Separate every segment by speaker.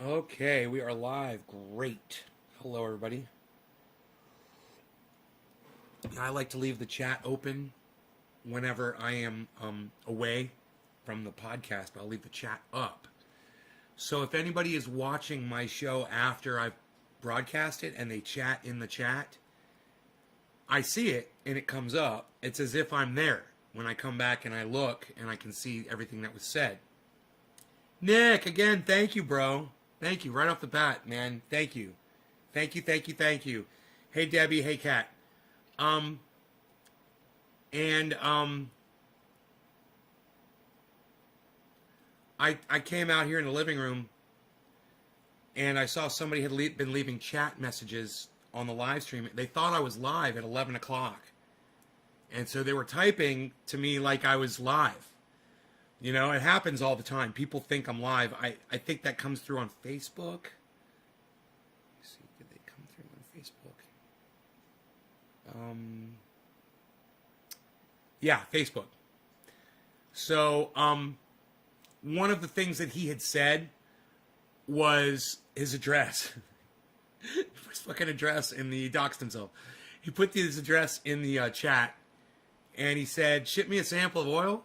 Speaker 1: Okay, we are live. Great. Hello, everybody. I like to leave the chat open whenever I am away from the podcast, but I'll leave the chat up. So if anybody is watching my show after I've broadcast it and they chat in the chat, I see it and it comes up. It's as if I'm there when I come back and I look and I can see everything that was said. Nick, again, thank you, bro. Thank you. Right off the bat, man. Thank you. Thank you, thank you, thank you. Hey, Debbie. Hey, Kat. I came out here in the living room and I saw somebody had been leaving chat messages on the live stream. They thought I was live at 11 o'clock. And so they were typing to me like I was live. You know, it happens all the time. People think I'm live. I think that comes through on Facebook. Let's see, did they come through on Facebook? Yeah, Facebook. So, one of the things that he had said was his address. His fucking address in the doxed himself. He put his address in the chat, and he said, "Ship me a sample of oil."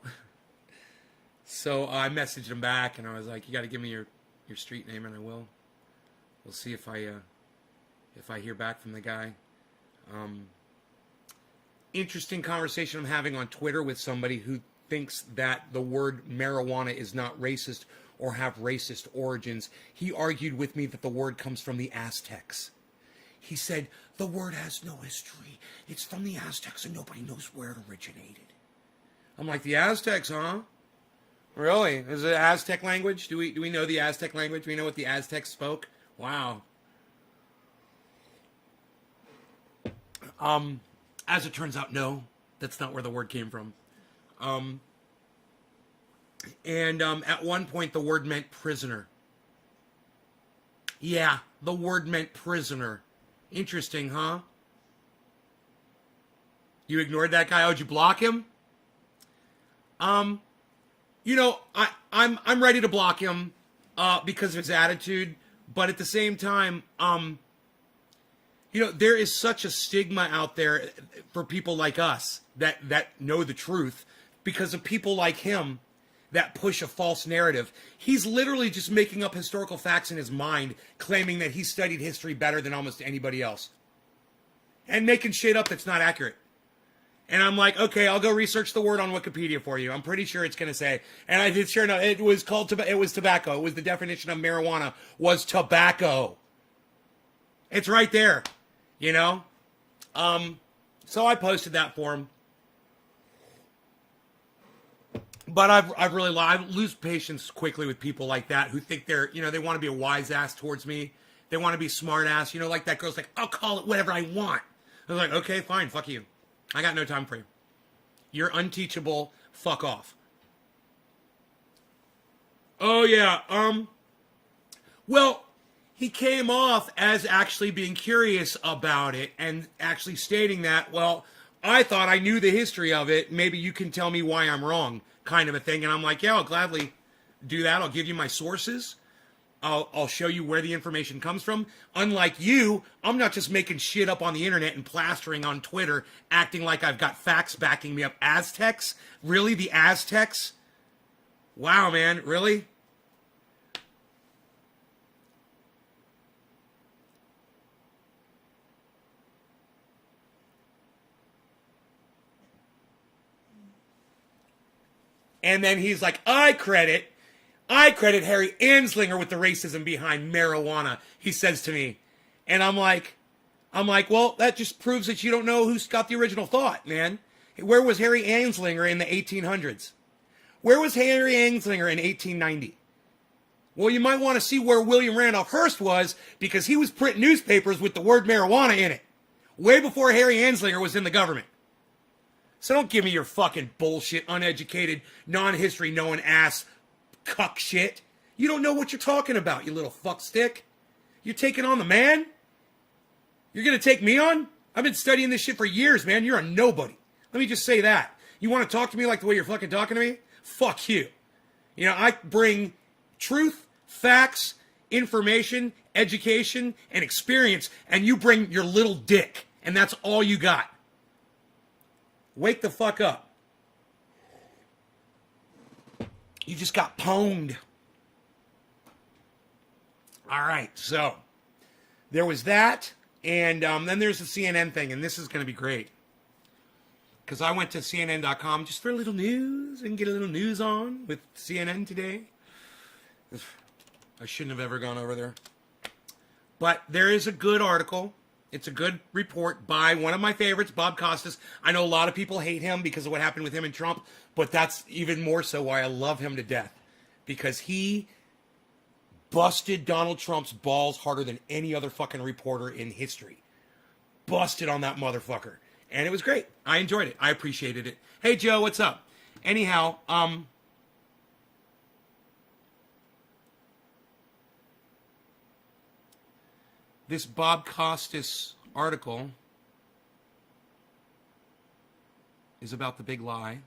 Speaker 1: So I messaged him back, and I was like, "You got to give me your street name, and I will. We'll see if I hear back from the guy." Interesting conversation I'm having on Twitter with somebody who thinks that the word marijuana is not racist or have racist origins. He argued with me that the word comes from the Aztecs. He said, the word has no history. It's from the Aztecs and nobody knows where it originated. I'm like, the Aztecs, huh? Really? Is it Aztec language? Do we know the Aztec language? Do we know what the Aztecs spoke? Wow. As it turns out, no. That's not where the word came from. At one point, the word meant prisoner. Yeah, the word meant prisoner. Interesting, huh? You ignored that guy? Oh, did you block him? You know, I'm ready to block him because of his attitude, but at the same time, you know, there is such a stigma out there for people like us that know the truth because of people like him that push a false narrative. He's literally just making up historical facts in his mind, claiming that he studied history better than almost anybody else. And making shit up that's not accurate. And I'm like, okay, I'll go research the word on Wikipedia for you. I'm pretty sure it's going to say. And I did sure enough, it was tobacco. It was the definition of marijuana was tobacco. It's right there, you know? So I posted that for him. But I lose patience quickly with people like that who think they're, you know, they want to be a wise ass towards me. They want to be smart ass, you know, like that girl's like, I'll call it whatever I want. I was like, okay, fine, fuck you. I got no time for you. You're unteachable. Fuck off. Oh, yeah. Well, he came off as actually being curious about it and actually stating that, well, I thought I knew the history of it. Maybe you can tell me why I'm wrong, kind of a thing. And I'm like, yeah, I'll gladly do that. I'll give you my sources. I'll show you where the information comes from. Unlike you, I'm not just making shit up on the internet and plastering on Twitter, acting like I've got facts backing me up. Aztecs? Really? The Aztecs? Wow, man. Really? And then he's like, I credit Harry Anslinger with the racism behind marijuana, he says to me. And I'm like, well, that just proves that you don't know who's got the original thought, man. Where was Harry Anslinger in the 1800s? Where was Harry Anslinger in 1890? Well, you might want to see where William Randolph Hearst was because he was printing newspapers with the word marijuana in it. Way before Harry Anslinger was in the government. So don't give me your fucking bullshit, uneducated, non-history knowing ass cuck shit. You don't know what you're talking about, you little fuckstick. You're taking on the man? You're going to take me on? I've been studying this shit for years, man. You're a nobody. Let me just say that. You want to talk to me like the way you're fucking talking to me? Fuck you. You know, I bring truth, facts, information, education, and experience, and you bring your little dick, and that's all you got. Wake the fuck up. You just got pwned. All right, so there was that, and then there's the CNN thing, and this is going to be great. Because I went to CNN.com just for a little news and get a little news on with CNN today. I shouldn't have ever gone over there. But there is a good article. It's a good report by one of my favorites, Bob Costas. I know a lot of people hate him because of what happened with him and Trump, but that's even more so why I love him to death. Because he busted Donald Trump's balls harder than any other fucking reporter in history. Busted on that motherfucker. And it was great. I enjoyed it. I appreciated it. Hey, Joe, what's up? Anyhow, this Bob Costas article is about the big lie.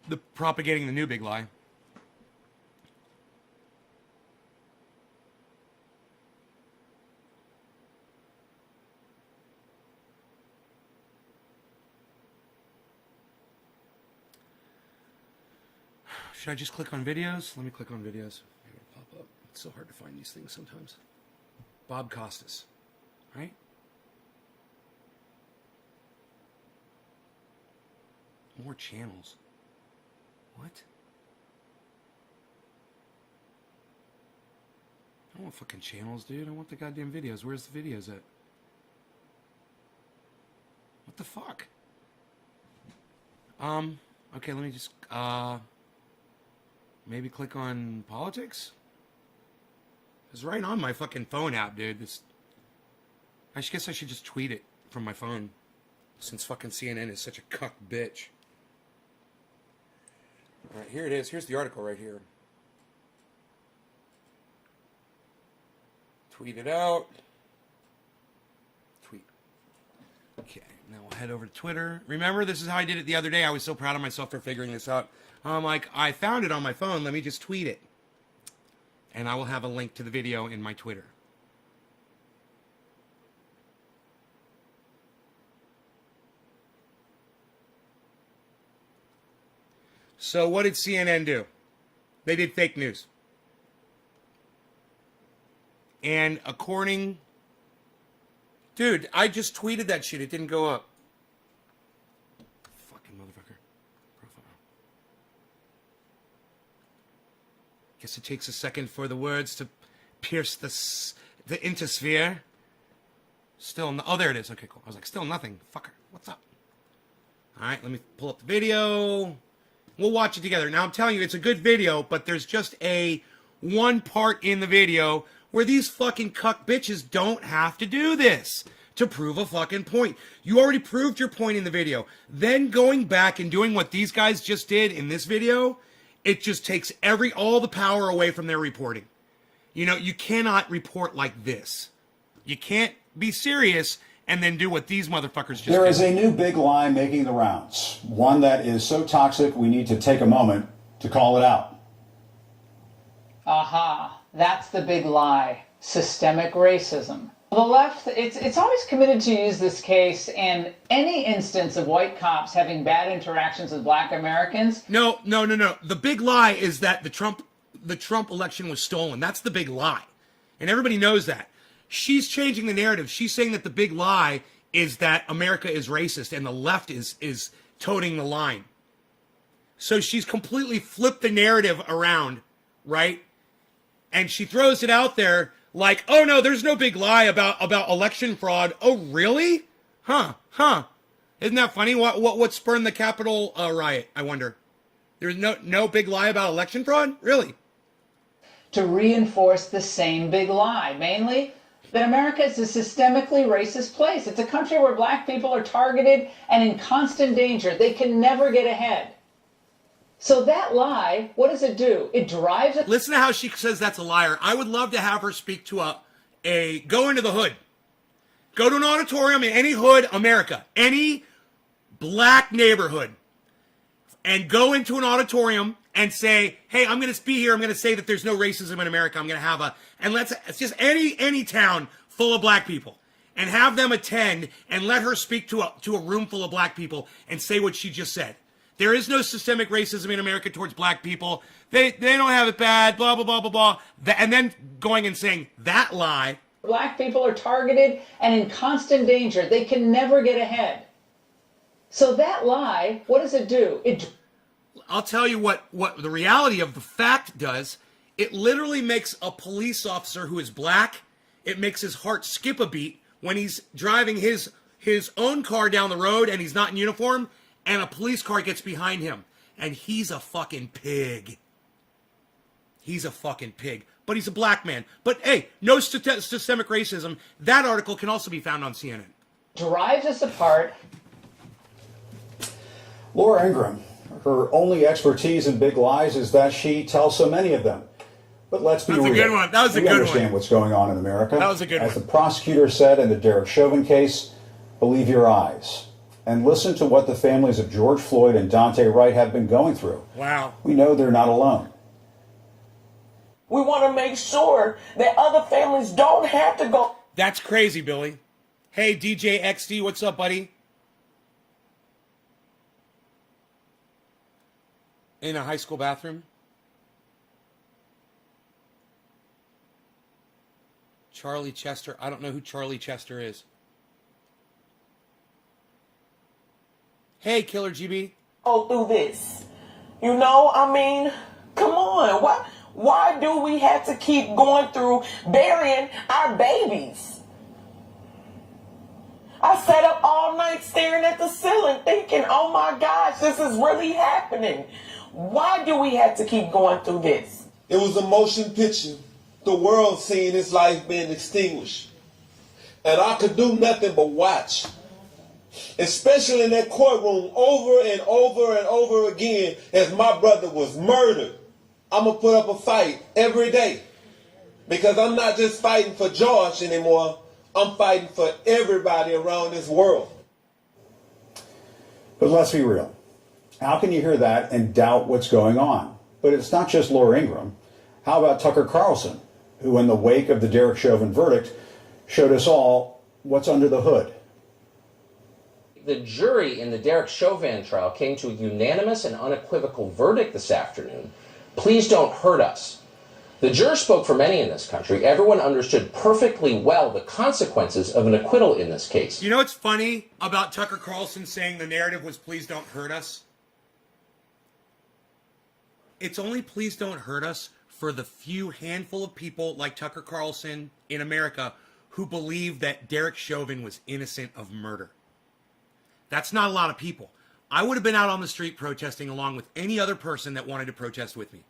Speaker 1: The propagating the new big lie. Should I just click on videos? Let me click on videos. Maybe it'll pop up. It's so hard to find these things sometimes. Bob Costas, right? More channels. What? I don't want fucking channels, dude. I want the goddamn videos. Where's the videos at? What the fuck? Okay, let me just, maybe click on politics? It's right on my fucking phone app, dude. I guess I should just tweet it from my phone, since fucking CNN is such a cuck bitch. Alright, here it is. Here's the article right here. Tweet it out. Tweet. Okay, now we'll head over to Twitter. Remember, this is how I did it the other day. I was so proud of myself for figuring this out. I'm like, I found it on my phone. Let me just tweet it. And I will have a link to the video in my Twitter. So what did CNN do? They did fake news. And according... Dude, I just tweeted that shit. It didn't go up. Fucking motherfucker. Profile. Guess it takes a second for the words to pierce the intosphere. Still no... Oh, there it is. Okay, cool. I was like, still nothing. Fucker. What's up? All right, let me pull up the video. We'll watch it together. Now, I'm telling you, it's a good video, but there's just one part in the video where these fucking cuck bitches don't have to do this to prove a fucking point. You already proved your point in the video. Then going back and doing what these guys just did in this video, it just takes all the power away from their reporting. You know, you cannot report like this. You can't be serious and then do what these motherfuckers just did.
Speaker 2: There is a new big lie making the rounds. One that is so toxic we need to take a moment to call it out.
Speaker 3: Aha, that's the big lie. Systemic racism. The left, it's always committed to use this case in any instance of white cops having bad interactions with black Americans.
Speaker 1: No. The big lie is that the Trump election was stolen. That's the big lie. And everybody knows that. She's changing the narrative. She's saying that the big lie is that America is racist and the left is toting the line. So she's completely flipped the narrative around, right? And she throws it out there like, oh no, there's no big lie about election fraud. Oh, really? Huh. Isn't that funny? What spurned the Capitol riot, I wonder? There's no big lie about election fraud? Really?
Speaker 3: To reinforce the same big lie, mainly that America is a systemically racist place. It's a country where black people are targeted and in constant danger. They can never get ahead. So that lie, what does it do? It drives...
Speaker 1: Listen to how she says that's a liar. I would love to have her speak to go into the hood. Go to an auditorium in any hood, America. Any black neighborhood. and go into an auditorium and say, hey, I'm going to be here. I'm going to say that there's no racism in America. I'm going to have it's just any town full of black people, and have them attend and let her speak to a room full of black people and say what she just said. There is no systemic racism in America towards black people. They don't have it bad, blah, blah, blah, blah, blah. And then going and saying that lie.
Speaker 3: Black people are targeted and in constant danger. They can never get ahead. So that lie, what does it do?
Speaker 1: I'll tell you what the reality of the fact does. It literally makes a police officer who is black, it makes his heart skip a beat when he's driving his own car down the road and he's not in uniform, and a police car gets behind him, and he's a fucking pig. He's a fucking pig. But he's a black man. But hey, no systemic racism. That article can also be found on CNN.
Speaker 3: Drives us apart.
Speaker 2: Laura Ingraham, her only expertise in big lies is that she tells so many of them. But let's be real.
Speaker 1: That was a good one. That was a good one.
Speaker 2: We understand what's going on in America.
Speaker 1: That was a good one.
Speaker 2: As the prosecutor said in the Derek Chauvin case, believe your eyes. And listen to what the families of George Floyd and Dante Wright have been going through.
Speaker 1: Wow.
Speaker 2: We know they're not alone.
Speaker 4: We want to make sure that other families don't have to go.
Speaker 1: That's crazy, Billy. Hey, DJ XD, what's up, buddy? In a high school bathroom? Charlie Chester. I don't know who Charlie Chester is. Hey, Killer GB.
Speaker 4: Go through this. You know, I mean, come on. Why do we have to keep going through burying our babies? I sat up all night staring at the ceiling thinking, oh my gosh, this is really happening. Why do we have to keep going through this?
Speaker 5: It was a motion picture. The world seeing his life being extinguished. And I could do nothing but watch. Especially in that courtroom over and over and over again as my brother was murdered. I'm going to put up a fight every day. Because I'm not just fighting for George anymore. I'm fighting for everybody around this world.
Speaker 2: But let's be real. How can you hear that and doubt what's going on? But it's not just Laura Ingraham. How about Tucker Carlson, who in the wake of the Derek Chauvin verdict showed us all what's under the hood?
Speaker 6: The jury in the Derek Chauvin trial came to a unanimous and unequivocal verdict this afternoon. Please don't hurt us. The jurors spoke for many in this country. Everyone understood perfectly well the consequences of an acquittal in this case.
Speaker 1: You know what's funny about Tucker Carlson saying the narrative was please don't hurt us? It's only please don't hurt us for the few handful of people like Tucker Carlson in America who believe that Derek Chauvin was innocent of murder. That's not a lot of people. I would have been out on the street protesting along with any other person that wanted to protest with me.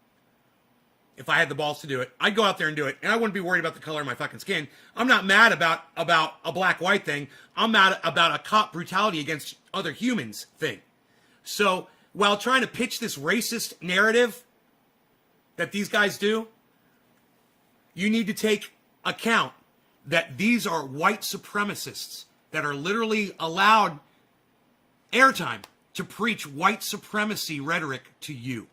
Speaker 1: If I had the balls to do it, I'd go out there and do it, and I wouldn't be worried about the color of my fucking skin. I'm not mad about a black-white thing. I'm mad about a cop brutality against other humans thing. So while trying to pitch this racist narrative that these guys do, you need to take account that these are white supremacists that are literally allowed airtime to preach white supremacy rhetoric to you.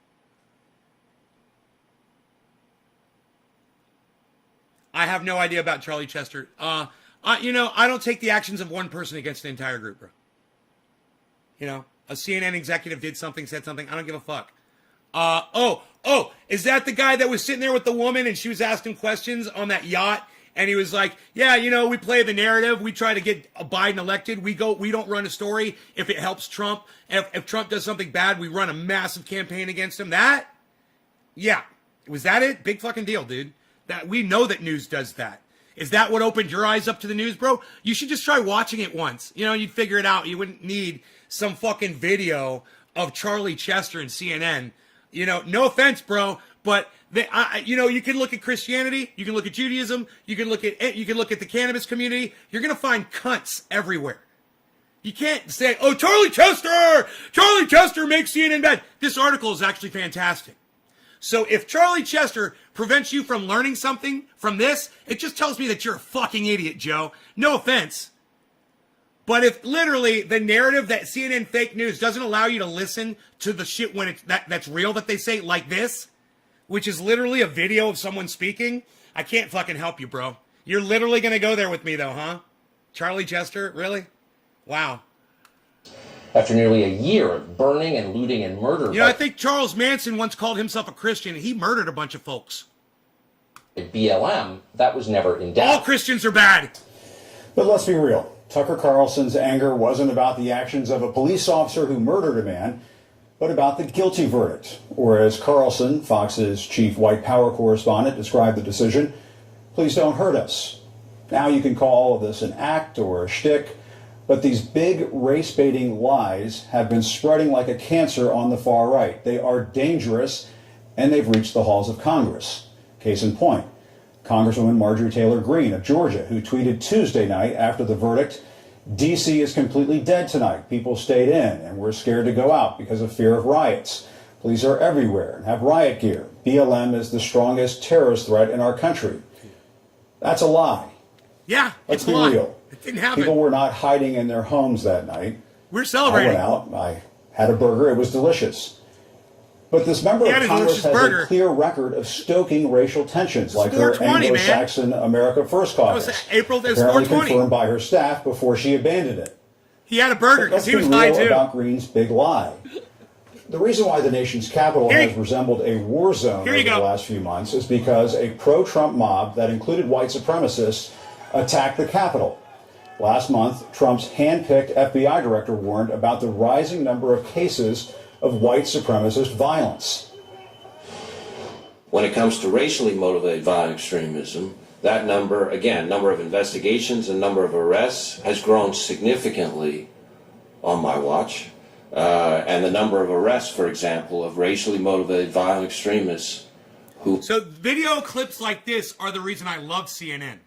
Speaker 1: I have no idea about Charlie Chester. I don't take the actions of one person against the entire group, bro. You know, a CNN executive did something, said something. I don't give a fuck. Is that the guy that was sitting there with the woman and she was asking questions on that yacht? And he was like, yeah, we play the narrative. We try to get Biden elected. We don't run a story if it helps Trump. If Trump does something bad, we run a massive campaign against him. Yeah. Was that it? Big fucking deal, dude. That we know that news does that. Is that what opened your eyes up to the news, bro? You should just try watching it once. You'd figure it out. You wouldn't need some fucking video of Charlie Chester and CNN. No offense, bro, but you can look at Christianity, you can look at Judaism, you can look at the cannabis community. You're gonna find cunts everywhere. You can't say, "Oh, Charlie Chester makes CNN bad." This article is actually fantastic. So if Charlie Chester prevents you from learning something from this, it just tells me that you're a fucking idiot, Joe. No offense. But if literally the narrative that CNN fake news doesn't allow you to listen to the shit when it's that's real that they say, like this, which is literally a video of someone speaking, I can't fucking help you, bro. You're literally going to go there with me, though, huh? Charlie Chester? Really? Wow.
Speaker 6: After nearly a year of burning and looting and murder.
Speaker 1: You know, I think Charles Manson once called himself a Christian, and he murdered a bunch of folks.
Speaker 6: BLM, that was never in doubt.
Speaker 1: All Christians are bad.
Speaker 2: But let's be real. Tucker Carlson's anger wasn't about the actions of a police officer who murdered a man, but about the guilty verdict. Or as Carlson, Fox's chief white power correspondent, described the decision, please don't hurt us. Now you can call all of this an act or a shtick, but these big race-baiting lies have been spreading like a cancer on the far right. They are dangerous, and they've reached the halls of Congress. Case in point, Congresswoman Marjorie Taylor Greene of Georgia, who tweeted Tuesday night after the verdict, D.C. is completely dead tonight. People stayed in, and we're scared to go out because of fear of riots. Police are everywhere and have riot gear. BLM is the strongest terrorist threat in our country. That's a lie.
Speaker 1: Yeah,
Speaker 2: Let's
Speaker 1: it's
Speaker 2: be
Speaker 1: a lie.
Speaker 2: real.
Speaker 1: It didn't happen.
Speaker 2: People were not hiding in their homes that night.
Speaker 1: We're celebrating.
Speaker 2: I went out, I had a burger, it was delicious. But this member
Speaker 1: He had
Speaker 2: of
Speaker 1: a
Speaker 2: Congress
Speaker 1: delicious
Speaker 2: has
Speaker 1: burger.
Speaker 2: a clear record of stoking racial tensions, like her
Speaker 1: 420, man.
Speaker 2: Anglo-Saxon America First caucus,
Speaker 1: That was April, that was
Speaker 2: apparently
Speaker 1: 420.
Speaker 2: confirmed by her staff before she abandoned it.
Speaker 1: He had a burger
Speaker 2: But let's
Speaker 1: because he
Speaker 2: be
Speaker 1: was high,
Speaker 2: real
Speaker 1: too.
Speaker 2: about Greene's big lie. The reason why the nation's capital
Speaker 1: Here
Speaker 2: has
Speaker 1: you-
Speaker 2: resembled a war zone
Speaker 1: Here
Speaker 2: over
Speaker 1: you
Speaker 2: the
Speaker 1: go.
Speaker 2: last few months is because a pro-Trump mob that included white supremacists attacked the Capitol. Last month, Trump's hand-picked FBI director warned about the rising number of cases of white supremacist violence.
Speaker 7: When it comes to racially motivated violent extremism, that number, again, number of investigations and number of arrests has grown significantly on my watch. And the number of arrests, for example, of racially motivated violent extremists who...
Speaker 1: So video clips like this are the reason I love CNN.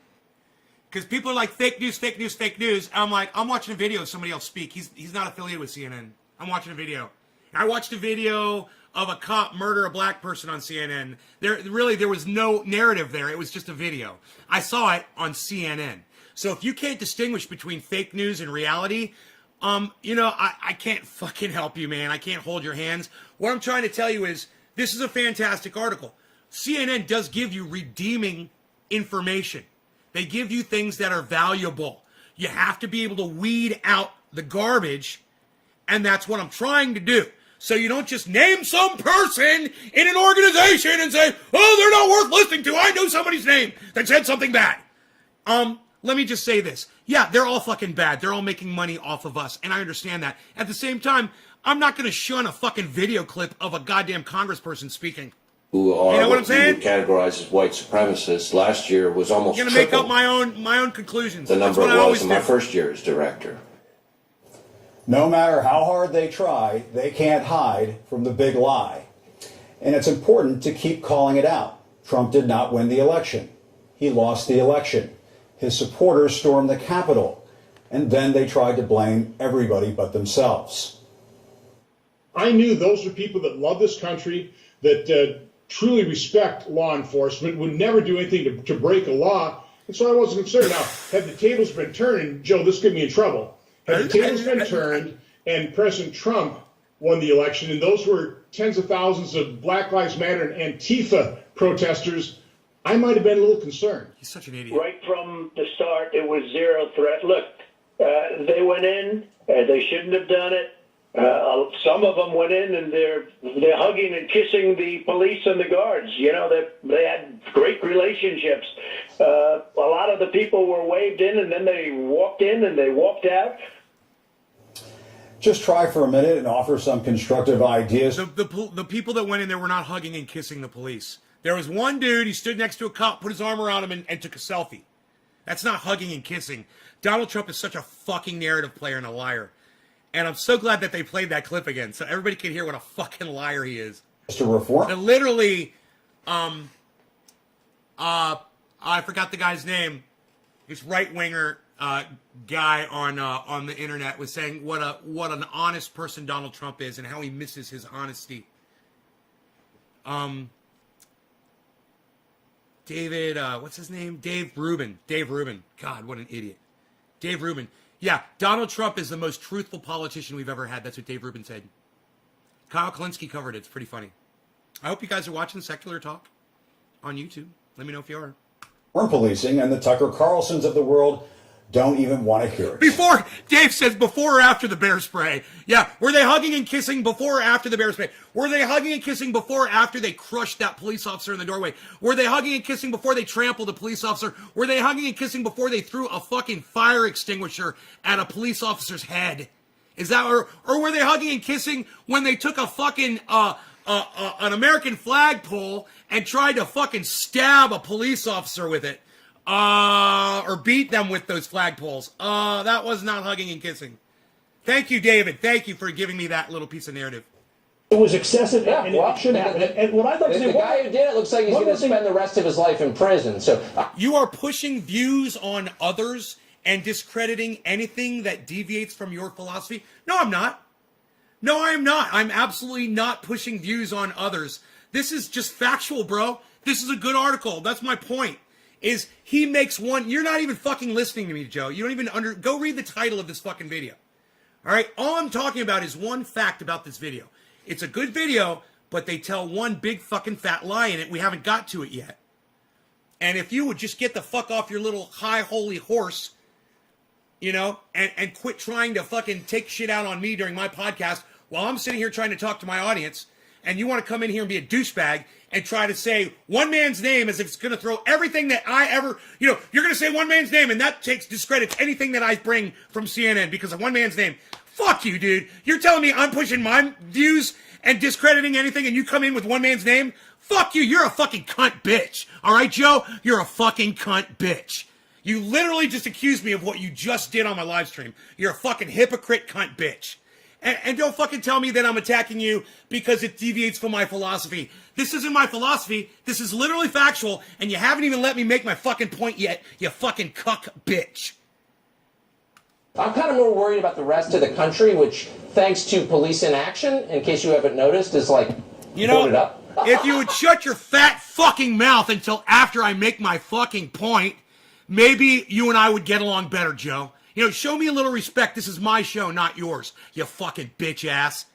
Speaker 1: Because people are like, fake news, fake news, fake news. And I'm like, I'm watching a video of somebody else speak. He's not affiliated with CNN. I'm watching a video. And I watched a video of a cop murder a black person on CNN. There was no narrative there. It was just a video. I saw it on CNN. So if you can't distinguish between fake news and reality, I can't fucking help you, man. I can't hold your hands. What I'm trying to tell you is, this is a fantastic article. CNN does give you redeeming information. They give you things that are valuable. You have to be able to weed out the garbage, and that's what I'm trying to do. So you don't just name some person in an organization and say, oh, they're not worth listening to. I know somebody's name that said something bad. Let me just say this. Yeah, they're all fucking bad. They're all making money off of us, and I understand that. At the same time, I'm not going to shun a fucking video clip of a goddamn congressperson speaking.
Speaker 7: who are
Speaker 1: You know what I'm
Speaker 7: we
Speaker 1: saying?
Speaker 7: would categorize as white supremacists last year was almost
Speaker 1: I'm going to make up
Speaker 7: triple
Speaker 1: my own conclusions.
Speaker 7: the
Speaker 1: That's
Speaker 7: number
Speaker 1: what I
Speaker 7: it was
Speaker 1: always
Speaker 7: in
Speaker 1: do.
Speaker 7: my first year as director.
Speaker 2: No matter how hard they try, they can't hide from the big lie. And it's important to keep calling it out. Trump did not win the election. He lost the election. His supporters stormed the Capitol, and then they tried to blame everybody but themselves.
Speaker 8: I knew those were people that love this country, that truly respect law enforcement, would never do anything to break a law, and so I wasn't concerned. Now, had the tables been turned, and Joe, this could get me in trouble, had the tables been turned and President Trump won the election, and those were tens of thousands of Black Lives Matter and Antifa protesters, I might have been a little concerned.
Speaker 1: He's such an idiot.
Speaker 9: Right from the start, it was zero threat. Look, they went in. They shouldn't have done it. Some of them went in and they're hugging and kissing the police and the guards. You know, they had great relationships. A lot of the people were waved in, and then they walked in and they walked out.
Speaker 2: Just try for a minute and offer some constructive ideas.
Speaker 1: The people that went in there were not hugging and kissing the police. There was one dude, he stood next to a cop, put his arm around him, and took a selfie. That's not hugging and kissing. Donald Trump is such a fucking narrative player and a liar. And I'm so glad that they played that clip again, so everybody can hear what a fucking liar he is.
Speaker 2: To reform.
Speaker 1: And literally, I forgot the guy's name. This right-winger guy on the internet was saying what an honest person Donald Trump is and how he misses his honesty. David, what's his name? Dave Rubin. God, what an idiot. Dave Rubin. Yeah, Donald Trump is the most truthful politician we've ever had. That's what Dave Rubin said. Kyle Klinsky covered it. It's pretty funny. I hope you guys are watching Secular Talk on YouTube. Let me know if you are.
Speaker 2: Policing and the Tucker Carlsons of the world don't even want to hear it.
Speaker 1: Before, Dave says before or after the bear spray. Yeah, were they hugging and kissing before or after the bear spray? Were they hugging and kissing before or after they crushed that police officer in the doorway? Were they hugging and kissing before they trampled a police officer? Were they hugging and kissing before they threw a fucking fire extinguisher at a police officer's head? Is that, or were they hugging and kissing when they took a fucking, an American flagpole and tried to fucking stab a police officer with it? Or beat them with those flagpoles. That was not hugging and kissing. Thank you, David. Thank you for giving me that little piece of narrative.
Speaker 10: It was excessive,
Speaker 6: Yeah,
Speaker 10: and
Speaker 6: well,
Speaker 10: it shouldn't happen. And what I'd like to say,
Speaker 6: the guy who did it looks like he's going to spend the rest of his life in prison. So
Speaker 1: You are pushing views on others and discrediting anything that deviates from your philosophy. No, I'm not. No, I am not. I'm absolutely not pushing views on others. This is just factual, bro. This is a good article. That's my point. Is he makes one, you're not even fucking listening to me, Joe. You don't even go read the title of this fucking video. All right? All I'm talking about is one fact about this video. It's a good video, but they tell one big fucking fat lie in it. We haven't got to it yet. And if you would just get the fuck off your little high holy horse, you know, and quit trying to fucking take shit out on me during my podcast while I'm sitting here trying to talk to my audience, and you want to come in here and be a douchebag and try to say one man's name as if it's going to throw everything that I ever, you know, you're going to say one man's name and that discredits anything that I bring from CNN because of one man's name. Fuck you, dude. You're telling me I'm pushing my views and discrediting anything and you come in with one man's name? Fuck you. You're a fucking cunt bitch. All right, Joe? You're a fucking cunt bitch. You literally just accused me of what you just did on my live stream. You're a fucking hypocrite cunt bitch. And don't fucking tell me that I'm attacking you because it deviates from my philosophy. This isn't my philosophy. This is literally factual, and you haven't even let me make my fucking point yet, you fucking cuck bitch.
Speaker 6: I'm kind of more worried about the rest of the country, which, thanks to police inaction, in case you haven't noticed, is like,
Speaker 1: you know,
Speaker 6: voted up.
Speaker 1: If you would shut your fat fucking mouth until after I make my fucking point, maybe you and I would get along better, Joe. You know, show me a little respect. This is my show, not yours, you fucking bitch ass.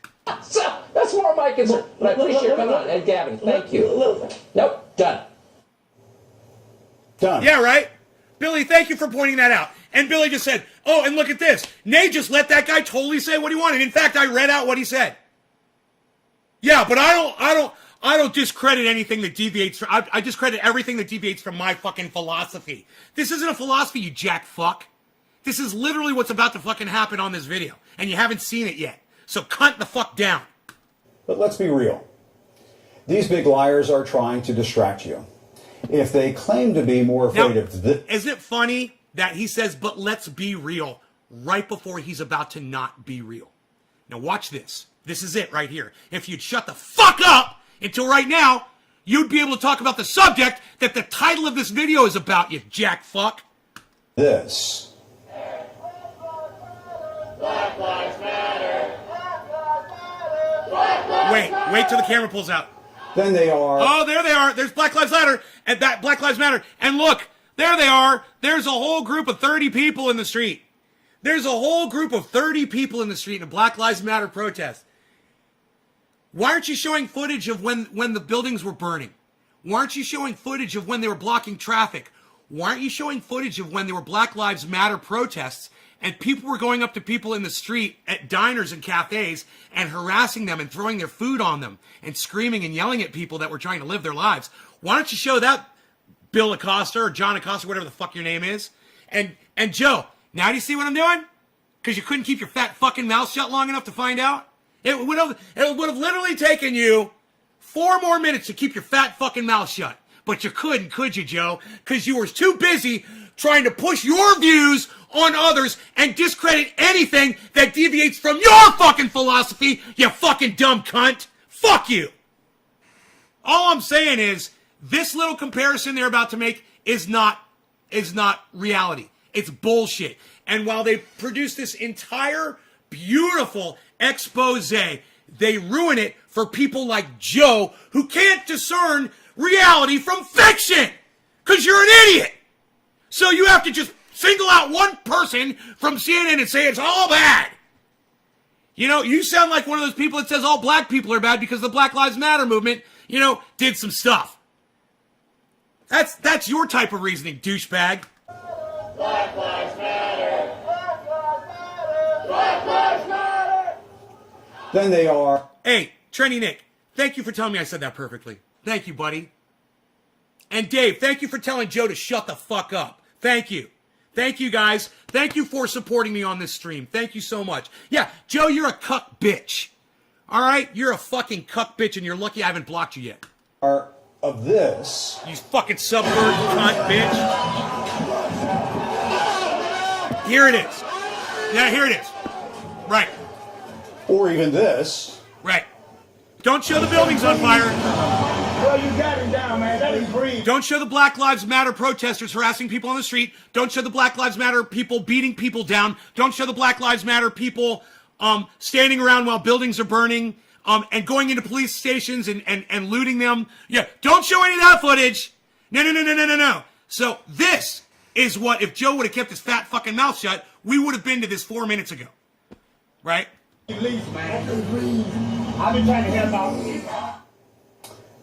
Speaker 6: So, that's more my concern. But I appreciate your coming on. Ed Gavin, thank you. Nope, done.
Speaker 2: Done.
Speaker 1: Yeah, right? Billy, thank you for pointing that out. And Billy just said, oh, and look at this. Nay just let that guy totally say what he wanted. In fact, I read out what he said. Yeah, but I don't discredit anything that deviates from, I discredit everything that deviates from my fucking philosophy. This isn't a philosophy, you jack fuck. This is literally what's about to fucking happen on this video. And you haven't seen it yet. So cunt the fuck down.
Speaker 2: But let's be real. These big liars are trying to distract you. If they claim to be more afraid of this...
Speaker 1: Isn't it funny that he says, but let's be real, right before he's about to not be real? Now watch this. This is it right here. If you'd shut the fuck up until right now, you'd be able to talk about the subject that the title of this video is about, you jack fuck.
Speaker 2: This.
Speaker 11: Black Lives Matter. Black Lives Matter.
Speaker 1: Wait till the camera pulls out.
Speaker 2: Then they are...
Speaker 1: Oh, there they are. There's Black Lives Matter. And that Black Lives Matter. And look, there they are. There's a whole group of 30 people in the street. There's a whole group of 30 people in the street in a Black Lives Matter protest. Why aren't you showing footage of when the buildings were burning? Why aren't you showing footage of when they were blocking traffic? Why aren't you showing footage of when there were Black Lives Matter protests and people were going up to people in the street at diners and cafes and harassing them and throwing their food on them and screaming and yelling at people that were trying to live their lives? Why don't you show that, Bill Acosta or John Acosta, whatever the fuck your name is? And Joe, now do you see what I'm doing? Because you couldn't keep your fat fucking mouth shut long enough to find out? It would have literally taken you 4 more minutes to keep your fat fucking mouth shut. But you couldn't, could you, Joe? Because you were too busy trying to push your views on others and discredit anything that deviates from your fucking philosophy, you fucking dumb cunt. Fuck you. All I'm saying is, this little comparison they're about to make is not reality. It's bullshit. And while they produce this entire beautiful expose, they ruin it for people like Joe who can't discern reality from fiction because you're an idiot. So you have to just Single out one person from CNN and say it's all bad. You know, you sound like one of those people that says all black people are bad because the Black Lives Matter movement, you know, did some stuff. That's your type of reasoning, douchebag.
Speaker 11: Black Lives Matter. Black Lives Matter. Black Lives Matter.
Speaker 2: Then they are.
Speaker 1: Hey, Trendy Nick, thank you for telling me I said that perfectly. Thank you, buddy. And Dave, thank you for telling Joe to shut the fuck up. Thank you. Thank you, guys. Thank you for supporting me on this stream. Thank you so much. Yeah, Joe, you're a cuck bitch. All right? You're a fucking cuck bitch, and you're lucky I haven't blocked you yet.
Speaker 2: Are of this.
Speaker 1: You fucking subvert cunt bitch. Here it is. Yeah, here it is. Right.
Speaker 2: Or even this.
Speaker 1: Right. Don't show the buildings on fire.
Speaker 10: Well, you got him down, man. Let him breathe.
Speaker 1: Don't show the Black Lives Matter protesters harassing people on the street. Don't show the Black Lives Matter people beating people down. Don't show the Black Lives Matter people standing around while buildings are burning and going into police stations and looting them. Yeah, don't show any of that footage. No. So this is what, if Joe would have kept his fat fucking mouth shut, we would have been to this 4 minutes ago. Right?
Speaker 10: Release, man. I've been trying to help out.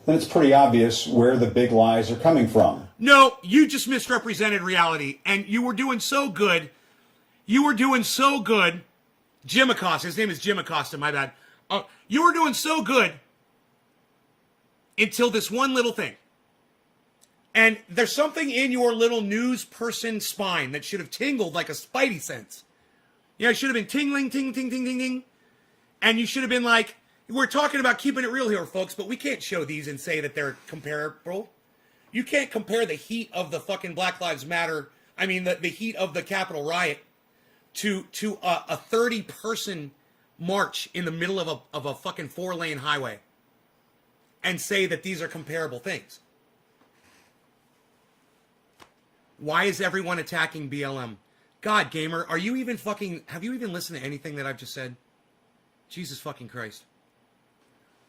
Speaker 2: Then it's pretty obvious where the big lies are coming from.
Speaker 1: No, you just misrepresented reality, and you were doing so good. You were doing so good. Jim Acosta, his name is Jim Acosta, my bad. You were doing so good until this one little thing. And there's something in your little news person spine that should have tingled like a spidey sense. Yeah, it should have been tingling, ting, ting, ting, ting, ting. And you should have been like, we're talking about keeping it real here, folks, but we can't show these and say that they're comparable. You can't compare the heat of the fucking Black Lives Matter, I mean, the heat of the Capitol riot to a 30-person march in the middle of a fucking 4-lane highway and say that these are comparable things. Why is everyone attacking BLM? God, gamer, are you even fucking, have you even listened to anything that I've just said? Jesus fucking Christ.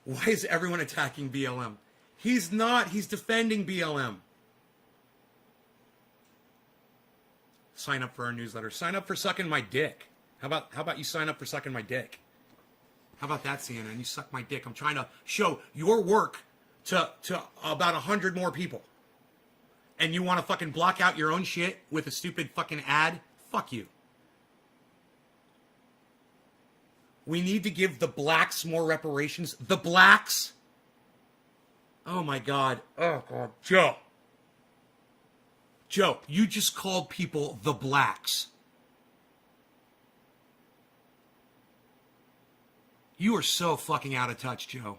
Speaker 1: Why is everyone attacking BLM? He's not. He's defending BLM. Sign up for our newsletter. Sign up for sucking my dick. How about you sign up for sucking my dick? How about that, CNN? You suck my dick. I'm trying to show your work to about 100 more people. And you want to fucking block out your own shit with a stupid fucking ad? Fuck you. We need to give the blacks more reparations. The blacks? Oh my God. Oh God. Joe, you just called people the blacks. You are so fucking out of touch, Joe.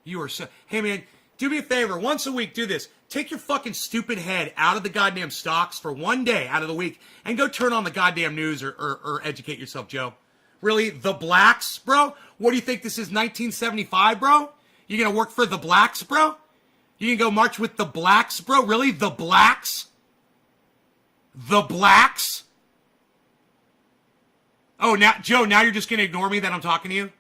Speaker 1: You are so... Hey man, do me a favor. Once a week, do this. Take your fucking stupid head out of the goddamn stocks for one day out of the week and go turn on the goddamn news or educate yourself, Joe. Really? The blacks, bro? What do you think this is, 1975, bro? You gonna work for the blacks, bro? You gonna go march with the blacks, bro? Really? The blacks? The blacks? Oh, now, Joe, now you're just gonna ignore me that I'm talking to you?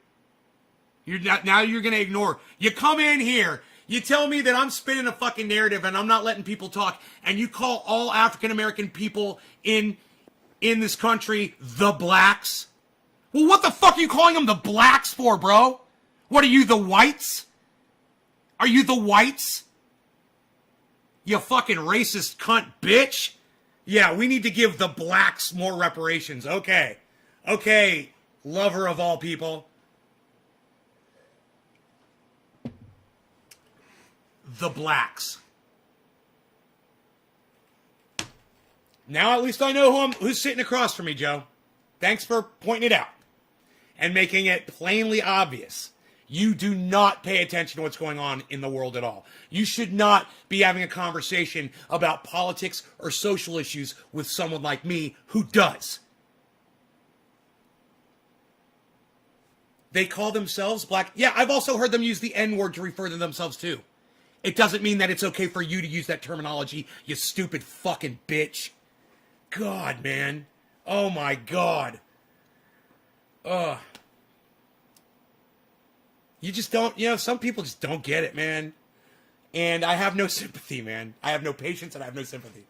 Speaker 1: Now you're gonna ignore. You come in here, you tell me that I'm spinning a fucking narrative and I'm not letting people talk, and you call all African American people in this country the blacks? Well, what the fuck are you calling them the blacks for, bro? What are you, the whites? Are you the whites? You fucking racist cunt bitch. Yeah, we need to give the blacks more reparations. Okay, lover of all people. The blacks. Now at least I know who's sitting across from me, Joe. Thanks for pointing it out and making it plainly obvious. You do not pay attention to what's going on in the world at all. You should not be having a conversation about politics or social issues with someone like me who does. They call themselves black. Yeah, I've also heard them use the N-word to refer to themselves too. It doesn't mean that it's okay for you to use that terminology, you stupid fucking bitch. God, man. Oh my God. You just don't, some people just don't get it, man. And I have no sympathy, man. I have no patience and I have no sympathy.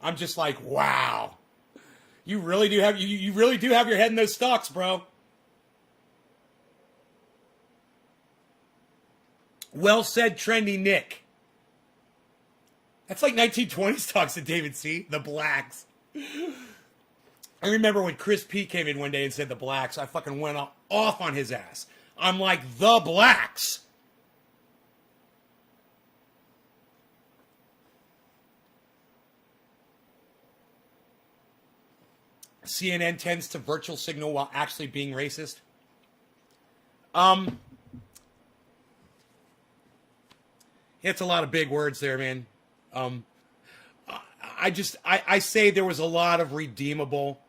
Speaker 1: I'm just like, wow. You really do have you really do have your head in those stocks, bro. Well said, trendy Nick. That's like 1920s talks to David C. The blacks. I remember when Chris P came in one day and said the blacks, I fucking went off on his ass. I'm like, the blacks. CNN tends to virtual signal while actually being racist. It's a lot of big words there, man. I say there was a lot of redeemable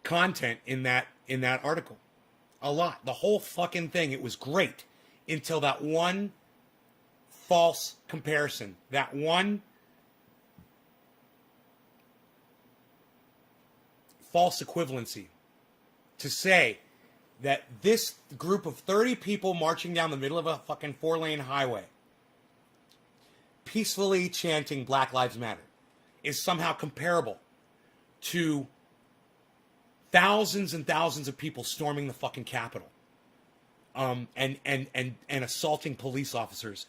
Speaker 1: content in that article. A lot. The whole fucking thing. It was great until that one false comparison. That one false equivalency to say that this group of 30 people marching down the middle of a fucking 4-lane highway peacefully chanting Black Lives Matter is somehow comparable to thousands and thousands of people storming the fucking Capitol and assaulting police officers.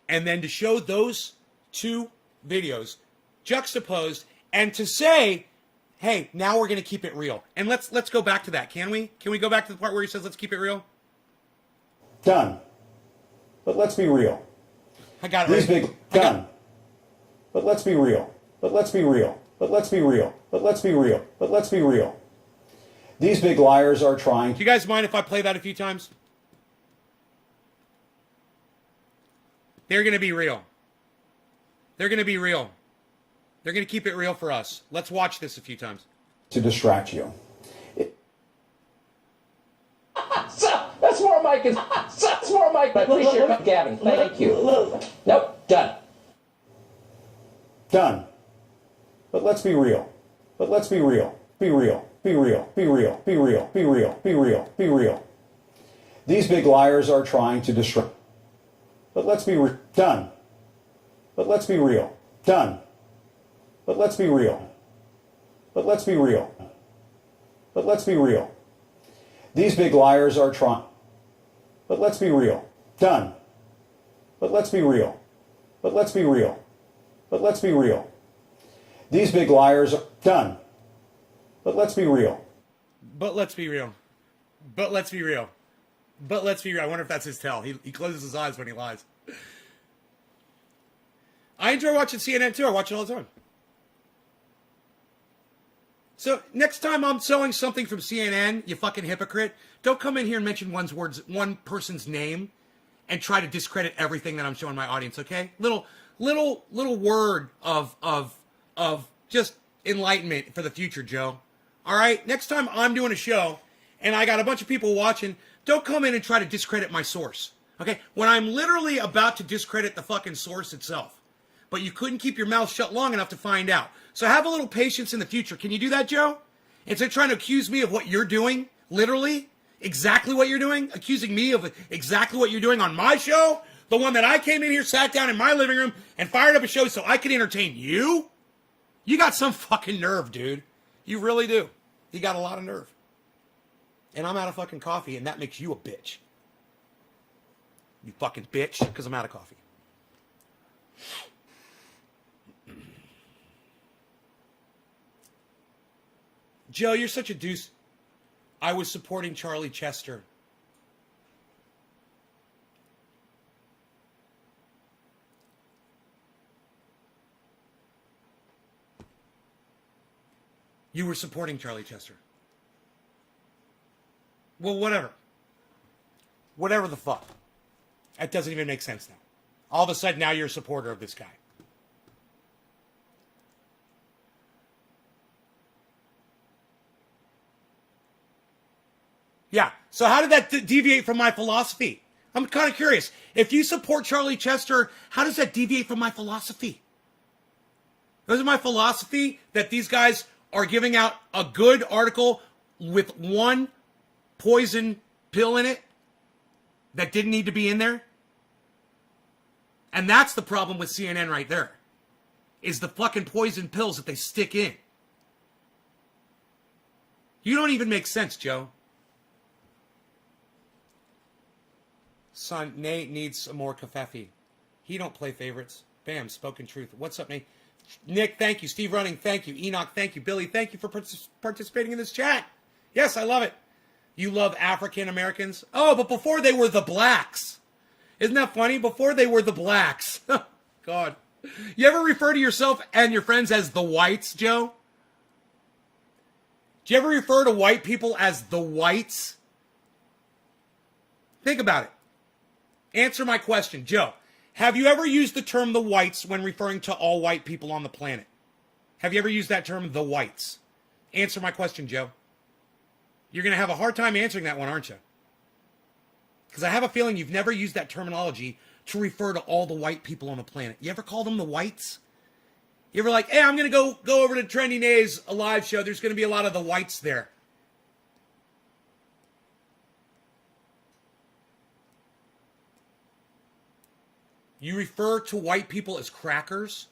Speaker 1: And then to show those two videos juxtaposed and to say, hey, now we're going to keep it real. And let's go back to that, can we? Can we go back to the part where he says, let's keep it real?
Speaker 2: Done. But let's be real.
Speaker 1: I got it.
Speaker 2: These
Speaker 1: right.
Speaker 2: big done. But let's be real. But let's be real. But let's be real. But let's be real. But let's be real. These big liars are trying.
Speaker 1: Do you guys mind if I play that a few times? They're going to be real. They're going to be real. They're going to keep it real for us. Let's watch this a few times.
Speaker 2: To distract you.
Speaker 6: That's more Mike. That's more Mike. I appreciate your Gavin. Thank you. Nope. Done.
Speaker 2: Done. But let's be real. But let's be real. Be real. Be real. Be real. Be real. Be real. Be real. Be real. These big liars are trying to distract. But let's be done. But let's be real. Done. But let's be real. But let's be real. But let's be real. These big liars are trying. But let's be real. Done. But let's be real. But let's be real. But let's be real. These big liars are done. But let's be real.
Speaker 1: But let's be real. But let's be real. But let's be real. I wonder if that's his tell. He closes his eyes when he lies. I enjoy watching CNN too. I watch it all the time. So next time I'm showing something from CNN, you fucking hypocrite, don't come in here and mention one person's name and try to discredit everything that I'm showing my audience, okay? Little word of just enlightenment for the future, Joe. All right? Next time I'm doing a show and I got a bunch of people watching, don't come in and try to discredit my source, okay? When I'm literally about to discredit the fucking source itself. But you couldn't keep your mouth shut long enough to find out. So have a little patience in the future. Can you do that, Joe? Instead of trying to accuse me of what you're doing, literally, exactly what you're doing, accusing me of exactly what you're doing on my show, the one that I came in here, sat down in my living room, and fired up a show so I could entertain you? You got some fucking nerve, dude. You really do. You got a lot of nerve. And I'm out of fucking coffee, and that makes you a bitch. You fucking bitch, because I'm out of coffee. Joe, you're such a deuce. I was supporting Charlie Chester. You were supporting Charlie Chester. Well, whatever. Whatever the fuck. That doesn't even make sense now. All of a sudden, now you're a supporter of this guy. Yeah, so how did that deviate from my philosophy? I'm kind of curious. If you support Charlie Chester, how does that deviate from my philosophy? Isn't my philosophy that these guys are giving out a good article with one poison pill in it that didn't need to be in there? And that's the problem with CNN right there, is the fucking poison pills that they stick in. You don't even make sense, Joe. Son, Nate needs some more kafefe. He don't play favorites. Bam, spoken truth. What's up, Nate? Nick, thank you. Steve Running, thank you. Enoch, thank you. Billy, thank you for participating in this chat. Yes, I love it. You love African Americans? Oh, but before they were the blacks. Isn't that funny? Before they were the blacks. God. You ever refer to yourself and your friends as the whites, Joe? Do you ever refer to white people as the whites? Think about it. Answer my question, Joe. Have you ever used the term the whites when referring to all white people on the planet? Have you ever used that term, the whites? Answer my question, Joe. You're going to have a hard time answering that one, aren't you? Because I have a feeling you've never used that terminology to refer to all the white people on the planet. You ever call them the whites? You ever like, hey, I'm going to go over to Trendy Nay's a live show. There's going to be a lot of the whites there. You refer to white people as crackers?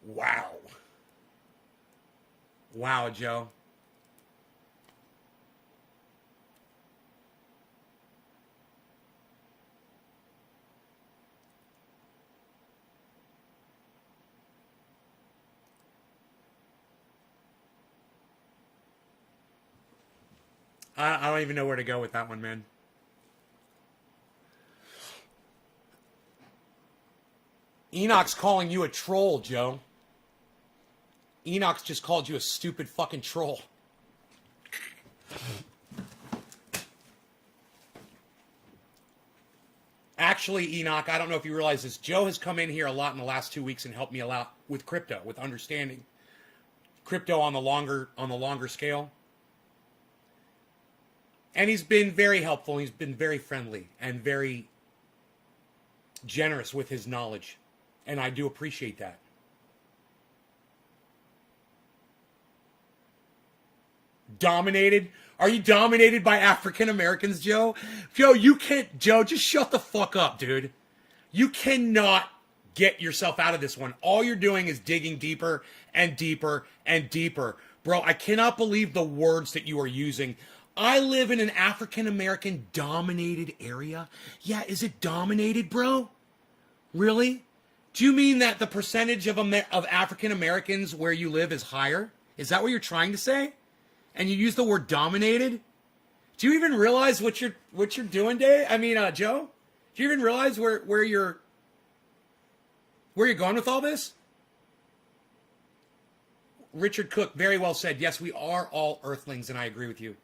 Speaker 1: Wow. Wow, Joe. I don't even know where to go with that one, man. Enoch's calling you a troll, Joe. Enoch's just called you a stupid fucking troll. Actually, Enoch, I don't know if you realize this. Joe has come in here a lot in the last 2 weeks and helped me a lot with crypto, with understanding crypto on the longer scale. And he's been very helpful. He's been very friendly and very generous with his knowledge. And I do appreciate that. Dominated? Are you dominated by African Americans, Joe? Joe, you can't. Joe, just shut the fuck up, dude. You cannot get yourself out of this one. All you're doing is digging deeper and deeper and deeper. Bro, I cannot believe the words that you are using. I live in an African American dominated area. Yeah, is it dominated, bro? Really? Do you mean that the percentage of African Americans where you live is higher? Is that what you're trying to say? And you use the word dominated? Do you even realize what you're doing, Dave? I mean, Joe? Do you even realize where you're going with all this? Richard Cook, very well said. Yes, we are all earthlings, and I agree with you.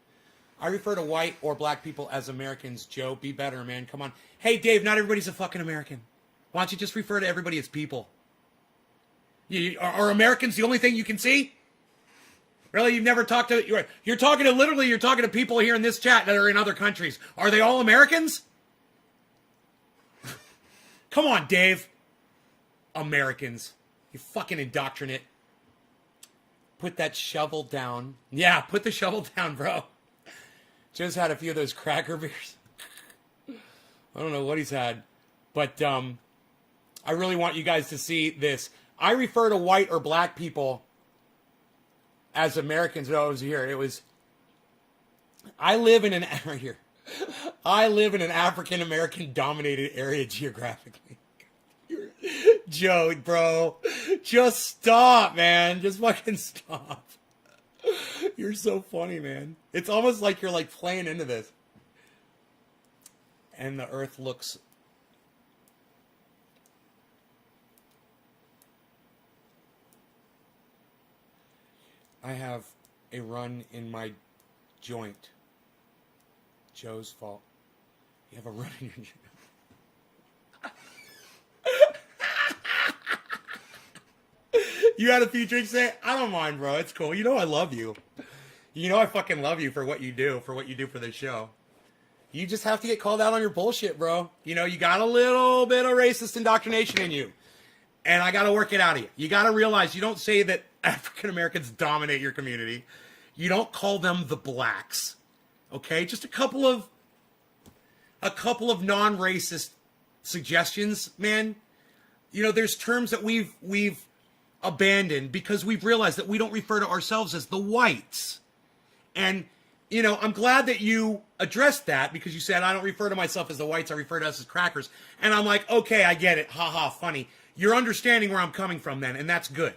Speaker 1: I refer to white or black people as Americans, Joe. Be better, man. Come on. Hey, Dave, not everybody's a fucking American. Why don't you just refer to everybody as people? Are Americans the only thing you can see? Really? You've never talked to... You're talking to people here in this chat that are in other countries. Are they all Americans? Come on, Dave. Americans. You fucking indoctrinate. Put that shovel down. Yeah, put the shovel down, bro. Joe's had a few of those cracker beers. I don't know what he's had. But I really want you guys to see this. I refer to white or black people as Americans. No, it was here. It was... I live in an... Right here. I live in an African American dominated area geographically. Joe, bro. Just stop, man. Just fucking stop. You're so funny, man. It's almost like you're like playing into this. And the earth looks... I have a run in my joint. Joe's fault. You have a run in your joint. You had a few drinks today? I don't mind, bro. It's cool. You know I love you. You know I fucking love you for what you do for this show. You just have to get called out on your bullshit, bro. You know, you got a little bit of racist indoctrination in you. And I got to work it out of you. You got to realize you don't say that African Americans dominate your community. You don't call them the blacks. Okay? Just a couple of non-racist suggestions, man. You know, there's terms that we've abandoned because we've realized that we don't refer to ourselves as the whites. And, you know, I'm glad that you addressed that because you said, I don't refer to myself as the whites, I refer to us as crackers. And I'm like, okay, I get it. Ha ha, funny. You're understanding where I'm coming from then, and that's good.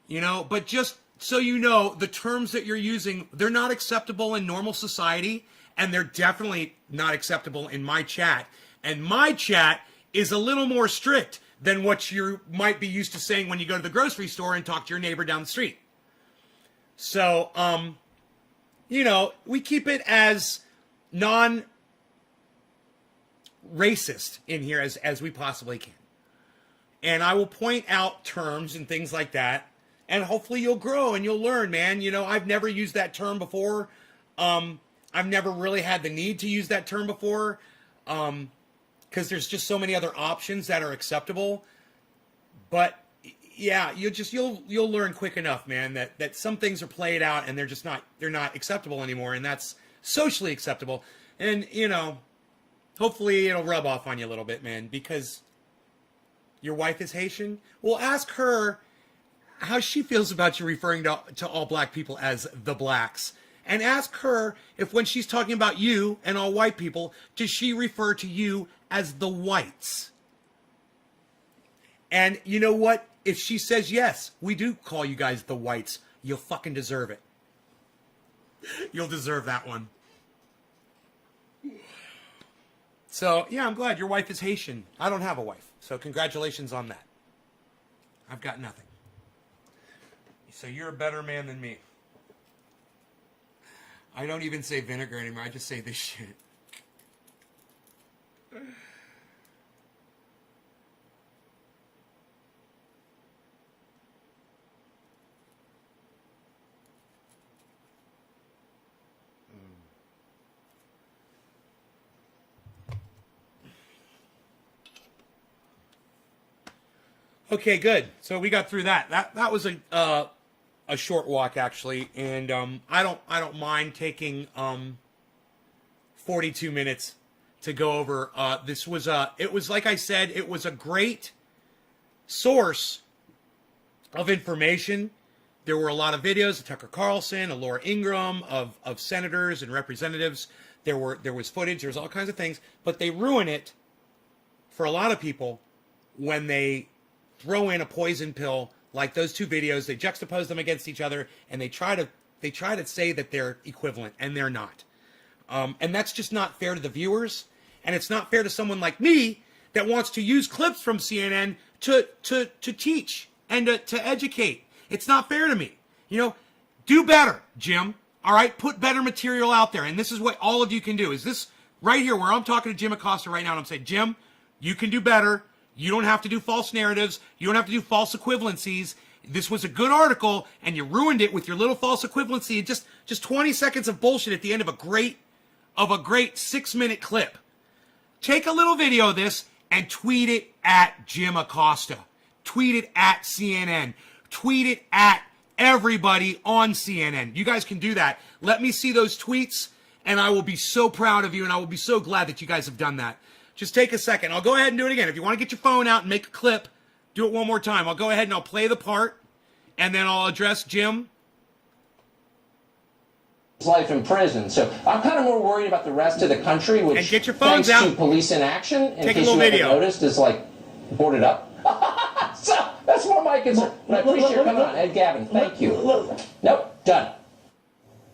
Speaker 1: You know, but just so you know, the terms that you're using, they're not acceptable in normal society, and they're definitely not acceptable in my chat. And my chat is a little more strict than what you might be used to saying when you go to the grocery store and talk to your neighbor down the street. So, you know, we keep it as non-racist in here as we possibly can. And I will point out terms and things like that, and hopefully you'll grow and you'll learn, man. You know, I've never used that term before. I've never really had the need to use that term before, because there's just so many other options that are acceptable. But yeah, you'll learn quick enough, man, that some things are played out and they're not acceptable anymore, and that's socially acceptable. And, you know, hopefully it'll rub off on you a little bit, man, because your wife is Haitian. Well, ask her how she feels about you referring to all black people as the blacks. And ask her if when she's talking about you and all white people, does she refer to you as the whites? And you know what? If she says yes, we do call you guys the whites, you'll fucking deserve it. You'll deserve that one. So, yeah, I'm glad your wife is Haitian. I don't have a wife, so congratulations on that. I've got nothing. So you're a better man than me. I don't even say vinegar anymore. I just say this shit. Okay, good. So we got through that. That was a short walk actually, and I don't mind taking 42 minutes to go over. This was it was like I said, it was a great source of information. There were a lot of videos of Tucker Carlson, of Laura Ingraham, of senators and representatives. There was footage. There was all kinds of things, but they ruin it for a lot of people when they throw in a poison pill like those two videos. They juxtapose them against each other, and they try to say that they're equivalent, and they're not. And that's just not fair to the viewers, and it's not fair to someone like me that wants to use clips from CNN to teach and to educate. It's not fair to me. You know, do better, Jim. All right, put better material out there, and this is what all of you can do. Is this right here where I'm talking to Jim Acosta right now, and I'm saying, Jim, you can do better. You don't have to do false narratives. You don't have to do false equivalencies. This was a good article, and you ruined it with your little false equivalency. Just 20 seconds of bullshit at the end of a great 6-minute clip. Take a little video of this and tweet it at Jim Acosta. Tweet it at CNN. Tweet it at everybody on CNN. You guys can do that. Let me see those tweets, and I will be so proud of you, and I will be so glad that you guys have done that. Just take a second. I'll go ahead and do it again. If you want to get your phone out and make a clip, do it one more time. I'll go ahead and I'll play the part, and then I'll address Jim.
Speaker 6: Life in prison. So I'm kind of more worried about the rest of the country, which,
Speaker 1: and get your phones
Speaker 6: thanks
Speaker 1: out.
Speaker 6: to police inaction, in
Speaker 1: take
Speaker 6: case
Speaker 1: a little
Speaker 6: you haven't
Speaker 1: video.
Speaker 6: noticed, is like boarded up. So that's more my concern. But I appreciate you coming on, Ed Gavin. Thank you. Nope, done.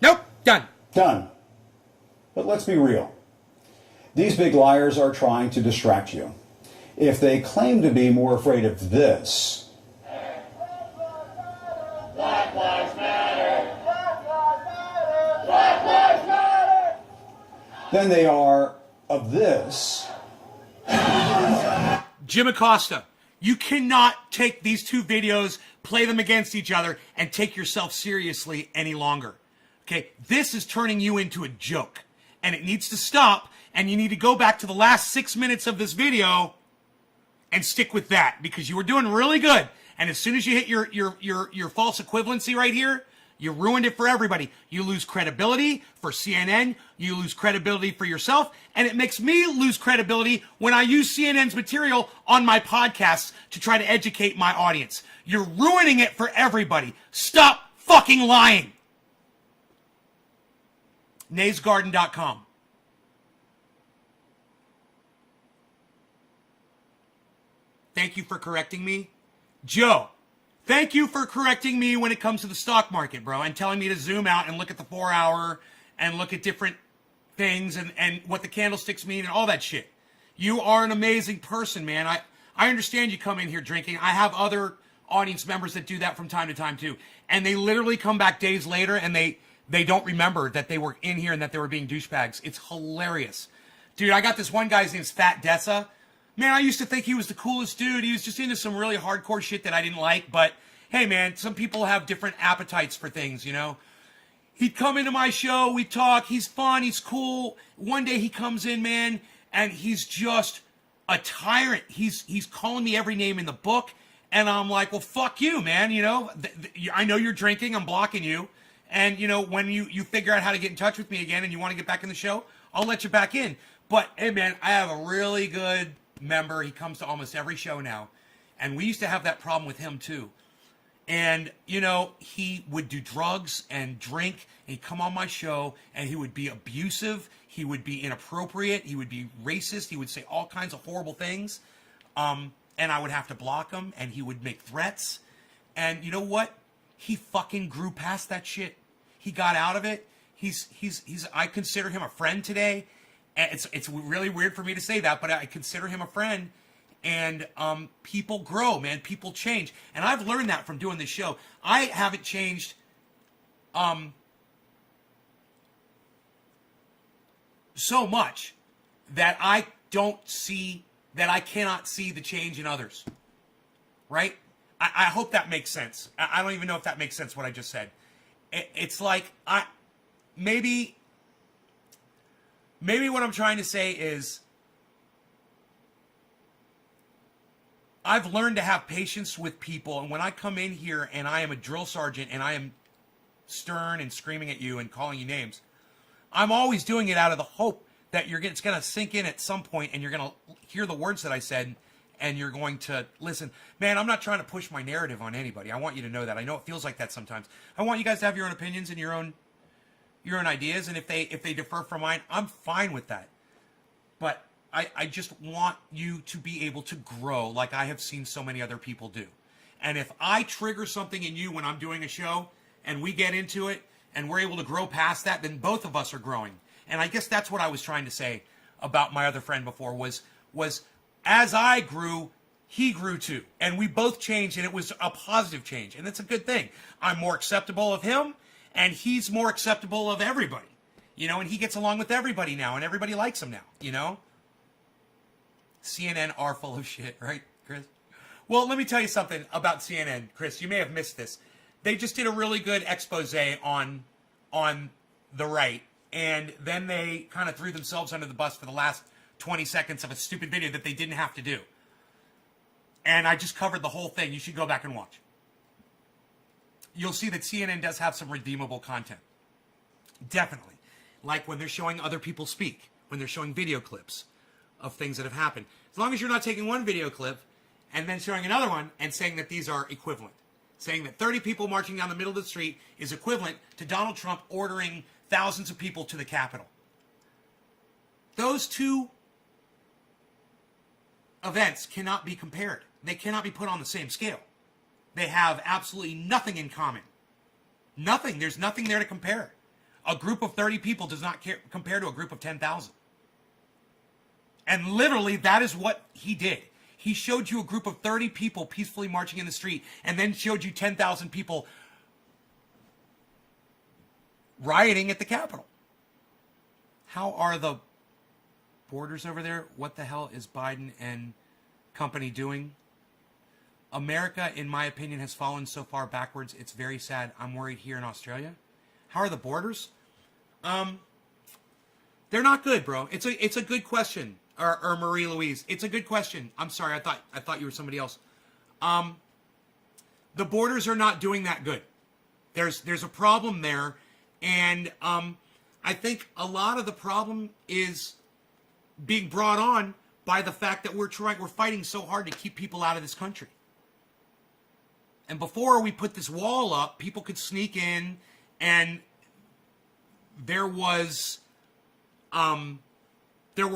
Speaker 1: Nope, done.
Speaker 2: Done. But let's be real. These big liars are trying to distract you. If they claim to be more afraid of this,
Speaker 11: Black Lives Matter! Black Lives Matter! Black Lives Matter!
Speaker 2: then they are of this.
Speaker 1: Jim Acosta, you cannot take these two videos, play them against each other, and take yourself seriously any longer. Okay? This is turning you into a joke, and it needs to stop. And you need to go back to the last 6 minutes of this video and stick with that, because you were doing really good. And as soon as you hit your false equivalency right here, You ruined it for everybody. You lose credibility for CNN. You lose credibility for yourself. And it makes me lose credibility when I use CNN's material on my podcasts to try to educate my audience. You're ruining it for everybody. Stop fucking lying. naysgarden.com. Thank you for correcting me. Joe, thank you for correcting me when it comes to the stock market, bro, and telling me to zoom out and look at the 4 hour and look at different things and what the candlesticks mean and all that shit. You are an amazing person, man. I understand you come in here drinking. I have other audience members that do that from time to time too. And they literally come back days later and they don't remember that they were in here and that they were being douchebags. It's hilarious. Dude, I got this one guy, his name's Fat Dessa. Man, I used to think he was the coolest dude. He was just into some really hardcore shit that I didn't like. But hey, man, some people have different appetites for things, you know? He'd come into my show. We talk. He's fun. He's cool. One day he comes in, man, and he's just a tyrant. He's calling me every name in the book. And I'm like, well, fuck you, man. You know, I know you're drinking. I'm blocking you. And, you know, when you figure out how to get in touch with me again and you want to get back in the show, I'll let you back in. But, hey, man, I have a really good member. He comes to almost every show now. And we used to have that problem with him, too. And, you know, he would do drugs and drink. And he'd come on my show, and he would be abusive. He would be inappropriate. He would be racist. He would say all kinds of horrible things. And I would have to block him, and he would make threats. And you know what? He fucking grew past that shit. He got out of it. I consider him a friend today. And it's really weird for me to say that, but I consider him a friend. And people grow, man. People change. And I've learned that from doing this show. I haven't changed so much that I cannot see the change in others. Right? I hope that makes sense. I don't even know if that makes sense what I just said. It's like maybe what I'm trying to say is I've learned to have patience with people, and when I come in here and I am a drill sergeant and I am stern and screaming at you and calling you names, I'm always doing it out of the hope that it's going to sink in at some point and you're going to hear the words that I said and you're going to listen. Man, I'm not trying to push my narrative on anybody. I want you to know that. I know it feels like that sometimes. I want you guys to have your own opinions and your own ideas, and if they differ from mine, I'm fine with that. But I just want you to be able to grow like I have seen so many other people do. And if I trigger something in you when I'm doing a show and we get into it and we're able to grow past that, then both of us are growing. And I guess that's what I was trying to say about my other friend before was as I grew, he grew too. And we both changed, and it was a positive change. And it's a good thing. I'm more acceptable of him, and he's more acceptable of everybody. You know, and he gets along with everybody now, and everybody likes him now, you know? CNN are full of shit, right, Chris? Well, let me tell you something about CNN, Chris. You may have missed this. They just did a really good expose on the right, and then they kind of threw themselves under the bus for the last 20 seconds of a stupid video that they didn't have to do. And I just covered the whole thing. You should go back and watch. You'll see that CNN does have some redeemable content. Definitely. Like when they're showing other people speak, when they're showing video clips of things that have happened. As long as you're not taking one video clip and then showing another one and saying that these are equivalent. Saying that 30 people marching down the middle of the street is equivalent to Donald Trump ordering thousands of people to the Capitol. Those two events cannot be compared. They cannot be put on the same scale. They have absolutely nothing in common. Nothing. There's nothing there to compare. A group of 30 people does not compare to a group of 10,000. And literally, that is what he did. He showed you a group of 30 people peacefully marching in the street, and then showed you 10,000 people rioting at the Capitol. How are the borders over there? What the hell is Biden and company doing? America, in my opinion, has fallen so far backwards. It's very sad. I'm worried here in Australia. How are the borders? They're not good, bro. It's a good question. Or Marie Louise. It's a good question. I'm sorry. I thought you were somebody else. The borders are not doing that good. There's a problem there, and I think a lot of the problem is being brought on by the fact that we're fighting so hard to keep people out of this country. And before we put this wall up, people could sneak in, and there were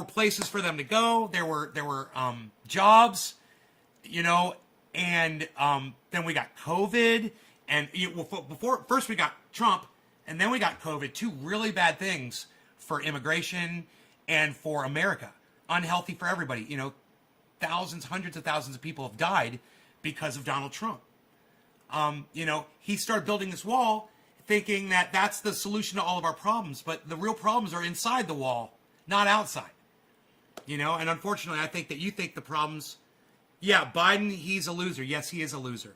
Speaker 1: places for them to go. There were jobs, and then we got COVID, and first we got Trump, and then we got COVID. Two really bad things for immigration and for America. Unhealthy for everybody. Thousands, hundreds of thousands of people have died because of Donald Trump. He started building this wall thinking that that's the solution to all of our problems, but the real problems are inside the wall, not outside. And unfortunately, I think that you think the problems, Biden, he's a loser. Yes, he is a loser.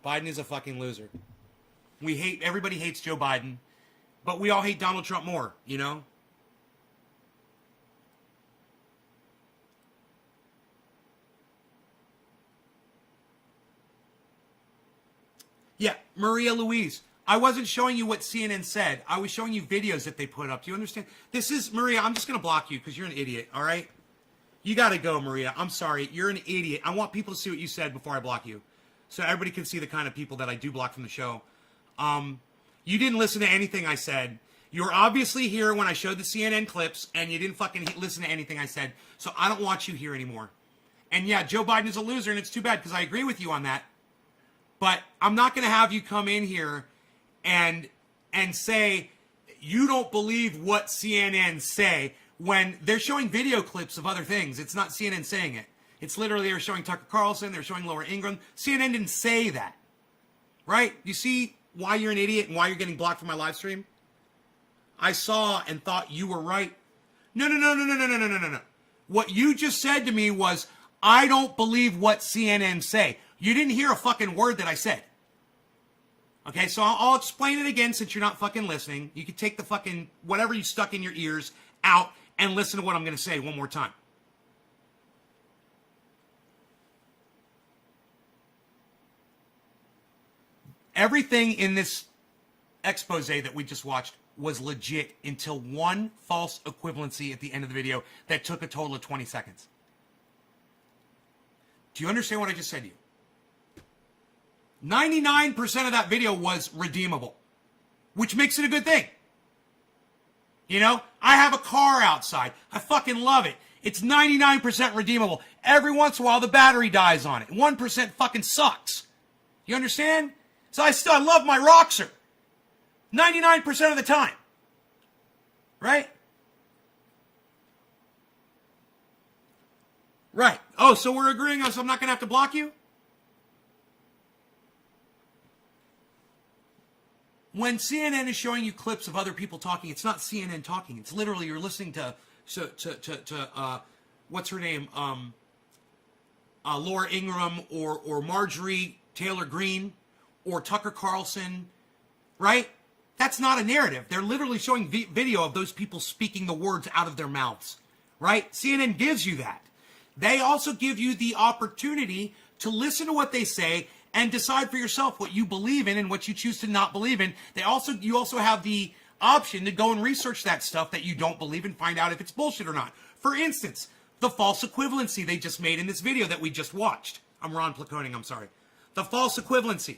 Speaker 1: Biden is a fucking loser. Everybody hates Joe Biden, but we all hate Donald Trump more, Yeah, Maria Louise. I wasn't showing you what CNN said. I was showing you videos that they put up. Do you understand? This is, Maria, I'm just going to block you because you're an idiot, all right? You got to go, Maria. I'm sorry. You're an idiot. I want people to see what you said before I block you, so everybody can see the kind of people that I do block from the show. You didn't listen to anything I said. You were obviously here when I showed the CNN clips, and you didn't fucking listen to anything I said, so I don't want you here anymore. And yeah, Joe Biden is a loser, and it's too bad because I agree with you on that. But I'm not going to have you come in here and say you don't believe what CNN say when they're showing video clips of other things. It's not CNN saying it. It's literally they're showing Tucker Carlson, they're showing Laura Ingraham. CNN didn't say that. Right? You see why you're an idiot and why you're getting blocked from my live stream? I saw and thought you were right. No. What you just said to me was, I don't believe what CNN say. You didn't hear a fucking word that I said. Okay, so I'll explain it again since you're not fucking listening. You can take the fucking whatever you stuck in your ears out and listen to what I'm going to say one more time. Everything in this expose that we just watched was legit until one false equivalency at the end of the video that took a total of 20 seconds. Do you understand what I just said to you? 99% of that video was redeemable, which makes it a good thing. I have a car outside. I fucking love it. It's 99% redeemable. Every once in a while, the battery dies on it. 1% fucking sucks. You understand? So I love my Roxer. 99% of the time. Right? Right. Oh, so we're agreeing on, so I'm not going to have to block you? When CNN is showing you clips of other people talking, it's not CNN talking. It's literally you're listening to what's her name? Laura Ingraham or Marjorie Taylor Greene or Tucker Carlson, right? That's not a narrative. They're literally showing video of those people speaking the words out of their mouths, right? CNN gives you that. They also give you the opportunity to listen to what they say and decide for yourself what you believe in and what you choose to not believe in. You also have the option to go and research that stuff that you don't believe and find out if it's bullshit or not. For instance, the false equivalency they just made in this video that we just watched. I'm Ron Placoning, I'm sorry. The false equivalency.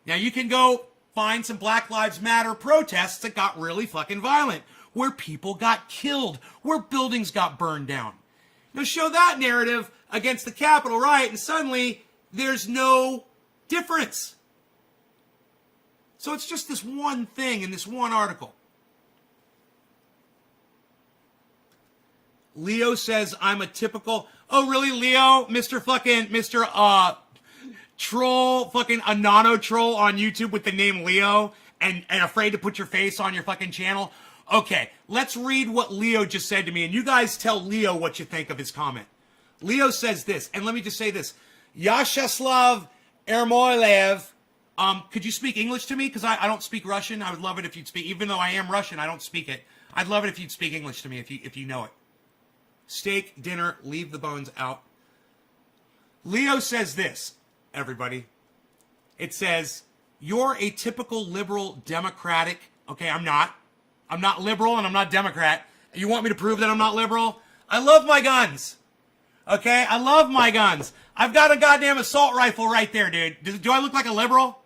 Speaker 1: Now you can go find some Black Lives Matter protests that got really fucking violent, where people got killed, where buildings got burned down. Now show that narrative against the Capitol riot and suddenly there's no difference. So it's just this one thing in this one article. Leo says I'm a typical, oh really Leo? Mr. Troll, fucking a nano troll on YouTube with the name Leo and afraid to put your face on your fucking channel? Okay, let's read what Leo just said to me, and you guys tell Leo what you think of his comment. Leo says this, and let me just say this. Yashaslav Ermoilev, could you speak English to me? Because I don't speak Russian. I would love it if you'd speak, even though I am Russian, I don't speak it. I'd love it if you'd speak English to me, if you know it. Steak, dinner, leave the bones out. Leo says this, everybody. It says, You're a typical liberal Democratic. Okay, I'm not. I'm not liberal and I'm not Democrat. You want me to prove that I'm not liberal? I love my guns. Okay, I love my guns. I've got a goddamn assault rifle right there, dude. Do I look like a liberal?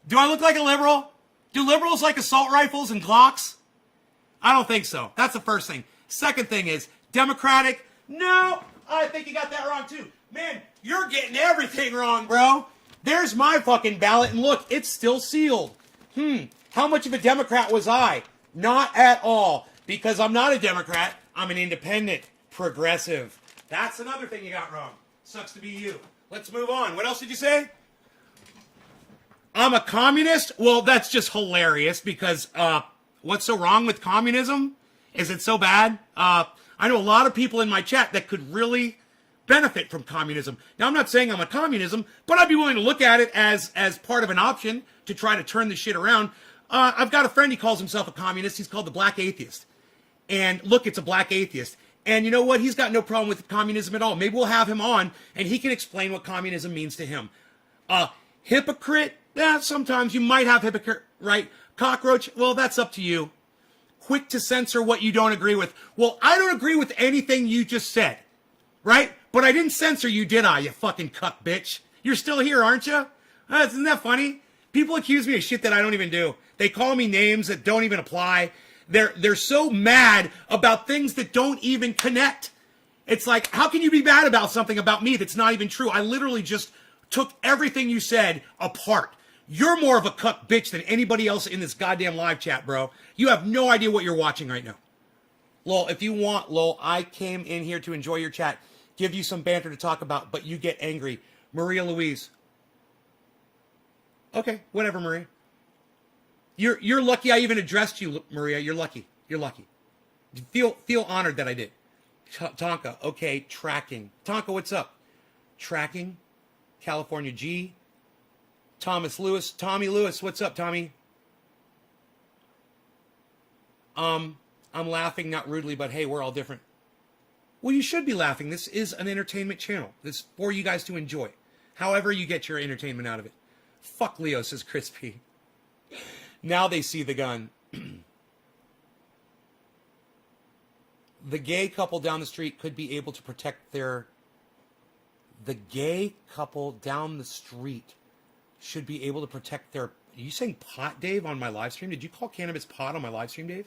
Speaker 1: Do I look like a liberal? Do liberals like assault rifles and Glocks? I don't think so. That's the first thing. Second thing is, Democratic? No, I think you got that wrong too. Man, you're getting everything wrong, bro. There's my fucking ballot, and look, it's still sealed. How much of a Democrat was I? Not at all, because I'm not a Democrat. I'm an independent, progressive. That's another thing you got wrong. Sucks to be you. Let's move on. What else did you say? I'm a communist? Well, that's just hilarious, because what's so wrong with communism? Is it so bad? I know a lot of people in my chat that could really benefit from communism. Now, I'm not saying I'm a communism, but I'd be willing to look at it as part of an option to try to turn this shit around. I've got a friend, he calls himself a communist. He's called the Black Atheist. And look, it's a black atheist. And you know what? He's got no problem with communism at all. Maybe we'll have him on, and he can explain what communism means to him. Hypocrite? Yeah, sometimes you might have hypocrite, right? Cockroach? Well, that's up to you. Quick to censor what you don't agree with. Well, I don't agree with anything you just said, right? But I didn't censor you, did I, you fucking cuck bitch? You're still here, aren't you? Isn't that funny? People accuse me of shit that I don't even do. They call me names that don't even apply. They're so mad about things that don't even connect. It's like, how can you be mad about something about me that's not even true? I literally just took everything you said apart. You're more of a cuck bitch than anybody else in this goddamn live chat, bro. You have no idea what you're watching right now. Lol, if you want, lol, I came in here to enjoy your chat, give you some banter to talk about, but you get angry. Maria Louise. Okay, whatever, Maria. You're lucky I even addressed you, Maria. You're lucky. You're lucky. Feel honored that I did. Tonka, okay, tracking. Tonka, what's up? Tracking. California G. Thomas Lewis. Tommy Lewis, what's up, Tommy? I'm laughing, not rudely, but hey, we're all different. Well, you should be laughing. This is an entertainment channel. This is for you guys to enjoy. However you get your entertainment out of it. Fuck Leo, says Crispy. Now they see the gun. The gay couple down the street could be able to protect their... The gay couple down the street should be able to protect their... Are you saying pot, Dave, on my live stream? Did you call cannabis pot on my live stream, Dave?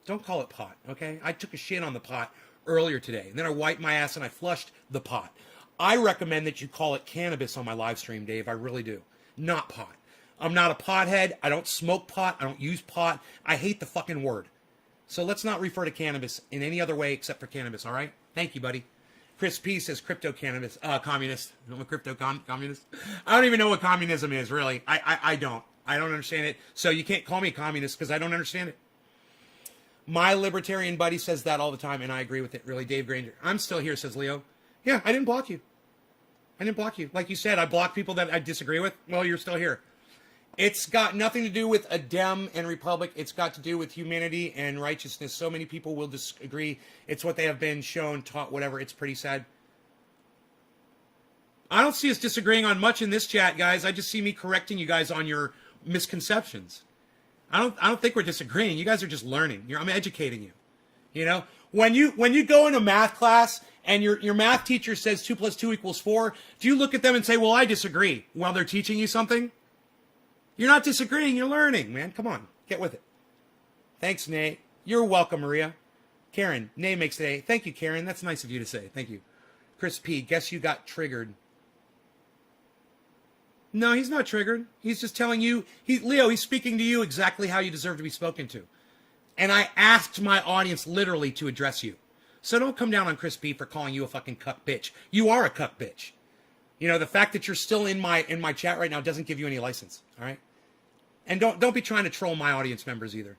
Speaker 1: Don't call it pot, okay? I took a shit on the pot earlier today, and then I wiped my ass and I flushed the pot. I recommend that you call it cannabis on my live stream, Dave. I really do. Not pot. I'm not a pothead. I don't smoke pot. I don't use pot. I hate the fucking word. So let's not refer to cannabis in any other way except for cannabis, all right? Thank you, buddy. Chris P says crypto cannabis, communist. I'm a crypto communist. I don't even know what communism is, really. I don't. I don't understand it. So you can't call me a communist because I don't understand it. My libertarian buddy says that all the time, and I agree with it, really. Dave Granger. I'm still here, says Leo. Yeah, I didn't block you. I didn't block you. Like you said, I block people that I disagree with. Well, you're still here. It's got nothing to do with a Dem and Republic. It's got to do with humanity and righteousness. So many people will disagree. It's what they have been shown, taught, whatever. It's pretty sad. I don't see us disagreeing on much in this chat, guys. I just see me correcting you guys on your misconceptions. I don't think we're disagreeing. You guys are just learning. I'm educating you. You know, when you go into math class and your math teacher says 2 + 2 = 4, do you look at them and say, well, I disagree, while they're teaching you something? You're not disagreeing. You're learning, man. Come on. Get with it. Thanks, Nate. You're welcome, Maria. Karen, Nay makes the A. Thank you, Karen. That's nice of you to say. Thank you. Chris P, guess you got triggered. No, he's not triggered. He's just telling you, Leo, he's speaking to you exactly how you deserve to be spoken to. And I asked my audience literally to address you. So don't come down on Chris P for calling you a fucking cuck bitch. You are a cuck bitch. You know, the fact that you're still in my chat right now doesn't give you any license, all right? And don't be trying to troll my audience members either.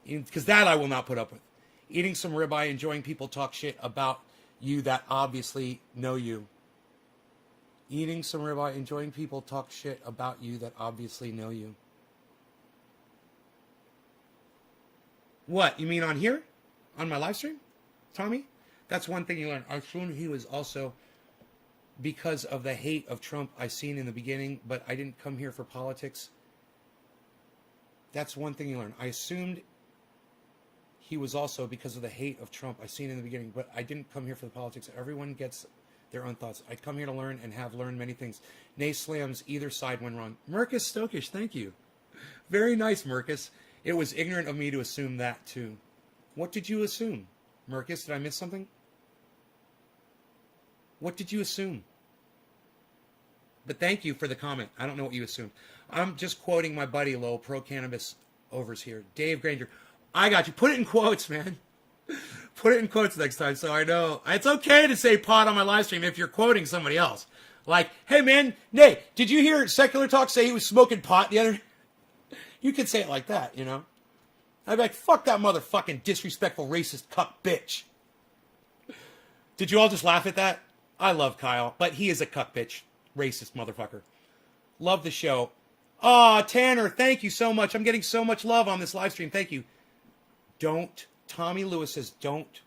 Speaker 1: Because that I will not put up with. Eating some ribeye, enjoying people talk shit about you that obviously know you. Eating some ribeye, enjoying people talk shit about you that obviously know you. What, you mean on here? On my live stream? Tommy? That's one thing you learn. I assume he was also because of the hate of Trump I seen in the beginning, but I didn't come here for politics. That's one thing you learn. I assumed he was also because of the hate of Trump I seen in the beginning, but I didn't come here for the politics. Everyone gets their own thoughts. I come here to learn and have learned many things. Nay slams either side when wrong. Mercus Stokish, thank you. Very nice, Mercus. It was ignorant of me to assume that too. What did you assume? Mercus, did I miss something? What did you assume? But thank you for the comment. I don't know what you assumed. I'm just quoting my buddy, Lowell, pro-cannabis overs here. Dave Granger. I got you. Put it in quotes, man. Put it in quotes next time so I know. It's okay to say pot on my live stream if you're quoting somebody else. Like, hey, man, Nay, did you hear Secular Talk say he was smoking pot the other... You could say it like that, you know? I'd be like, fuck that motherfucking disrespectful, racist cuck bitch. Did you all just laugh at that? I love Kyle, but he is a cuck bitch. Racist motherfucker. Love the show. Aw, Tanner, thank you so much. I'm getting so much love on this live stream. Thank you. Don't. Tommy Lewis says don't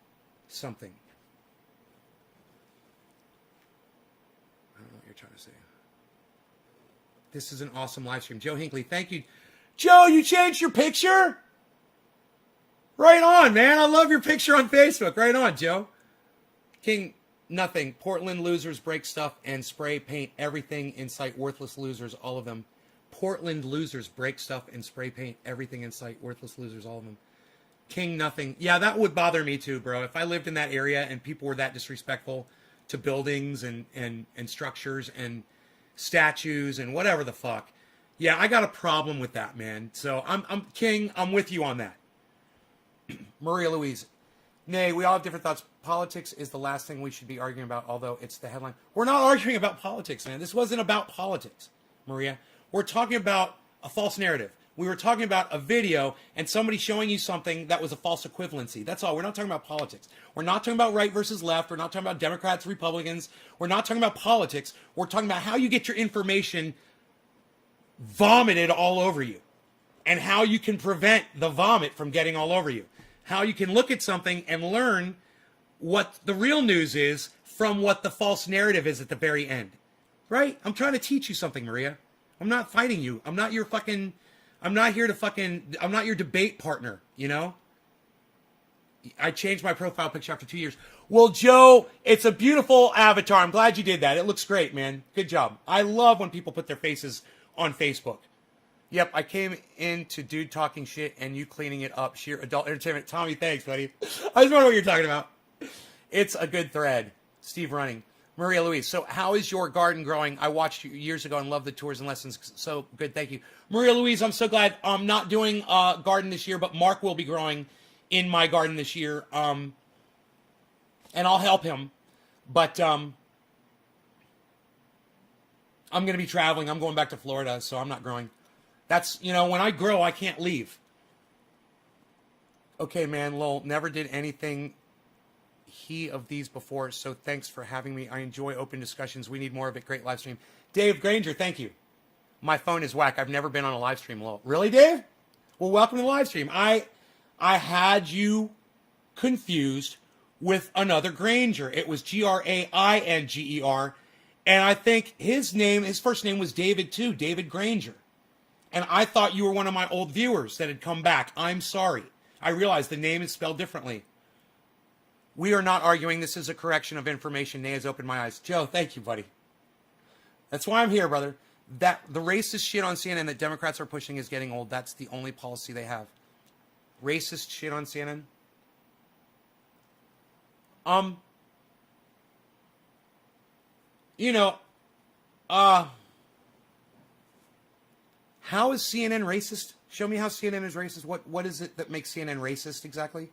Speaker 1: something. I don't know what you're trying to say. This is an awesome live stream. Joe Hinckley, thank you. Joe, you changed your picture? Right on, man. I love your picture on Facebook. Right on, Joe. King, nothing. Portland losers break stuff and spray paint everything in sight. Worthless losers, all of them. Portland losers break stuff and spray paint everything in sight. Worthless losers, all of them. King, nothing. Yeah, that would bother me too, bro. If I lived in that area and people were that disrespectful to buildings and structures and statues and whatever the fuck. Yeah, I got a problem with that, man. So I'm King, I'm with you on that. Maria Louise. Nay, we all have different thoughts. Politics is the last thing we should be arguing about, although it's the headline. We're not arguing about politics, man. This wasn't about politics, Maria. We're talking about a false narrative. We were talking about a video and somebody showing you something that was a false equivalency. That's all. We're not talking about politics. We're not talking about right versus left. We're not talking about Democrats, Republicans. We're not talking about politics. We're talking about how you get your information vomited all over you and how you can prevent the vomit from getting all over you. How you can look at something and learn what the real news is from what the false narrative is at the very end. Right? I'm trying to teach you something, Maria. I'm not fighting you. I'm not your debate partner, you know? I changed my profile picture after 2 years. Well, Joe, it's a beautiful avatar. I'm glad you did that. It looks great, man. Good job. I love when people put their faces on Facebook. Yep, I came into dude talking shit and you cleaning it up. Sheer adult entertainment. Tommy, thanks, buddy. I just wonder what you're talking about. It's a good thread. Steve Running. Maria Louise, so how is your garden growing? I watched you years ago and loved the tours and lessons. So good, thank you. Maria Louise, I'm so glad. I'm not doing a garden this year, but Mark will be growing in my garden this year. And I'll help him. But I'm going to be traveling. I'm going back to Florida, so I'm not growing. That's, you know, when I grow, I can't leave. Okay, man, lol, never did anything of these before, so thanks for having me. I enjoy open discussions. We need more of it. Great live stream. Dave Granger, thank you. My phone is whack. I've never been on a live stream, lol. Really, Dave? Well, welcome to the live stream. I had you confused with another Granger. It was Granger, and I think his first name was David too, David Granger. And I thought you were one of my old viewers that had come back. I'm sorry. I realized the name is spelled differently. We are not arguing. This is a correction of information. Nay has opened my eyes. Joe, thank you, buddy. That's why I'm here, brother. That the racist shit on CNN that Democrats are pushing is getting old. That's the only policy they have. Racist shit on CNN. You know, how is CNN racist? Show me how CNN is racist. What is it that makes CNN racist exactly?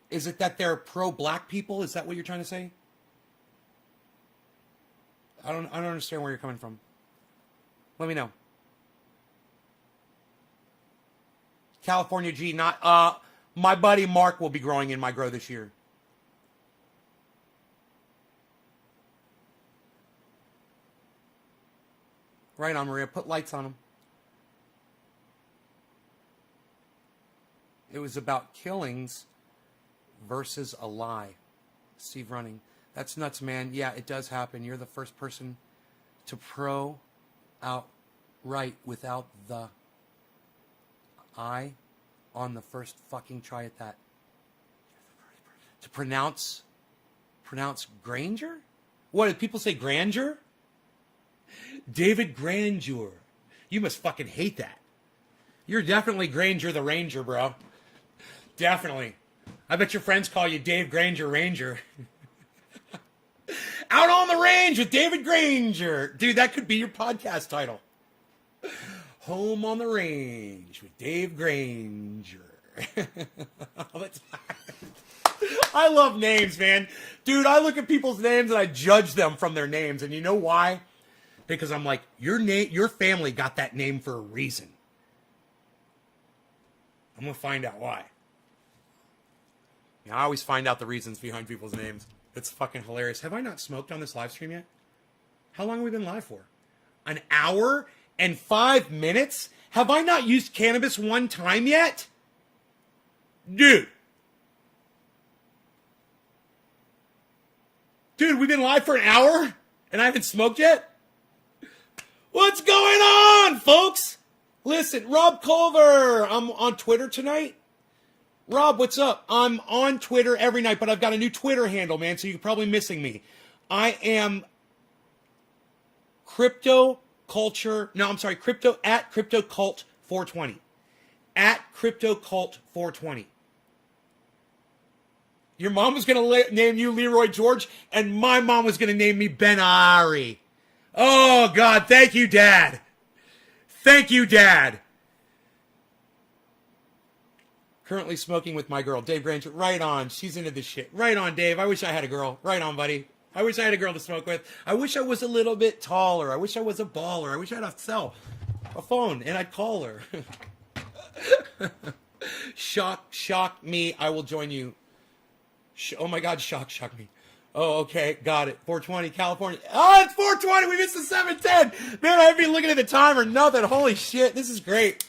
Speaker 1: Is it that they're pro-black people? Is that what you're trying to say? I don't understand where you're coming from. Let me know. California G, not my buddy Mark will be growing in my grow this year. Right on, Maria. Put lights on them. It was about killings versus a lie. Steve Running. That's nuts, man. Yeah, it does happen. You're the first person to pro out right without the I on the first fucking try at that. To pronounce Granger? What did people say, grandeur? David Grandeur. You must fucking hate that. You're definitely Granger the Ranger, bro. Definitely. I bet your friends call you Dave Granger Ranger. Out on the range with David Granger. Dude, that could be your podcast title. Home on the range with Dave Granger. I love names, man. Dude, I look at people's names and I judge them from their names. And you know why? Because I'm like, your family got that name for a reason. I'm going to find out why. I always find out the reasons behind people's names. It's fucking hilarious. Have I not smoked on this live stream yet? How long have we been live for? An hour and 5 minutes? Have I not used cannabis one time yet? Dude, we've been live for an hour and I haven't smoked yet? What's going on, folks? Listen, Rob Culver, I'm on Twitter tonight. Rob, what's up? I'm on Twitter every night, but I've got a new Twitter handle, man, so you're probably missing me. I am crypto at CryptoCult420. At CryptoCult420. Your mom was going to name you Leroy George, and my mom was going to name me Ben Ari. Oh, God, thank you, Dad. Thank you, Dad. Currently smoking with my girl, Dave Granger. Right on. She's into this shit. Right on, Dave. I wish I had a girl. Right on, buddy. I wish I had a girl to smoke with. I wish I was a little bit taller. I wish I was a baller. I wish I had a phone, and I'd call her. Shock me. I will join you. Oh, my God. Shock me. Oh, okay. Got it. 420, California. Oh, it's 420. We missed the 710. Man, I haven't been looking at the time or nothing. Holy shit. This is great.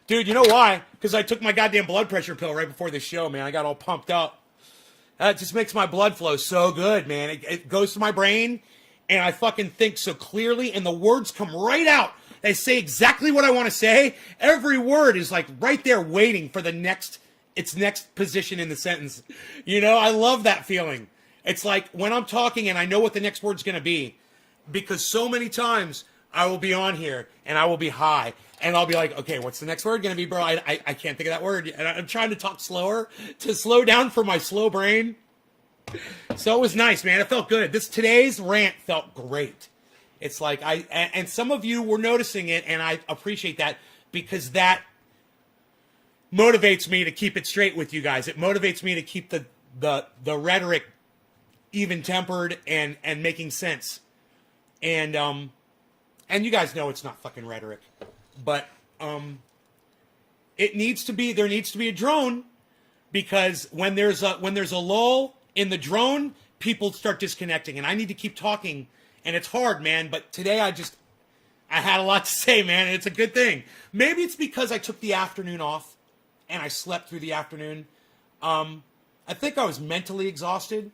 Speaker 1: Dude, you know why? Because I took my goddamn blood pressure pill right before the show, man. I got all pumped up. That just makes my blood flow so good, man. It goes to my brain, and I fucking think so clearly, and the words come right out. They say exactly what I want to say. Every word is like right there waiting for its next position in the sentence. You know, I love that feeling. It's like when I'm talking and I know what the next word's going to be, because so many times I will be on here and I will be high. And I'll be like, okay, what's the next word going to be, bro? I can't think of that word. And I'm trying to talk slower to slow down for my slow brain. So it was nice, man. It felt good. Today's rant felt great. It's like and some of you were noticing it, and I appreciate that because that motivates me to keep it straight with you guys. It motivates me to keep the rhetoric even-tempered and making sense. And you guys know it's not fucking rhetoric. But there needs to be a drone, because when there's a lull in the drone, people start disconnecting, and I need to keep talking, and it's hard, man. But today I had a lot to say, man, and it's a good thing. Maybe it's because I took the afternoon off and I slept through the afternoon. I think I was mentally exhausted,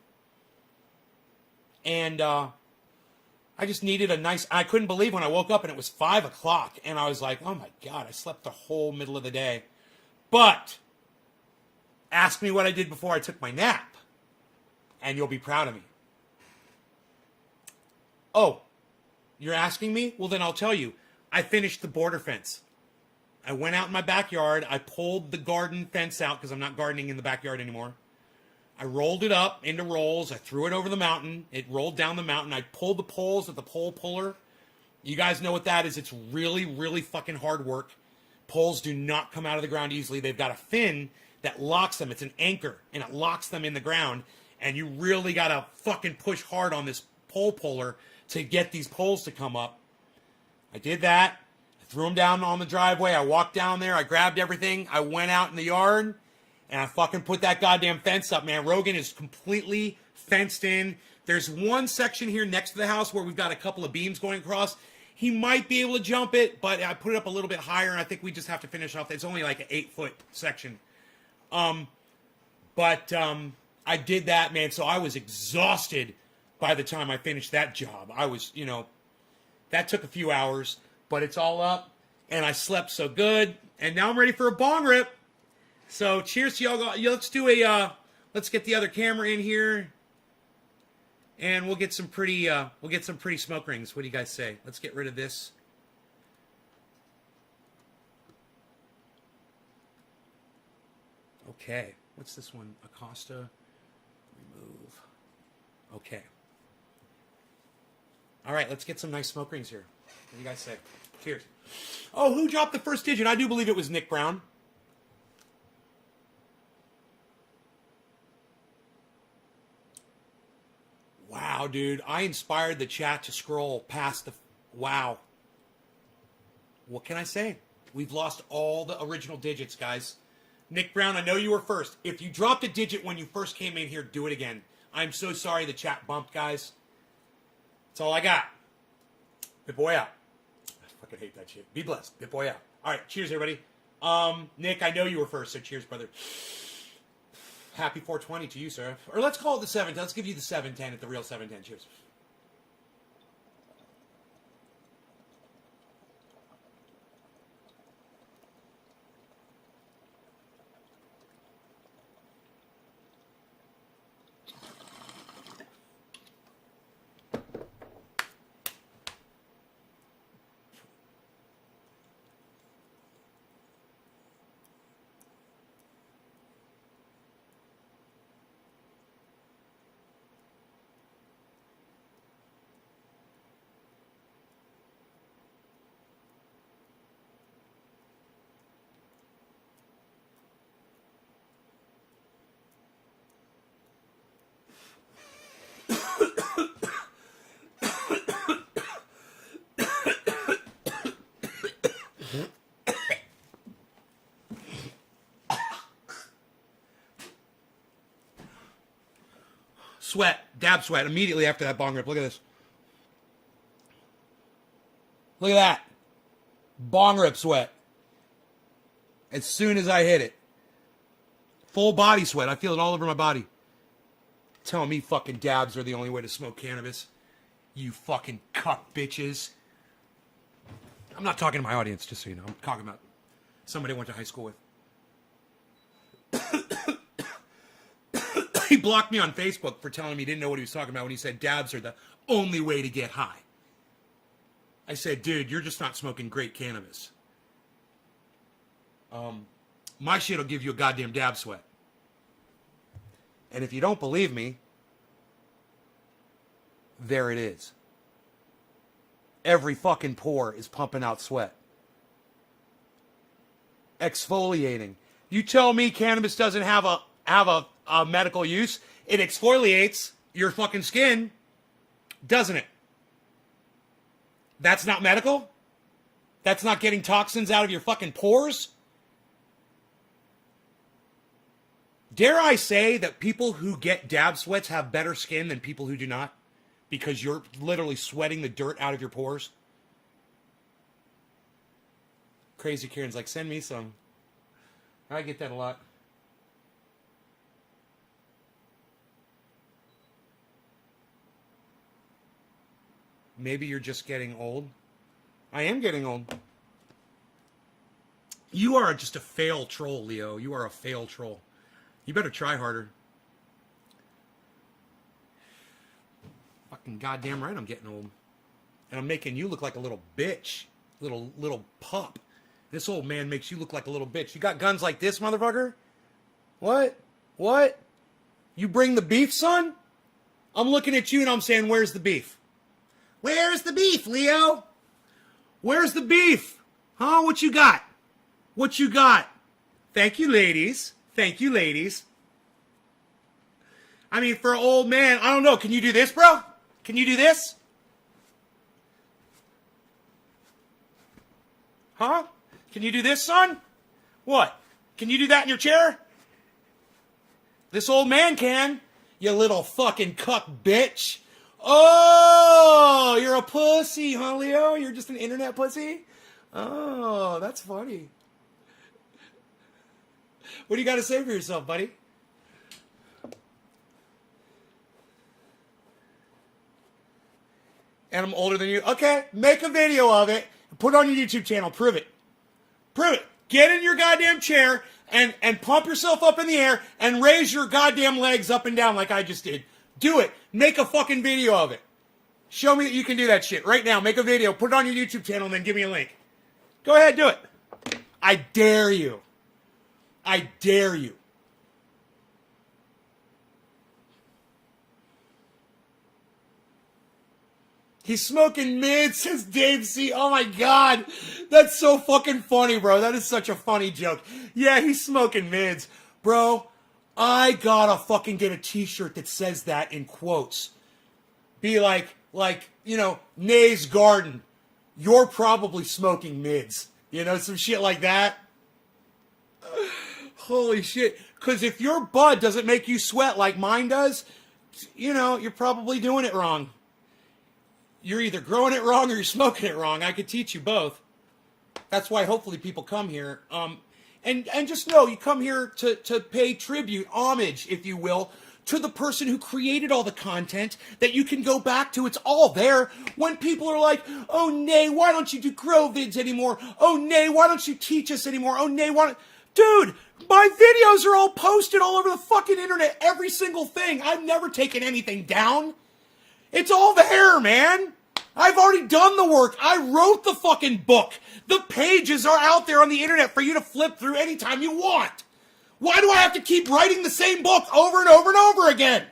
Speaker 1: and I just needed I couldn't believe when I woke up and it was 5 o'clock, and I was like, oh my God, I slept the whole middle of the day. But ask me what I did before I took my nap, and you'll be proud of me. Oh, you're asking me? Well, then I'll tell you. I finished the border fence. I went out in my backyard. I pulled the garden fence out because I'm not gardening in the backyard anymore. I rolled it up into rolls. I threw it over the mountain. It rolled down the mountain. I pulled the poles with the pole puller. You guys know what that is. It's really, really fucking hard work. Poles do not come out of the ground easily. They've got a fin that locks them. It's an anchor, and it locks them in the ground. And you really got to fucking push hard on this pole puller to get these poles to come up. I did that. I threw them down on the driveway. I walked down there. I grabbed everything. I went out in the yard. And I fucking put that goddamn fence up, man. Rogan is completely fenced in. There's one section here next to the house where we've got a couple of beams going across. He might be able to jump it, but I put it up a little bit higher, and I think we just have to finish off. It's only like an 8-foot section. I I did that, man. So I was exhausted by the time I finished that job. I was, that took a few hours, but it's all up. And I slept so good. And now I'm ready for a bong rip. So cheers to y'all. Let's do let's get the other camera in here. And we'll get some pretty smoke rings. What do you guys say? Let's get rid of this. Okay. What's this one? Acosta. Remove. Okay. All right, let's get some nice smoke rings here. What do you guys say? Cheers. Oh, who dropped the first digit? I do believe it was Nick Brown. Wow, dude. I inspired the chat to scroll past the... Wow. What can I say? We've lost all the original digits, guys. Nick Brown, I know you were first. If you dropped a digit when you first came in here, do it again. I'm so sorry the chat bumped, guys. That's all I got. Good boy out. I fucking hate that shit. Be blessed. Good boy out. All right, cheers, everybody. Nick, I know you were first, so cheers, brother. Happy 420 to you, sir. Or let's call it the 710. Let's give you the 710 at the real 710. Cheers. Sweat, dab sweat, immediately after that bong rip. Look at this. Look at that. Bong rip sweat. As soon as I hit it. Full body sweat. I feel it all over my body. Telling me fucking dabs are the only way to smoke cannabis. You fucking cuck bitches. I'm not talking to my audience, just so you know. I'm talking about somebody I went to high school with. He blocked me on Facebook for telling me he didn't know what he was talking about when he said dabs are the only way to get high. I said, dude, you're just not smoking great cannabis. My shit will give you a goddamn dab sweat. And if you don't believe me, there it is. Every fucking pore is pumping out sweat. Exfoliating. You tell me cannabis doesn't have a medical use. It exfoliates your fucking skin, doesn't it? That's not medical? That's not getting toxins out of your fucking pores? Dare I say that people who get dab sweats have better skin than people who do not? Because you're literally sweating the dirt out of your pores? Crazy Kieran's like, send me some. I get that a lot. Maybe you're just getting old. I am getting old. You are just a fail troll, Leo. You are a fail troll. You better try harder. Fucking goddamn right I'm getting old. And I'm making you look like a little bitch. Little pup. This old man makes you look like a little bitch. You got guns like this, motherfucker? What? What? You bring the beef, son? I'm looking at you and I'm saying, where's the beef? Where's the beef, Leo? Where's the beef? Huh? What you got? What you got? Thank you, ladies. Thank you, ladies. I mean, for an old man, I don't know. Can you do this, bro? Can you do this? Huh? Can you do this, son? What? Can you do that in your chair? This old man can. You little fucking cuck bitch. Oh, you're a pussy, huh, Leo? You're just an internet pussy? Oh, that's funny. What do you got to say for yourself, buddy? And I'm older than you. Okay, make a video of it. Put it on your YouTube channel. Prove it. Prove it. Get in your goddamn chair and pump yourself up in the air and raise your goddamn legs up and down like I just did. Do it. Make a fucking video of it. Show me that you can do that shit right now. Make a video. Put it on your YouTube channel and then give me a link. Go ahead, do it. I dare you. I dare you. He's smoking mid, says Dave C. Oh my God. That's so fucking funny, bro. That is such a funny joke. Yeah, he's smoking mids. Bro, I gotta fucking get a t-shirt that says that in quotes. Be like, you know, Nay's Garden. You're probably smoking mids. You know, some shit like that. Holy shit. Because if your bud doesn't make you sweat like mine does, you know, you're probably doing it wrong. You're either growing it wrong or you're smoking it wrong. I could teach you both. That's why hopefully people come here. And just know, you come here to pay tribute, homage, if you will, to the person who created all the content that you can go back to. It's all there. When people are like, oh, Nay, why don't you do grow vids anymore? Oh, Nay, why don't you teach us anymore? Oh, Nay, why don't... Dude, my videos are all posted all over the fucking internet. Every single thing. I've never taken anything down. It's all there, man. I've already done the work. I wrote the fucking book. The pages are out there on the internet for you to flip through anytime you want. Why do I have to keep writing the same book over and over and over again?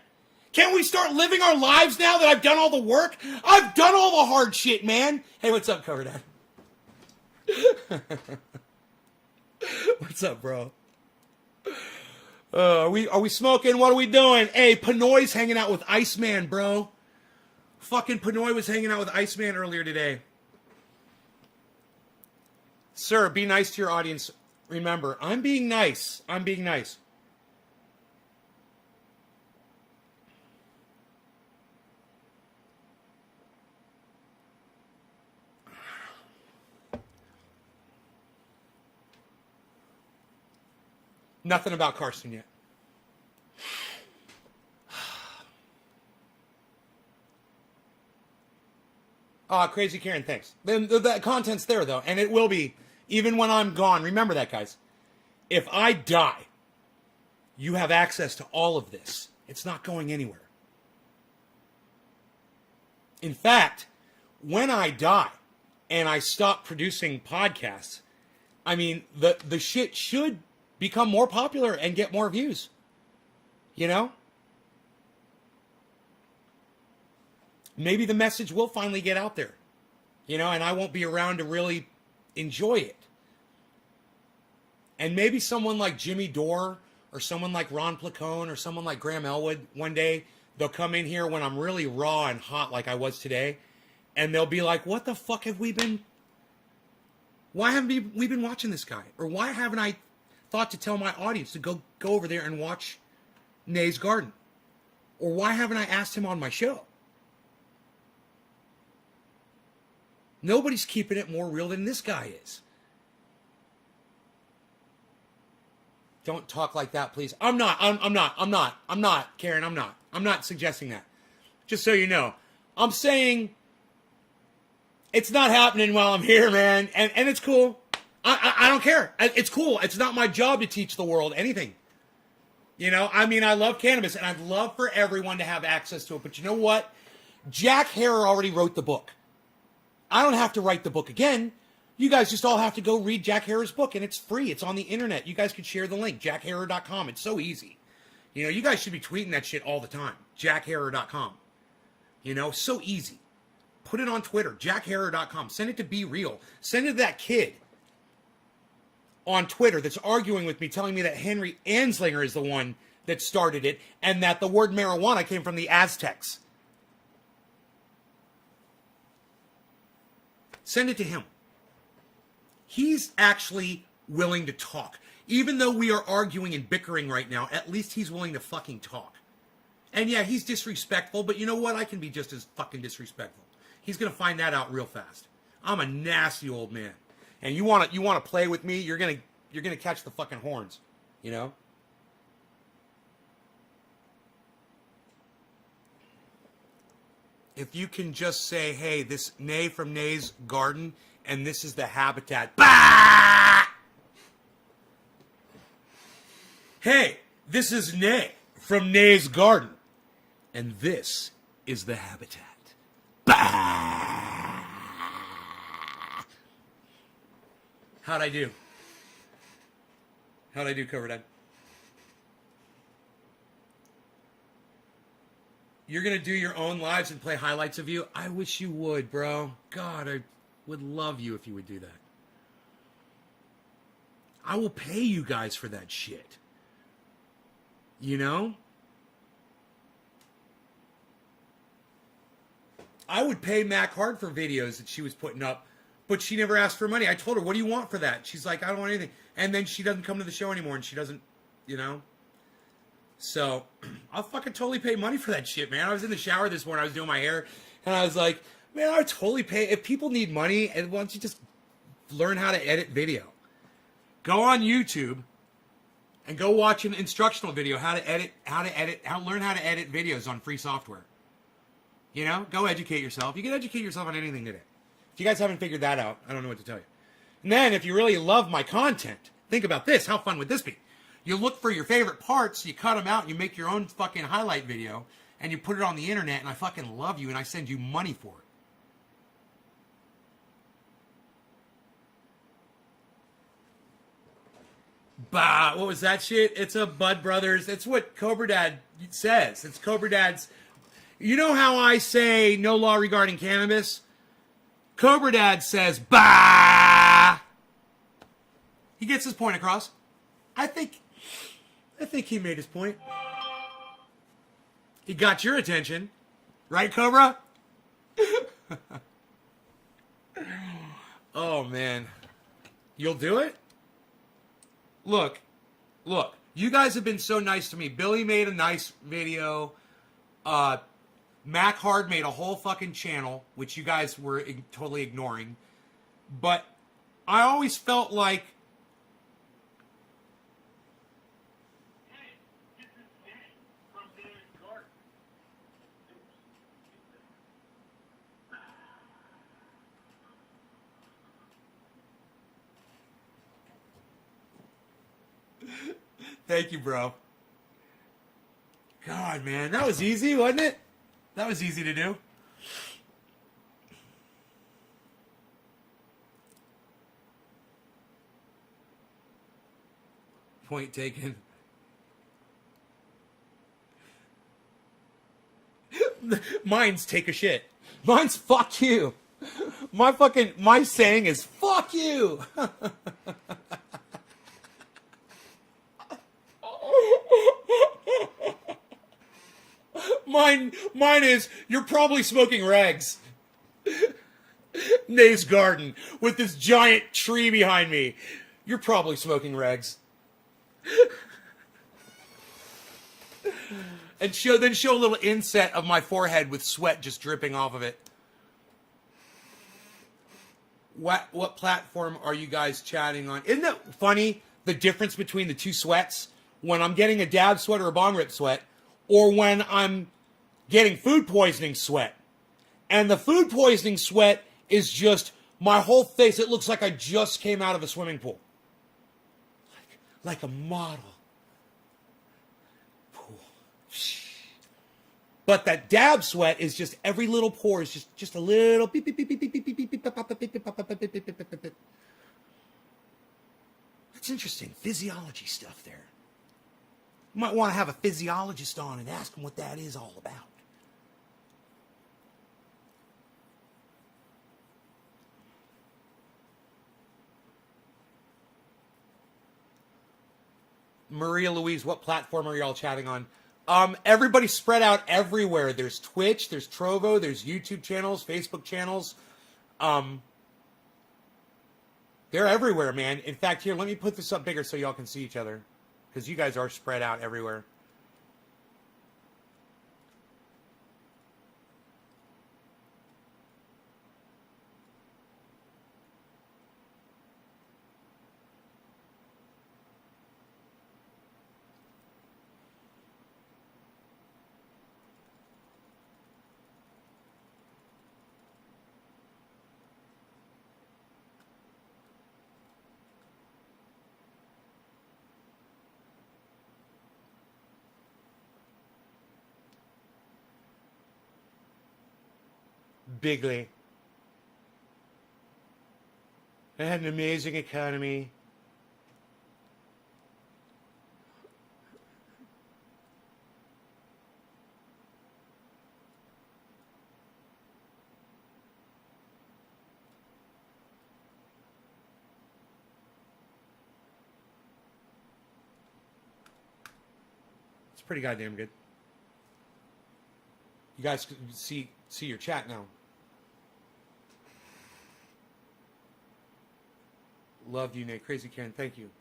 Speaker 1: Can't we start living our lives now that I've done all the work? I've done all the hard shit, man. Hey, what's up, Cover Dad? What's up, bro? Are we smoking? What are we doing? Hey, Pinoy's hanging out with Iceman, bro. Fucking Pinoy was hanging out with Iceman earlier today. Sir, be nice to your audience. Remember, I'm being nice. I'm being nice. Nothing about Carson yet. Crazy Karen, thanks. The content's there, though, and it will be, even when I'm gone. Remember that, guys. If I die, you have access to all of this. It's not going anywhere. In fact, when I die and I stop producing podcasts, I mean, the shit should become more popular and get more views. You know? Maybe the message will finally get out there, you know, and I won't be around to really enjoy it. And maybe someone like Jimmy Dore or someone like Ron Placone or someone like Graham Elwood, one day they'll come in here when I'm really raw and hot like I was today, and they'll be like, what the fuck have we been, why haven't we been watching this guy? Or why haven't I thought to tell my audience to go over there and watch Nay's Garden? Or why haven't I asked him on my show? Nobody's keeping it more real than this guy is. Don't talk like that, please. I'm not, Karen, I'm not. I'm not suggesting that. Just so you know. I'm saying it's not happening while I'm here, man. And it's cool. I don't care. It's cool. It's not my job to teach the world anything. You know, I mean, I love cannabis, and I'd love for everyone to have access to it. But you know what? Jack Herer already wrote the book. I don't have to write the book again. You guys just all have to go read Jack Herer's book, and it's free. It's on the internet. You guys could share the link, jackherer.com. It's so easy. You know, you guys should be tweeting that shit all the time. jackherer.com. You know, so easy. Put it on Twitter, jackherer.com. Send it to Be Real. Send it to that kid on Twitter that's arguing with me, telling me that Henry Anslinger is the one that started it, and that the word marijuana came from the Aztecs. Send it to him. He's actually willing to talk. Even though we are arguing and bickering right now, at least he's willing to fucking talk. And yeah, he's disrespectful, but you know what? I can be just as fucking disrespectful. He's going to find that out real fast. I'm a nasty old man. And you want to play with me, you're going to catch the fucking horns, you know? if you can just say, hey, this Nay from Nay's garden, and this is the habitat. Bah! Hey, this is Nay from Nay's garden, and this is the habitat. Bah! How'd I do? How'd I do, Cobra Dad? You're going to do your own lives and play highlights of you? I wish you would, bro. God, I would love you if you would do that. I will pay you guys for that shit. You know? I would pay Mac Hard for videos that she was putting up, but she never asked for money. I told her, what do you want for that? She's like, I don't want anything. And then she doesn't come to the show anymore, and she doesn't, you know? So, I'll fucking totally pay money for that shit, man. I was in the shower this morning, I was doing my hair, and I was like, man, I would totally pay. If people need money, and why don't you just learn how to edit video? Go on YouTube and go watch an instructional video, learn how to edit videos on free software. You know, go educate yourself. You can educate yourself on anything today. If you guys haven't figured that out, I don't know what to tell you. And then, if you really love my content, think about this. How fun would this be? You look for your favorite parts, you cut them out, and you make your own fucking highlight video, and you put it on the internet, and I fucking love you, and I send you money for it. Bah, what was that shit? It's a Bud Brothers. It's what Cobra Dad says. It's Cobra Dad's. You know how I say no law regarding cannabis? Cobra Dad says, bah! He gets his point across. I think he made his point. He got your attention. Right, Cobra? Oh, man. You'll do it? Look. You guys have been so nice to me. Billy made a nice video. Mac Hard made a whole fucking channel, which you guys were totally ignoring. But I always felt like... Thank you, bro. God, man, that was easy, wasn't it? That was easy to do. Point taken. Mine's take a shit. Mine's fuck you. My saying is fuck you. Mine is, you're probably smoking rags. Nay's garden with this giant tree behind me. You're probably smoking rags. And show a little inset of my forehead with sweat just dripping off of it. What platform are you guys chatting on? Isn't that funny, the difference between the two sweats? When I'm getting a dab sweat or a bong rip sweat, or when I'm getting food poisoning sweat. And the food poisoning sweat is just my whole face. It looks like I just came out of a swimming pool. Like a model. Pool. But that dab sweat is just every little pore is just a little beep beep beep beep beep beep beep beep beep beep beep beep beep beep. That's interesting. Physiology stuff there. You might want to have a physiologist on and ask him what that is all about. Maria Louise, what platform are y'all chatting on? Everybody's spread out everywhere. There's Twitch, there's Trovo, there's YouTube channels, Facebook channels. They're everywhere, man. In fact, here, let me put this up bigger so y'all can see each other. Because you guys are spread out everywhere. Bigly. It had an amazing economy. It's pretty goddamn good. You guys can see your chat now. Love you, Nate. Crazy Karen, thank you.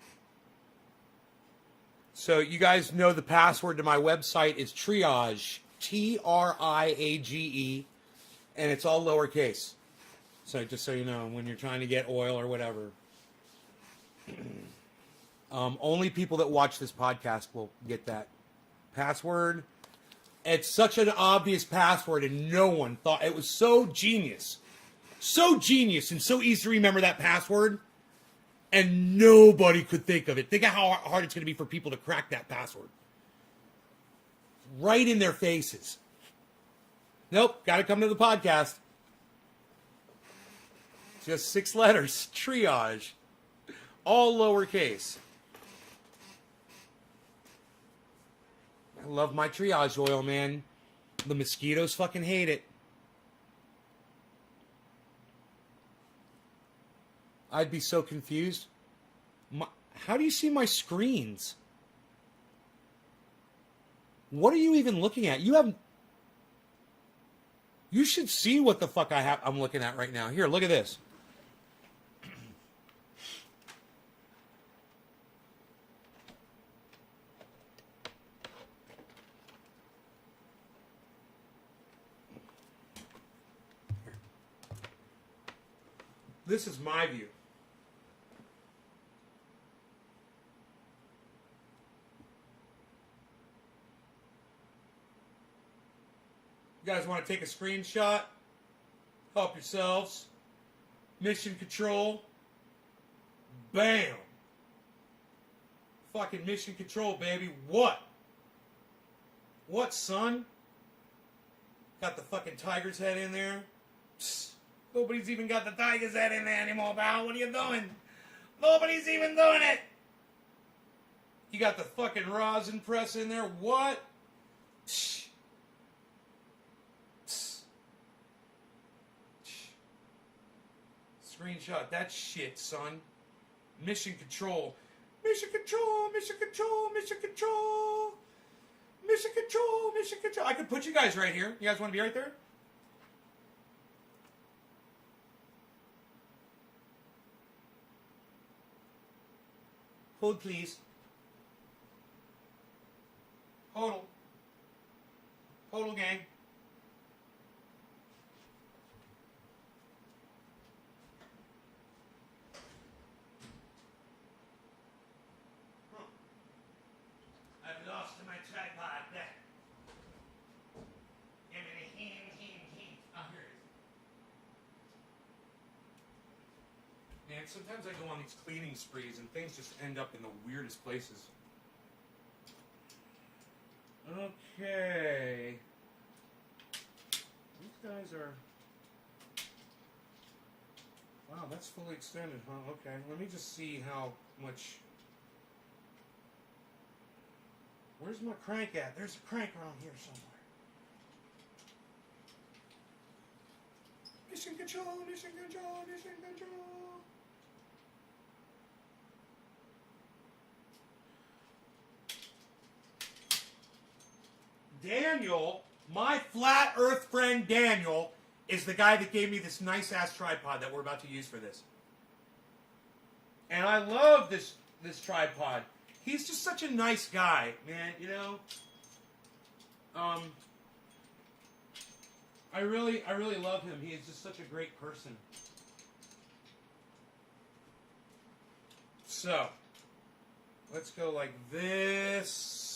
Speaker 1: So you guys know the password to my website is Triage, Triage, and it's all lowercase. So just so you know, when you're trying to get oil or whatever. Only people that watch this podcast will get that password. It's such an obvious password, and no one thought it was so genius. So genius and so easy to remember that password. And nobody could think of it. Think of how hard it's going to be for people to crack that password. Right in their faces. Nope, got to come to the podcast. Just 6 letters. Triage. All lowercase. I love my Triage oil, man. The mosquitoes fucking hate it. I'd be so confused. How do you see my screens? What are you even looking at? You should see what the fuck I'm looking at right now. Here, look at this. This is my view. You guys want to take a screenshot? Help yourselves. Mission control. Bam. Fucking mission control, baby. What? What, son? Got the fucking tiger's head in there. Psst. Nobody's even got the tiger's head in there anymore, pal. What are you doing? Nobody's even doing it. You got the fucking rosin press in there. What? Psst. Screenshot that shit, son. Mission control. Mission control, mission control, mission control. Mission control, mission control. I could put you guys right here. You guys want to be right there? Hold, please. Hodl. Hodl, gang. I've lost my tripod. Give me the hand. Oh, here it is. Man, sometimes I go on these cleaning sprees and things just end up in the weirdest places. Okay. These guys are... Wow, that's fully extended, huh? Okay, let me just see how much... Where's my crank at? There's a crank around here somewhere. Mission control, mission control, mission control. Daniel, my flat earth friend Daniel, is the guy that gave me this nice ass tripod that we're about to use for this. And I love this tripod. He's just such a nice guy, man, you know. I really love him. He is just such a great person. So, let's go like this.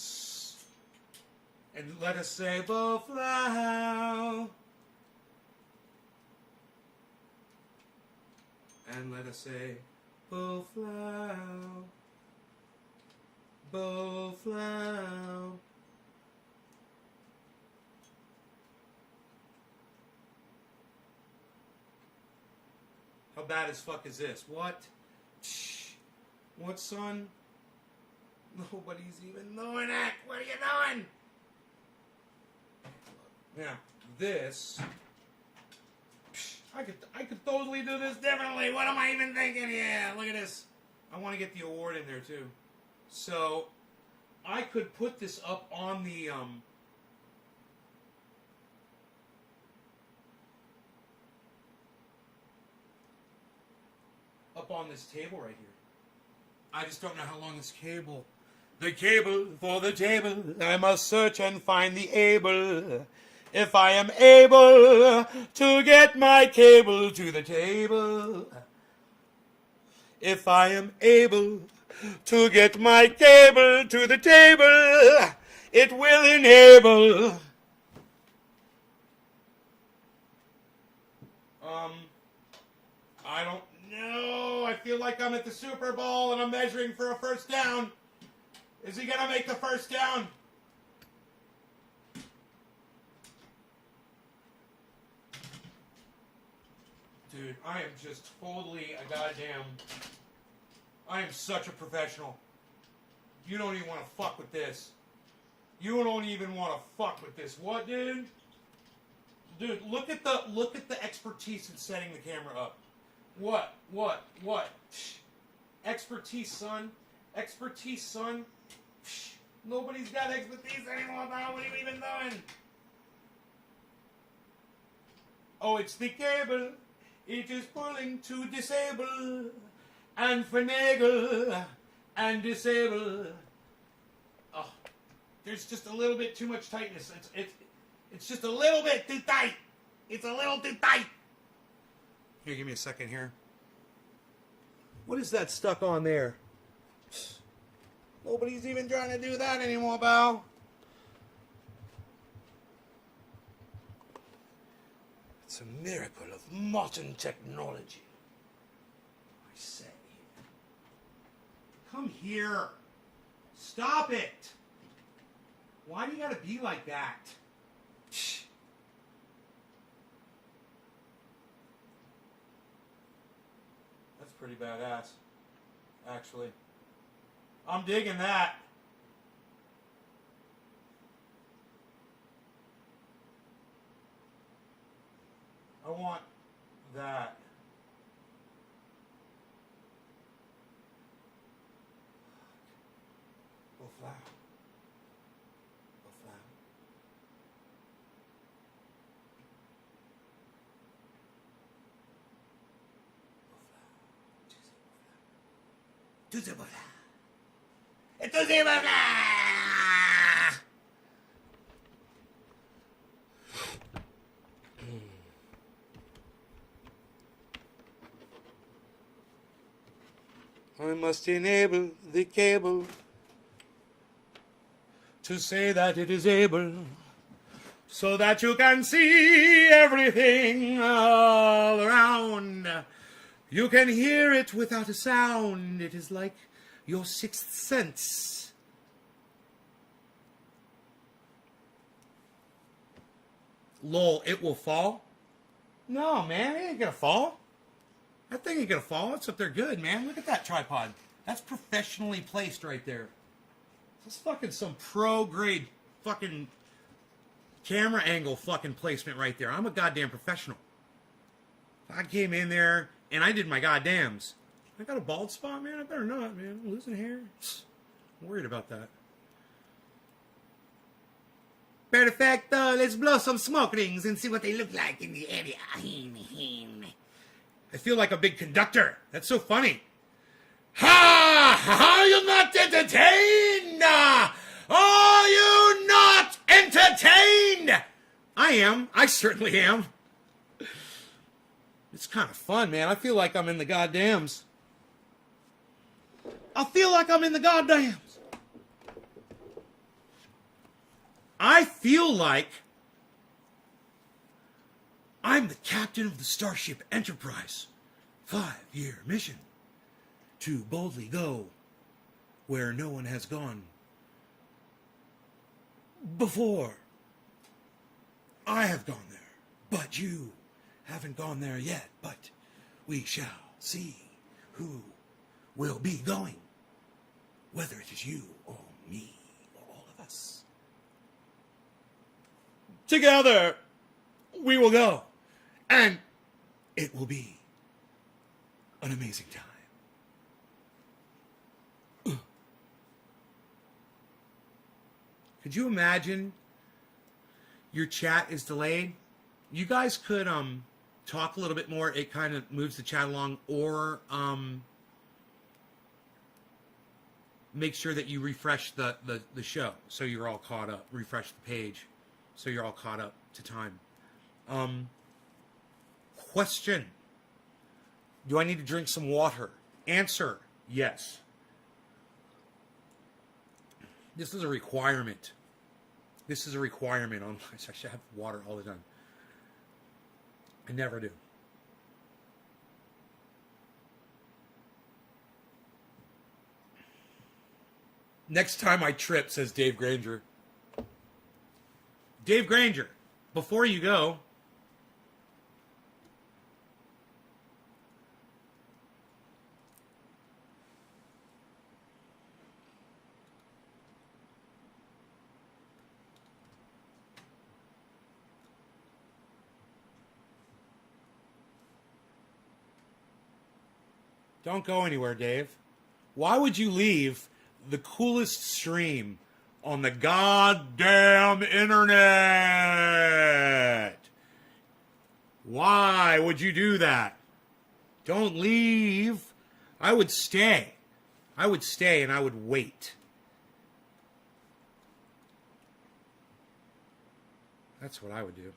Speaker 1: And let us say, Bowflow. And let us say, Bowflow. Bowflow. How bad as fuck is this? What? What, son? Nobody's even doing it. What are you doing? Now, this... I could totally do this differently. What am I even thinking? Yeah, look at this. I want to get the award in there, too. So, I could put this up on the... up on this table right here. I just don't know how long this cable... The cable for the table, I must search and find the able. If I am able to get my cable to the table. If I am able to get my cable to the table, it will enable. I don't know. I feel like I'm at the Super Bowl and I'm measuring for a first down. Is he gonna make the first down? Dude, I am just totally a goddamn... I am such a professional. You don't even want to fuck with this. You don't even want to fuck with this. What, dude? Dude, look at the expertise in setting the camera up. What? Expertise, son. Expertise, son. Nobody's got expertise anymore, pal. What are you even doing? Oh, it's the cable. It is pulling to disable and finagle and disable. Oh, there's just a little bit too much tightness. It's just a little bit too tight. It's a little too tight. Here, give me a second here. What is that stuck on there? Nobody's even trying to do that anymore, pal. It's a miracle of modern technology. I say. Come here. Stop it. Why do you gotta be like that? That's pretty badass, actually. I'm digging that. I want that. Go flat. Go flat. Go flat. Go flat. Entonces, bla, bla. I must enable the cable to say that it is able, so that you can see everything all around. You can hear it without a sound. It is like your sixth sense. Lol, it will fall? No, man, it ain't gonna fall. That thing ain't gonna fall. It's up there good, man. Look at that tripod. That's professionally placed right there. That's fucking some pro-grade fucking camera angle fucking placement right there. I'm a goddamn professional. I came in there and I did my goddams. I got a bald spot, man. I better not, man. I'm losing hair. I'm worried about that. Perfecto. Let's blow some smoke rings and see what they look like in the area. I feel like a big conductor. That's so funny. Ha! Are you not entertained? Are you not entertained? I am. I certainly am. It's kind of fun, man. I feel like I'm in the goddams. I feel like I'm in the goddams. I feel like I'm the captain of the Starship Enterprise. 5-year mission to boldly go where no one has gone before. I have gone there, but you haven't gone there yet. But we shall see who will be going, whether it is you or me or all of us. Together, we will go, and it will be an amazing time. Could you imagine your chat is delayed? You guys could talk a little bit more. It kind of moves the chat along, or make sure that you refresh the show so you're all caught up. Refresh the page so you're all caught up to time. Question: do I need to drink some water? Answer: yes. This is a requirement. This is a requirement on I should have water all the time. I never do. Next time I trip, says Dave Granger. Dave Granger, before you go, don't go anywhere, Dave. Why would you leave the coolest stream on the goddamn internet? Why would you do that? Don't leave. I would stay. I would stay and I would wait. That's what I would do.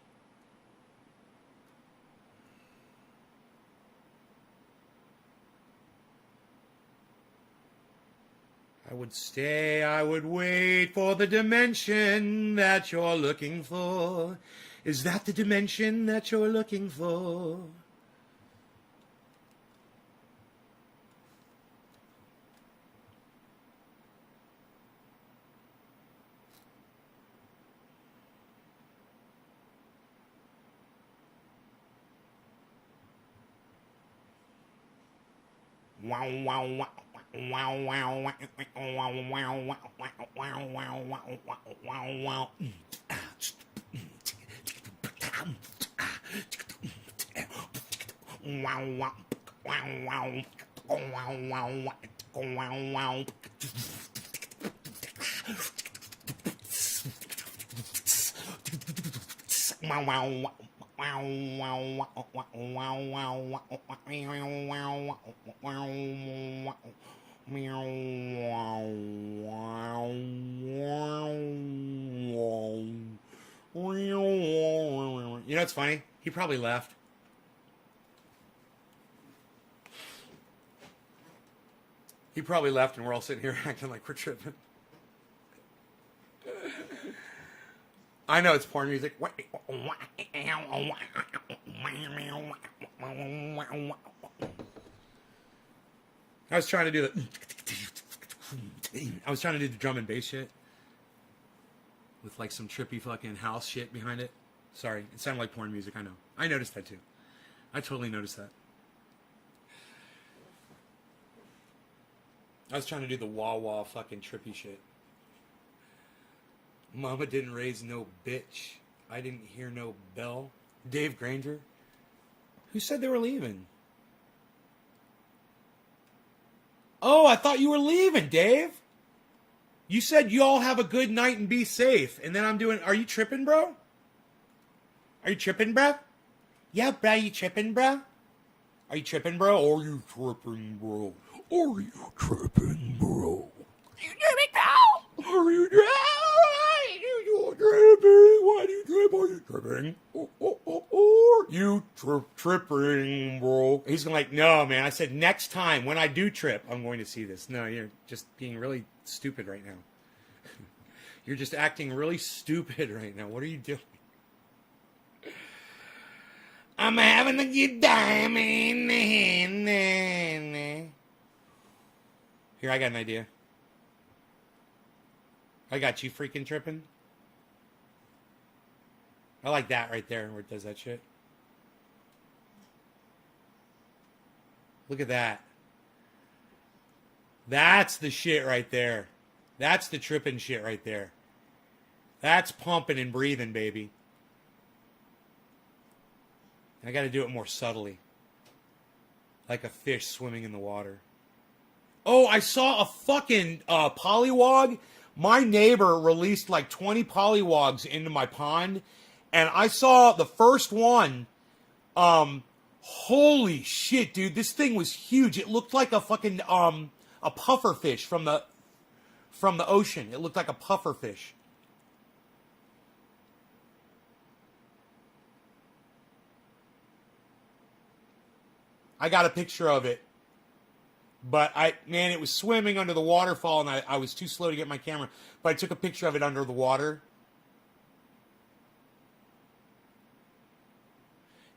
Speaker 1: I would stay, I would wait for the dimension that you're looking for. Is that the dimension that you're looking for? Wow, wow, wow. Wow, wow, wow, wow, wow, wow, wow, wow, wow, wow. Wow, wow, wow, wow, wow, wow, wow. Wow, wow, wow, You know what's funny? He probably left. He probably left and we're all sitting here acting like we're tripping. I know it's porn music. I was trying to do the drum and bass shit with like some trippy fucking house shit behind it. Sorry, it sounded like porn music. I know. I noticed that too. I totally noticed that. I was trying to do the wah-wah fucking trippy shit. Mama didn't raise no bitch. I didn't hear no bell. Dave Granger? Who said they were leaving? Oh, I thought you were leaving, Dave. You said you all have a good night and be safe. And then I'm doing, are you tripping, bro? Are you tripping, bro? Yeah, bro, you tripping, bro? Are you tripping, bro? Are you tripping, bro? Are you tripping, bro? Are you tripping, bro? Are you tripping? You're tripping. Why do you trip? Are you tripping? You tripping, bro? He's like, no, man. I said, next time when I do trip, I'm going to see this. No, you're just being really stupid right now. You're just acting really stupid right now. What are you doing? I'm having a good time. Here, I got an idea. I got you freaking tripping. I like that right there where it does that shit. Look at that. That's the shit right there. That's the tripping shit right there. That's pumping and breathing, baby. I got to do it more subtly. Like a fish swimming in the water. Oh, I saw a fucking pollywog. My neighbor released like 20 pollywogs into my pond. And I saw the first one. Holy shit, dude. This thing was huge. It looked like a fucking, a puffer fish from the ocean. It looked like a puffer fish. I got a picture of it. But man, it was swimming under the waterfall, and I was too slow to get my camera. But I took a picture of it under the water.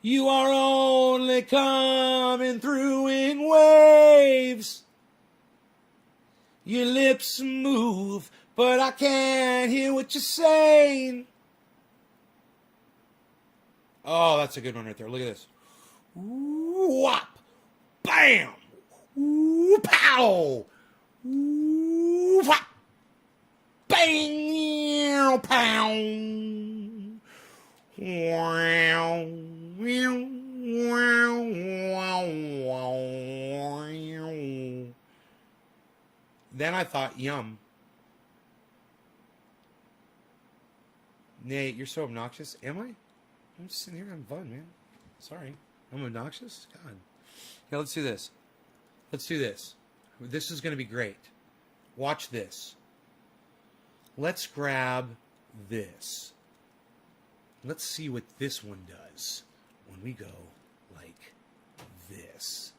Speaker 1: You are only coming through in waves. Your lips move, but I can't hear what you're saying. Oh, that's a good one right there. Look at this. Ooh, whop. Bam. Ooh, pow. Ooh, whop. Bang. Pow. Wow. Then I thought, yum. Nate, you're so obnoxious. Am I? I'm just sitting here having fun, man. Sorry. I'm obnoxious? God. Now let's do this. Let's do this. This is going to be great. Watch this. Let's grab this. Let's see what this one does when we go like this.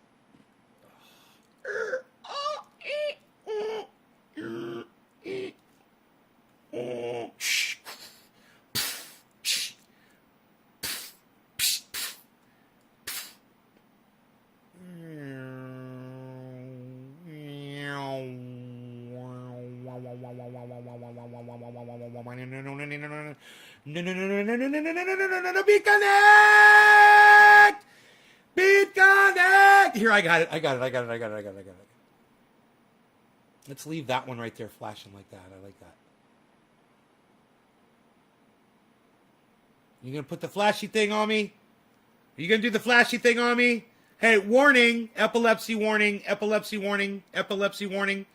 Speaker 1: No, beat connect! Beat connect! Here, I got it. Let's leave that one right there flashing like that. I like that. You gonna put the flashy thing on me? Are you gonna do the flashy thing on me? Hey, warning, epilepsy warning, epilepsy warning, epilepsy warning.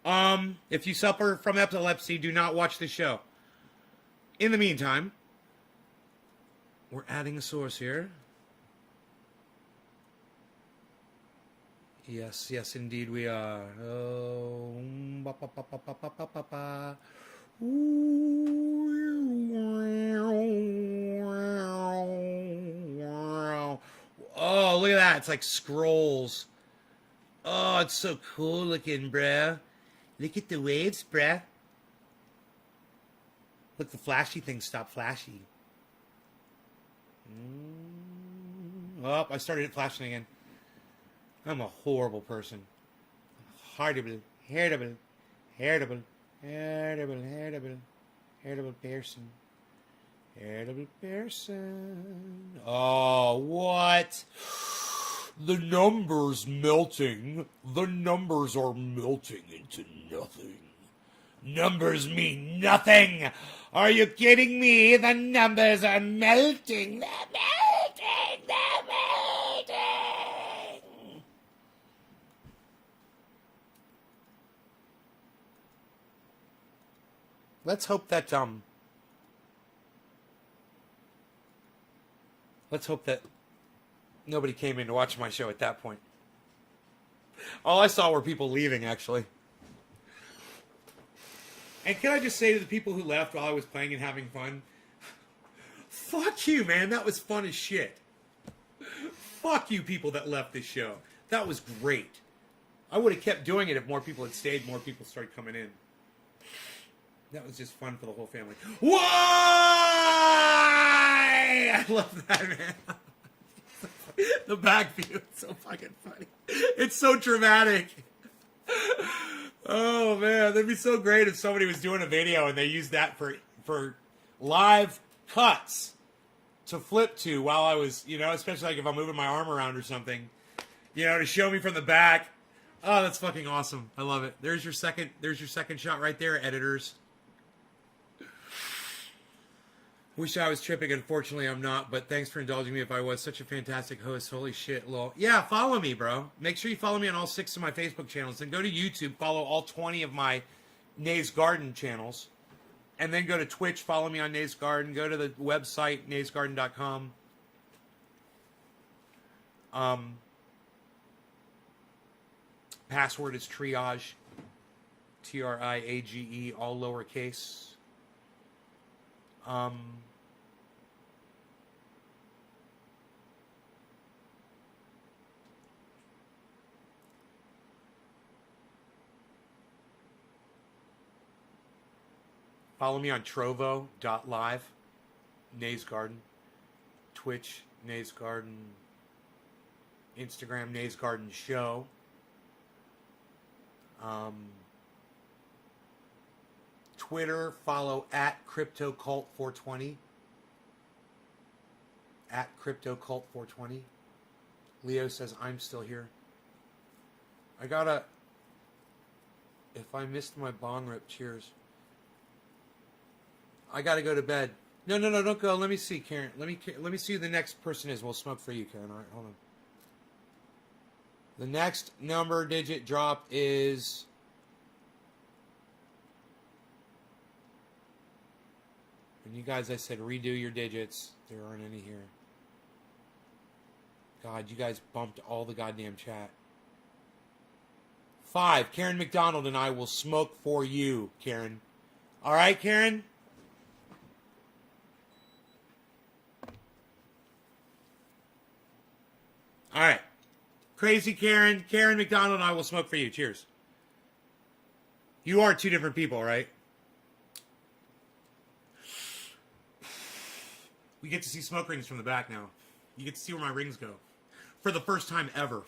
Speaker 1: If you suffer from epilepsy, do not watch the show. In the meantime, we're adding a source here. Yes, yes, indeed we are. Oh, oh, look at that. It's like scrolls. Oh, it's so cool looking, bruh. Look at the waves, bruh. Look, the flashy thing stopped flashy. Oh, I started it flashing again. I'm a horrible person. Horrible, heritable, heritable, heritable, heritable, heritable person. Heritable person. Oh, what? The numbers melting. The numbers are melting into nothing. Numbers mean nothing. Are you kidding me? The numbers are melting. They're melting. They're melting. Let's hope that nobody came in to watch my show at that point. All I saw were people leaving, actually. And can I just say to the people who left while I was playing and having fun, fuck you, man. That was fun as shit. Fuck you people that left this show. That was great. I would have kept doing it if more people had stayed, more people started coming in. That was just fun for the whole family. Why? I love that, man. The back view is so fucking funny. It's so dramatic. Oh, man. That'd be so great if somebody was doing a video and they used that for live cuts to flip to while I was, especially like if I'm moving my arm around or something. You know, to show me from the back. Oh, that's fucking awesome. I love it. There's your second shot right there, editors. Wish I was tripping. Unfortunately, I'm not, but thanks for indulging me if I was. Such a fantastic host. Holy shit, lol. Yeah, follow me, bro. Make sure you follow me on all 6 of my Facebook channels. Then go to YouTube, follow all 20 of my Nays Garden channels. And then go to Twitch, follow me on Nays Garden. Go to the website, naysgarden.com. Password is triage. TRIAGE, all lowercase. Follow me on trovo.live, Nays Garden, Twitch, Nays Garden, Instagram, Nays Garden Show. Twitter, follow at CryptoCult420. At CryptoCult420. Leo says, I'm still here. If I missed my bong rip, cheers. I gotta go to bed. No, don't go. Let me see, Karen. Let me see who the next person is. We'll smoke for you, Karen. All right, hold on. The next number digit drop is... And you guys, I said redo your digits. There aren't any here. God, you guys bumped all the goddamn chat. 5. Karen McDonald and I will smoke for you, Karen. All right, Karen? All right. Crazy Karen. Karen McDonald and I will smoke for you. Cheers. You are 2 different people, right? We get to see smoke rings from the back now. You get to see where my rings go. For the first time ever.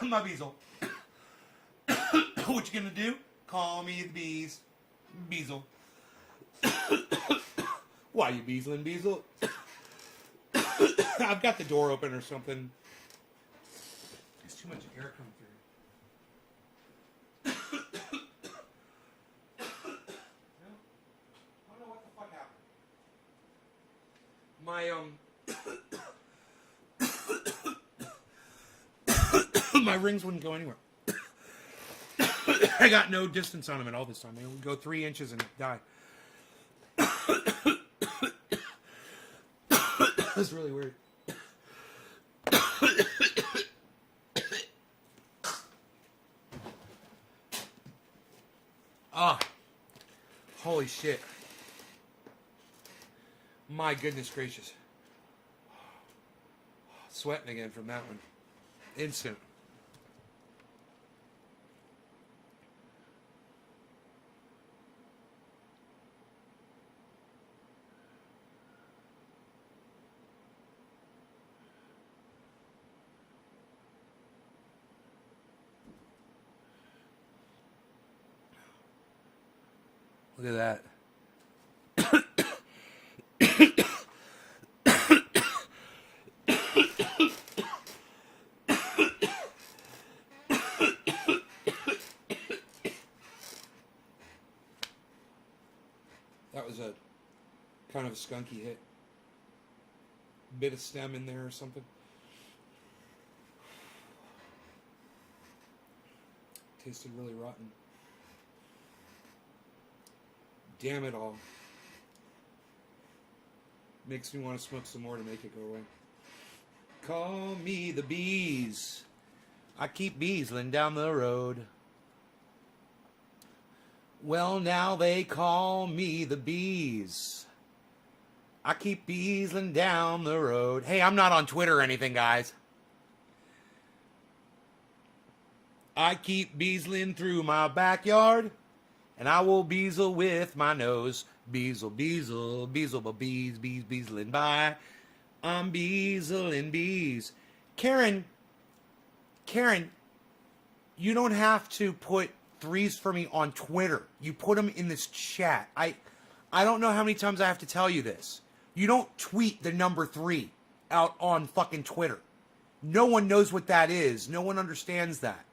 Speaker 1: My Beezle. What you gonna do? Call me the bees. Beezle. Why you beezling, Beezle? I've got the door open or something. There's too much air coming through. I don't know what the fuck happened. My rings wouldn't go anywhere. I got no distance on them at all this time. They would go 3 inches and die. That's really weird. Ah, holy shit. My goodness gracious. Sweating again from that one. Instant. Look at that. That was a kind of a skunky hit. Bit of stem in there or something. Tasted really rotten. damn it all. Makes me want to smoke some more to make it go away. Call me the bees. I keep beesling down the road. Well, now they call me the bees. I keep beesling down the road. Hey, I'm not on Twitter or anything, guys. I keep beesling through my backyard, and I will beesel with my nose. Beesel, beesel, beesel, but bees, beesling by. I'm beeseling bees. Karen, you don't have to put threes for me on Twitter. You put them in this chat. I don't know how many times I have to tell you this. You don't tweet the number 3 out on fucking Twitter. No one knows what that is. No one understands that.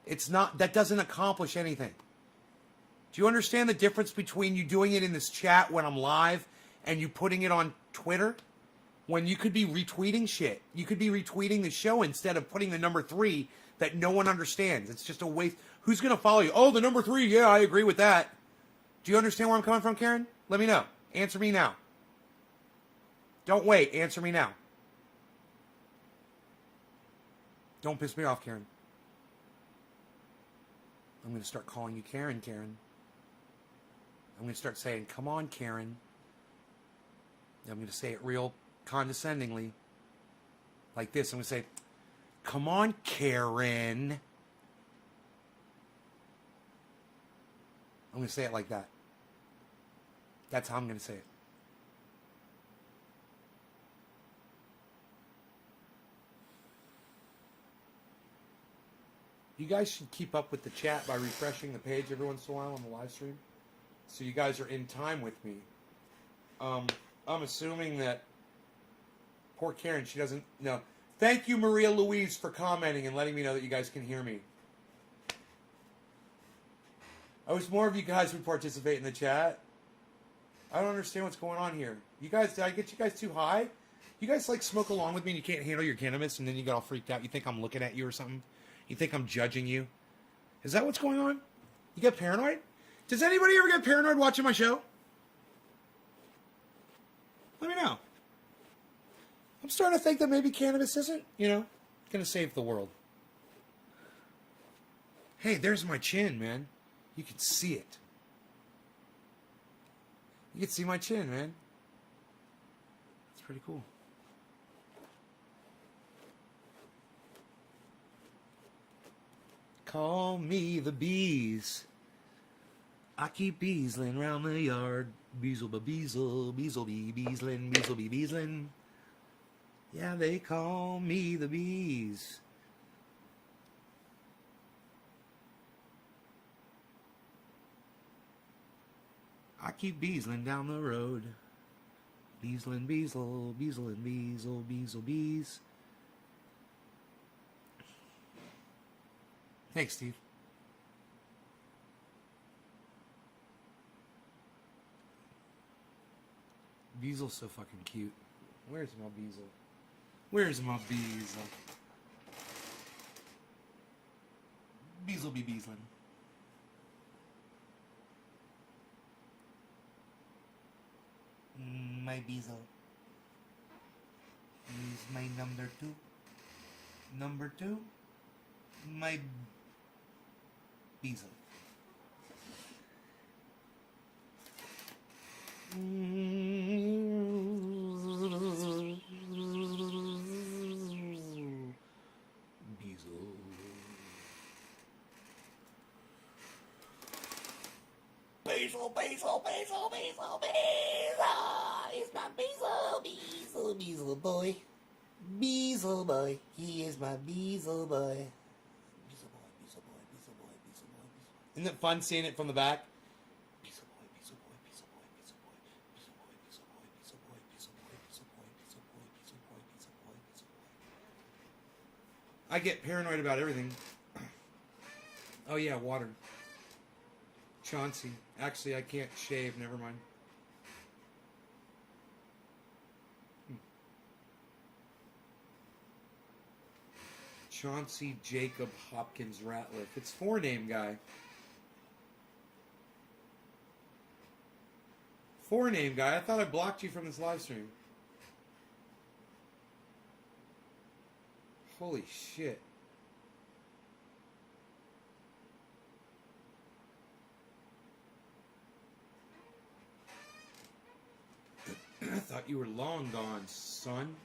Speaker 1: It's not, that doesn't accomplish anything. Do you understand the difference between you doing it in this chat when I'm live and you putting it on Twitter? When you could be retweeting shit. You could be retweeting the show instead of putting the number 3 that no one understands. It's just a waste. Who's going to follow you? Oh, the number 3. Yeah, I agree with that. Do you understand where I'm coming from, Karen? Let me know. Answer me now. Don't wait. Answer me now. Don't piss me off, Karen. I'm going to start calling you Karen, Karen. I'm going to start saying, come on, Karen. I'm going to say it real condescendingly. Like this. I'm going to say, come on, Karen. I'm going to say it like that. That's how I'm going to say it. You guys should keep up with the chat by refreshing the page every once in a while on the live stream. So you guys are in time with me. I'm assuming that poor Karen, she doesn't know. Thank you, Maria Louise, for commenting and letting me know that you guys can hear me. I wish more of you guys would participate in the chat. I don't understand what's going on here. You guys, did I get you guys too high? You guys like smoke along with me and you can't handle your cannabis and then you get all freaked out. You think I'm looking at you or something? You think I'm judging you? Is that what's going on? You get paranoid? Does anybody ever get paranoid watching my show? Let me know. I'm starting to think that maybe cannabis isn't, going to save the world. Hey, there's my chin, man. You can see it. You can see my chin, man. It's pretty cool. Call me the bees. I keep beesling round the yard. Beesel ba beesel, beesel bee beesling, beesel bee beesling. Yeah, they call me the bees. I keep beesling down the road. Beesling, beesel, beesling, beesel, beesel, bees. Thanks, Steve. Beezel's so fucking cute. Where's my Beezel? Where's my Beezel? Beezel be beesling. My Beezel. He's my number 2. Number 2. My Beezel. Beezel. Beezel, Beezel, Beezel, Beezel, Beezel. He's my Beezel, Beezel, Beezel boy. Beezel boy. He is my Beezel boy. Beezel boy, Beezel boy, Beezel boy, Beezel boy, Beezel boy. Isn't it fun seeing it from the back? Beezel boy, Beezel boy, Beezel boy, Beezel boy, Beezel boy, Beezel boy, Beezel boy, Beezel boy, Beezel boy, Beezel boy, Beezel boy, Beezel boy, Beezel boy. I get paranoid about everything. Oh yeah, water. Chauncey. Actually, I can't shave. Never mind. Chauncey Jacob Hopkins Ratliff. It's 4-name guy. Forename guy, I thought I blocked you from this live stream. Holy shit. I thought you were long gone, son.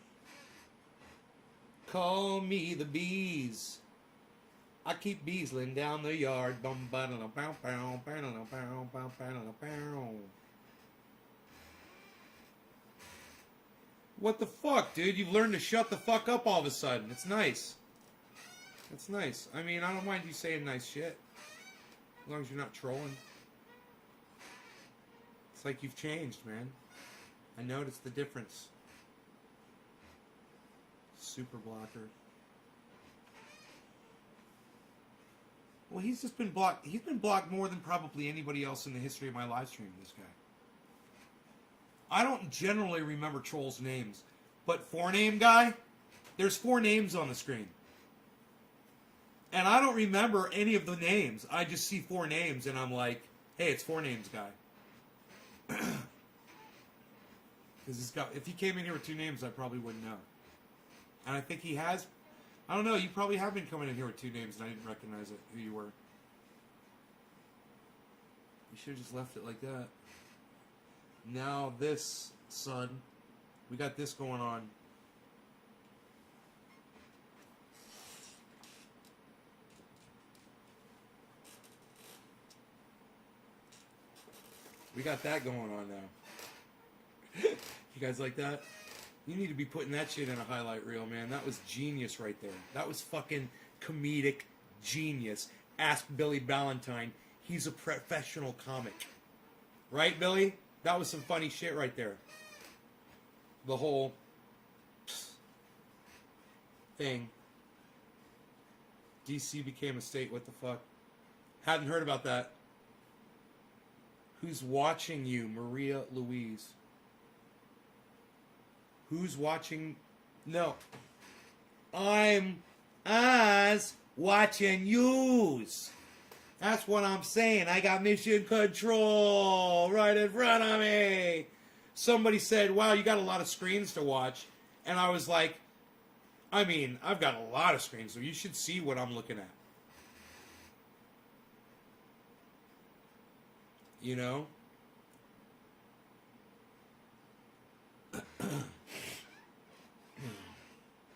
Speaker 1: Call me the bees. I keep beesling down the yard. Bum ba da bow bow bow bow bow bow bow. What the fuck, dude? You've learned to shut the fuck up all of a sudden. It's nice. It's nice. I mean, I don't mind you saying nice shit. As long as you're not trolling. It's like you've changed, man. I noticed the difference. Super blocker. Well, he's just been blocked. He's been blocked more than probably anybody else in the history of my live stream, this guy. I don't generally remember trolls' names. But Forename guy, there's 4 names on the screen. And I don't remember any of the names. I just see 4 names and I'm like, hey, it's Forenames guy. Because if he came in here with 2 names, I probably wouldn't know. And I think he has. I don't know. You probably have been coming in here with 2 names, and I didn't recognize it. Who you were? You should have just left it like that. Now this, son, we got this going on. We got that going on now. You guys like that? You need to be putting that shit in a highlight reel, man. That was genius right there. That was fucking comedic genius. Ask Billy Ballantyne. He's a professional comic. Right, Billy? That was some funny shit right there. The whole thing. DC became a state. What the fuck? Hadn't heard about that. Who's watching you? Maria Louise. Who's watching? No. I'm eyes watching yous. That's what I'm saying. I got mission control right in front of me. Somebody said, wow, you got a lot of screens to watch. And I was like, I mean, I've got a lot of screens, so you should see what I'm looking at. You know?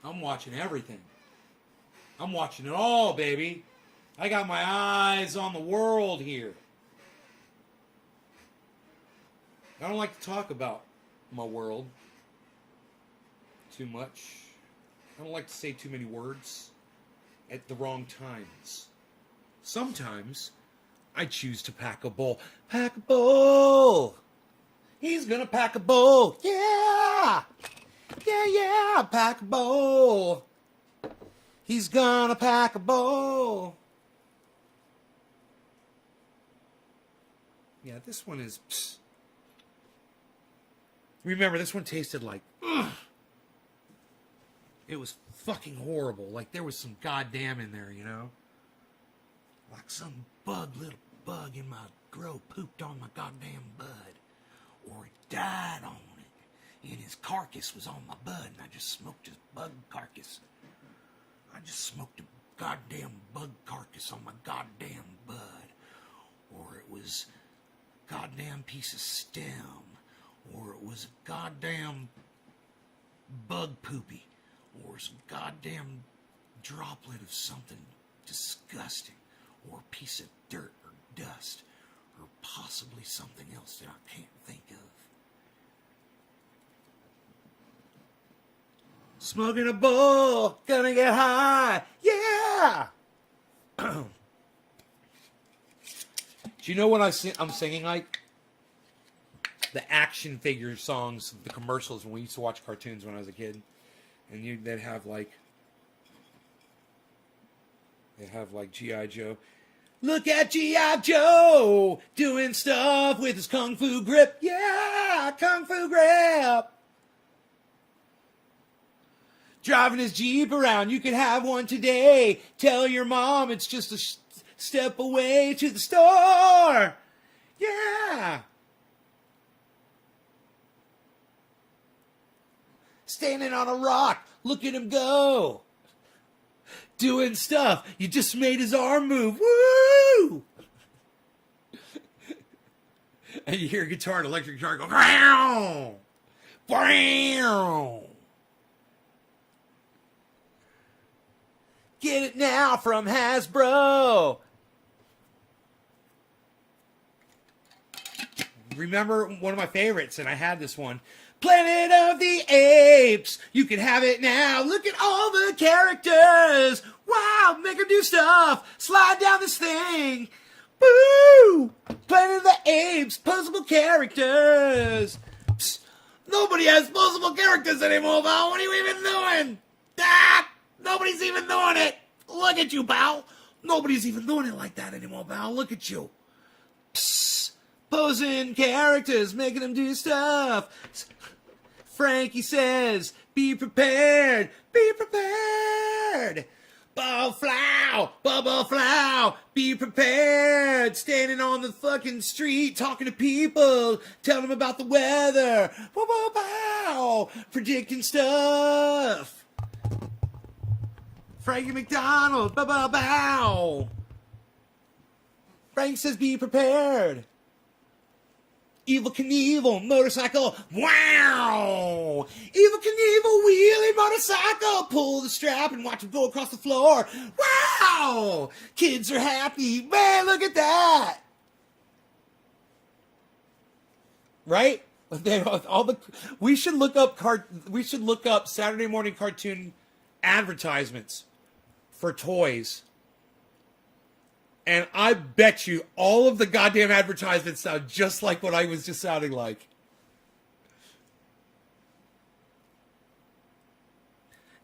Speaker 1: I'm watching everything. I'm watching it all, baby. I got my eyes on the world here. I don't like to talk about my world too much. I don't like to say too many words at the wrong times. Sometimes I choose to pack a bowl. Pack a bowl. He's gonna pack a bowl. Yeah. Yeah, pack a bowl. He's gonna pack a bowl. Yeah, this one is... Psst. Remember, this one tasted like... It was fucking horrible. Like, there was some goddamn in there, you know? Like some little bug in my grow pooped on my goddamn bud. Or it died on it. And his carcass was on my bud, and I just smoked his bug carcass. I just smoked a goddamn bug carcass on my goddamn bud. Or it was a goddamn piece of stem. Or it was a goddamn bug poopy. Or some goddamn droplet of something disgusting. Or a piece of dirt or dust. Or possibly something else that I can't think of. Smoking a bowl, gonna get high, yeah! Do you know what I'm singing like? The action figure songs, the commercials when we used to watch cartoons when I was a kid. And they'd have like G.I. Joe. Look at G.I. Joe doing stuff with his kung fu grip. Yeah, kung fu grip. Driving his Jeep around, you could have one today. Tell your mom it's just a step away to the store. Yeah. standing on a rock. Look at him go. Doing stuff. You just made his arm move. Woo! And you hear a guitar, an electric guitar go, wow! Wow! Get it now from Hasbro. Remember one of my favorites, and I had this one. Planet of the Apes. You can have it now. Look at all the characters. Wow, make them do stuff. Slide down this thing. Woo! Planet of the Apes. Posable characters. Psst. Nobody has posable characters anymore, Val. What are you even doing? Ah! Nobody's even doing it. Look at you, pal. Nobody's even doing it like that anymore, pal. Look at you. Psst. Posing characters, making them do stuff. Frankie says, be prepared. Be prepared. Bubble flow, be prepared. Standing on the fucking street, talking to people, telling them about the weather. Bow, bow, bow. Predicting stuff. Frankie McDonald, bow, bow, bow. Frank says, be prepared. Evil Knievel, motorcycle, wow! Evil Knievel, wheelie motorcycle, pull the strap and watch him go across the floor. Wow! Kids are happy. Man, look at that! Right? We should look up Saturday morning cartoon advertisements for toys. And I bet you all of the goddamn advertisements sound just like what I was just sounding like.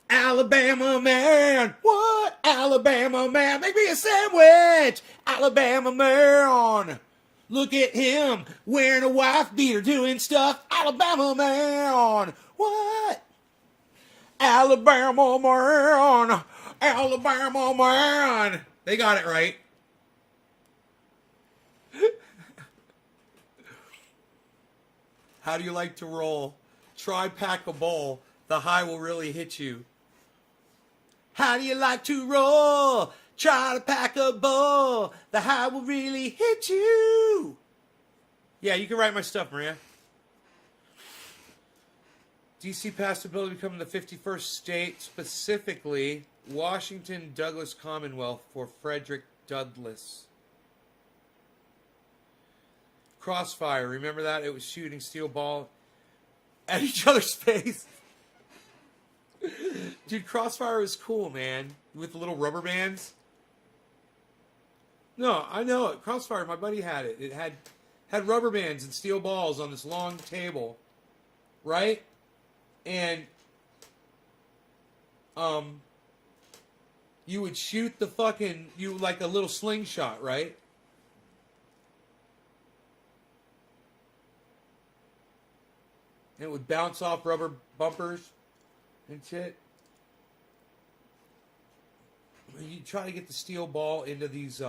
Speaker 1: Alabama man. What? Alabama man. Make me a sandwich. Alabama man. Look at him wearing a wife beater doing stuff. Alabama man. What? Alabama man. Alabama man. They got it right. How do you like to roll? Try pack a bowl. The high will really hit you. How do you like to roll? Try to pack a bowl. The high will really hit you. Yeah, you can write my stuff, Maria. DC passed a bill to become the 51st state, specifically Washington Douglas Commonwealth for Frederick Douglass. Crossfire, remember that? It was shooting steel ball at each other's face. Dude, Crossfire was cool, man. With the little rubber bands. No, I know it. Crossfire, my buddy had it. It had rubber bands and steel balls on this long table. Right? And you would shoot the fucking, like a little slingshot, right? And it would bounce off rubber bumpers and shit. You try to get the steel ball into these,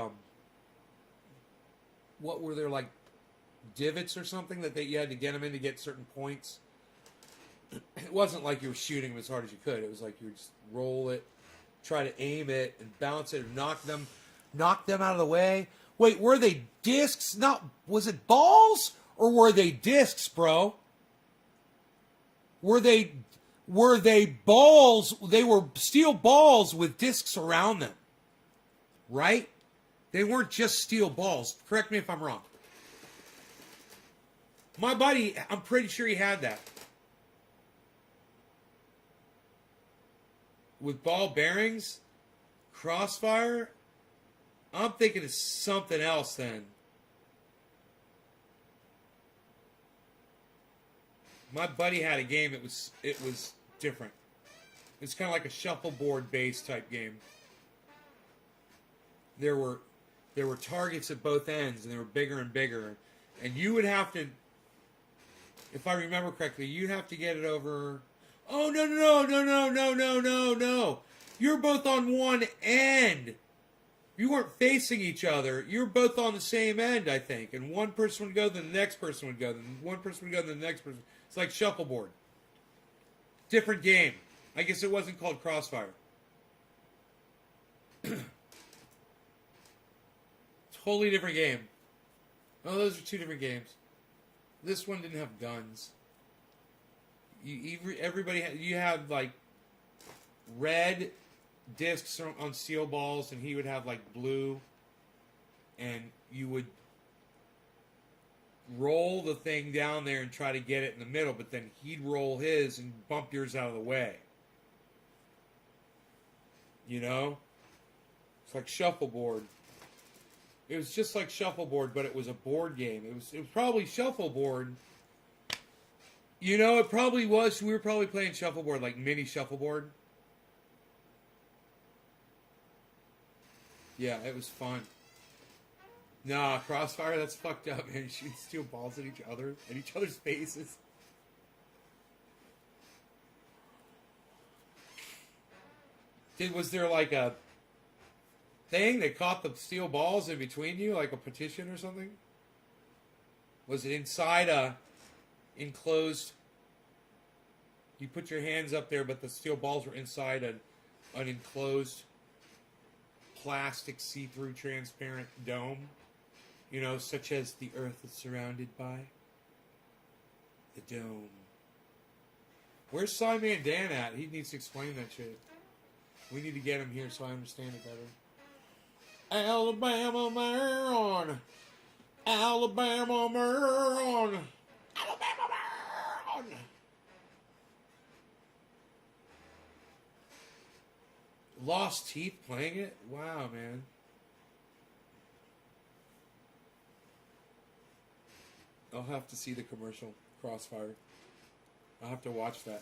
Speaker 1: what were there, like divots or something that you had to get them in to get certain points. It wasn't like you were shooting them as hard as you could. It was like you would just roll it, try to aim it, and bounce it, and knock them out of the way. Wait, were they discs? Was it balls or were they discs, bro? Were they balls? They were steel balls with discs around them, right? They weren't just steel balls. Correct me if I'm wrong. My buddy, I'm pretty sure he had that. With ball bearings, Crossfire, I'm thinking it's something else then. My buddy had a game. It was different. It's kind of like a shuffleboard based type game. There were targets at both ends, and they were bigger and bigger. And you would have to, if I remember correctly, you'd have to get it over. Oh no! You're both on one end. You weren't facing each other. You were both on the same end, I think. And one person would go, then the next person would go, then one person would go, then the next person. It's like shuffleboard. Different game. I guess it wasn't called Crossfire. Totally different game. Oh, those are two different games. This one didn't have guns. Everybody you had like red discs on steel balls, and he would have like blue, and you would roll the thing down there and try to get it in the middle, but then he'd roll his and bump yours out of the way. You know? It's like shuffleboard. It was just like shuffleboard, but it was a board game. It was probably shuffleboard. You know, it probably was. We were probably playing shuffleboard, like mini shuffleboard. Yeah, it was fun. Nah, Crossfire, that's fucked up, man. You shoot steel balls at each other, at each other's faces. Was there like a thing that caught the steel balls in between you, like a partition or something? Was it inside a enclosed? You put your hands up there, but the steel balls were inside an enclosed plastic see-through transparent dome, you know, such as the Earth is surrounded by the dome. Where's Simon Dan at? He needs to explain that shit. We need to get him here so I understand it better. Alabama man, Alabama man, Alabama man. Lost Teeth playing it? Wow, man. I'll have to see the commercial, Crossfire. I'll have to watch that.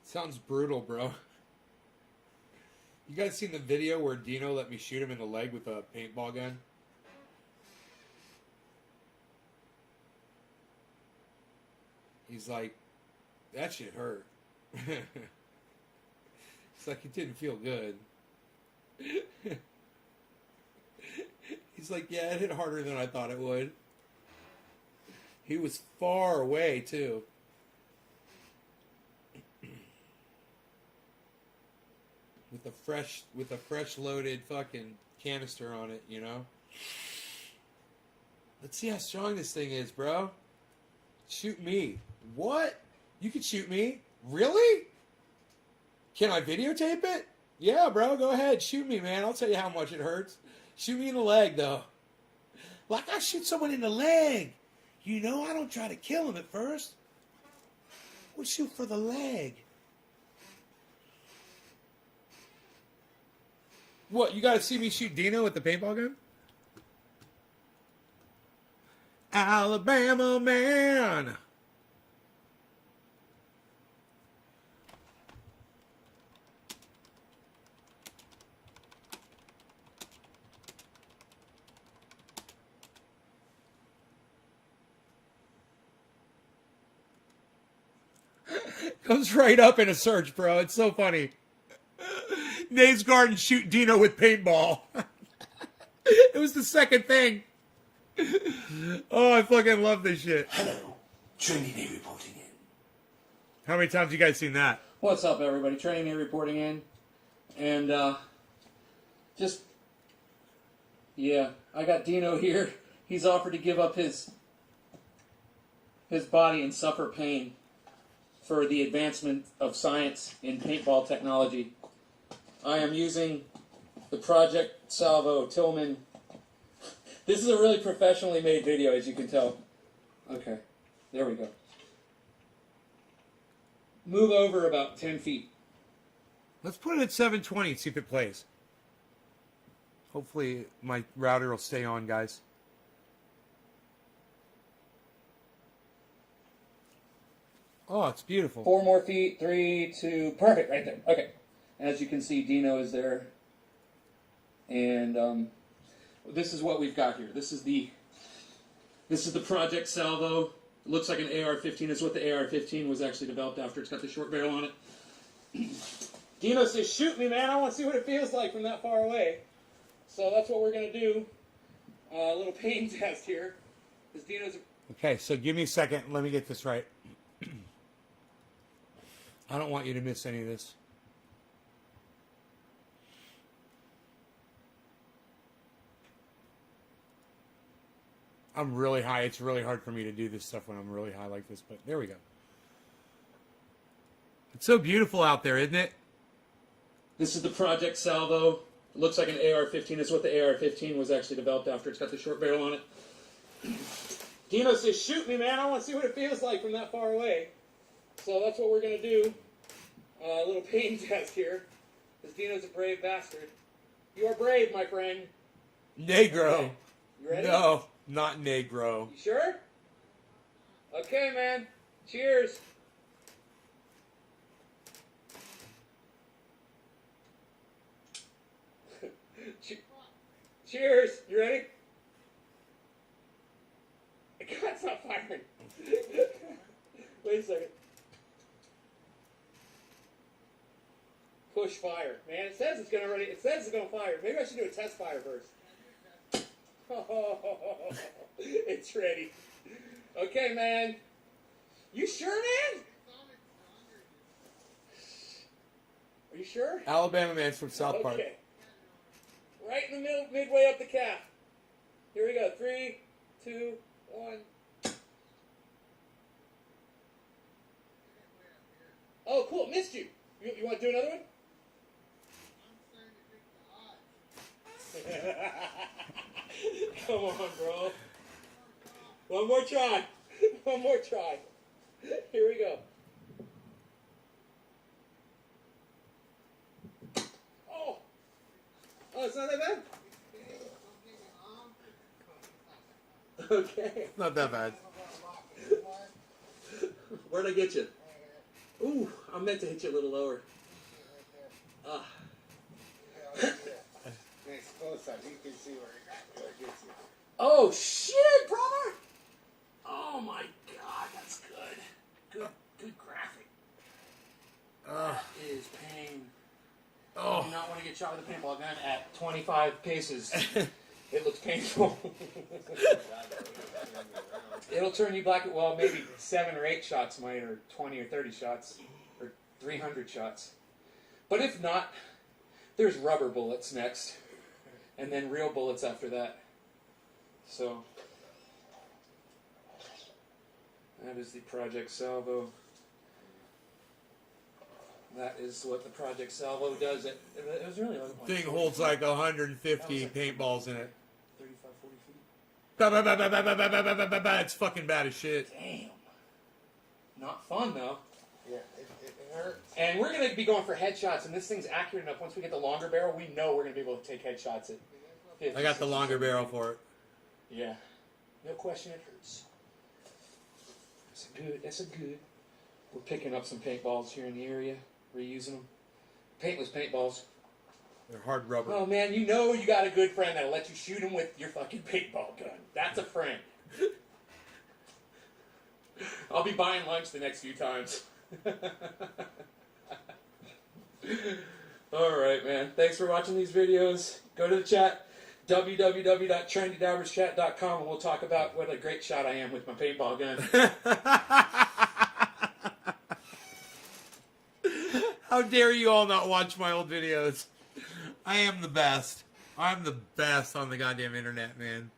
Speaker 1: Sounds brutal, bro. You guys seen the video where Dino let me shoot him in the leg with a paintball gun? He's like, that shit hurt. It's like it didn't feel good. He's like, yeah, it hit harder than I thought it would. He was far away, too. With a fresh loaded fucking canister on it, you know? Let's see how strong this thing is, bro. Shoot me. What? You can shoot me? Really? Can I videotape it? Yeah, bro, go ahead. Shoot me, man. I'll tell you how much it hurts. Shoot me in the leg, though. Like I shoot someone in the leg. You know, I don't try to kill him at first. We'll shoot for the leg. What, you gotta see me shoot Dino with the paintball gun? Alabama man! Comes right up in a search, bro. It's so funny. Nave's Garden shoot Dino with paintball. It was the second thing. Oh, I fucking love this shit.
Speaker 12: Hello, Training Day reporting in.
Speaker 1: How many times you guys seen that?
Speaker 13: What's up, everybody? Training Day reporting in. And, I got Dino here. He's offered to give up his body and suffer pain for the advancement of science in paintball technology. I am using the Project Salvo Tillman. This is a really professionally made video, as you can tell. Okay, there we go. move over about 10 feet.
Speaker 1: Let's put it at 720 and see if it plays. Hopefully my router will stay on, guys. Oh, it's beautiful.
Speaker 13: 4 more feet, 3, 2, perfect, right there. Okay. As you can see, Dino is there. And this is what we've got here. This is the Project Salvo. It looks like an AR-15. It's what the AR-15 was actually developed after. It's got the short barrel on it. Dino says, shoot me, man. I want to see what it feels like from that far away. So that's what we're going to do. A little pain test here. Because Dino's...
Speaker 1: Okay, so give me a second. Let me get this right. I don't want you to miss any of this. I'm really high. It's really hard for me to do this stuff when I'm really high like this, but there we go. It's so beautiful out there, isn't it?
Speaker 13: This is the Project Salvo. It looks like an AR-15. It's what the AR-15 was actually developed after. It's got the short barrel on it. Dino says, shoot me, man. I want to see what it feels like from that far away. So that's what we're going to do. A little pain test here. Because Dino's a brave bastard. You are brave, my friend.
Speaker 1: Negro.
Speaker 13: Okay. You ready?
Speaker 1: No, not Negro.
Speaker 13: You sure? Okay, man. Cheers. Cheers. You ready? God, it's not firing. Wait a second. Push fire. Man, it says it's gonna ready. It says it's gonna fire. Maybe I should do a test fire first. Oh, it's ready. Okay, man. You sure, man? Are you sure?
Speaker 1: Alabama man's from South Park.
Speaker 13: Okay. Right in the middle, midway up the calf. Here we go. 3, 2, 1. Oh, cool. Missed you. You want to do another one? Come on, bro. One more try. One more try. Here we go. Oh. Oh, it's not that bad? Okay.
Speaker 1: Not that bad.
Speaker 13: Where'd I get you? Ooh, I meant to hit you a little lower. Ah. Oh shit, brother! Oh my god, that's good. Good graphic. That is pain. I do not want to get shot with a paintball gun at 25 paces. It looks painful. It'll turn you black. Well, maybe 7 or 8 shots might, or 20 or 30 shots, or 300 shots. But if not, there's rubber bullets next, and then real bullets after that. So, that is the Project Salvo. That is what the Project Salvo does. It was really like
Speaker 1: Thing holds like 150 paintballs in it.
Speaker 13: 35, 40 feet.
Speaker 1: It's fucking bad as shit.
Speaker 13: Damn. Not fun, though.
Speaker 10: Yeah, it hurts.
Speaker 13: And we're going to be going for headshots, and this thing's accurate enough. Once we get the longer barrel, we know we're going to be able to take headshots at 50,
Speaker 1: I got the longer barrel for it.
Speaker 13: Yeah. No question it hurts. That's a good. We're picking up some paintballs here in the area. Reusing them. Paintless paintballs.
Speaker 1: They're hard rubber.
Speaker 13: Oh, man, you know you got a good friend that'll let you shoot him with your fucking paintball gun. That's a friend. I'll be buying lunch the next few times. Alright, man. Thanks for watching these videos. Go to the chat, www.trendydabberschat.com, and we'll talk about what a great shot I am with my paintball gun.
Speaker 1: How dare you all not watch my old videos? I am the best. I'm the best on the goddamn internet, man.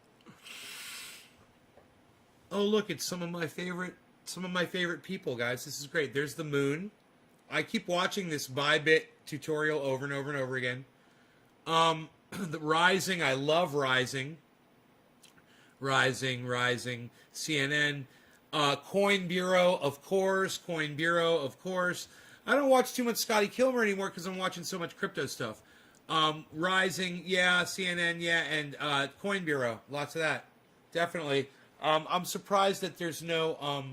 Speaker 1: Oh, look, it's some of my favorite people, guys. This is great. There's the moon. I keep watching this Bybit tutorial over and over and over again. The Rising, I love Rising. Rising, CNN. Coin Bureau, of course. Coin Bureau, of course. I don't watch too much Scotty Kilmer anymore because I'm watching so much crypto stuff. Rising, yeah. CNN, yeah. And Coin Bureau, lots of that. Definitely. I'm surprised that there's no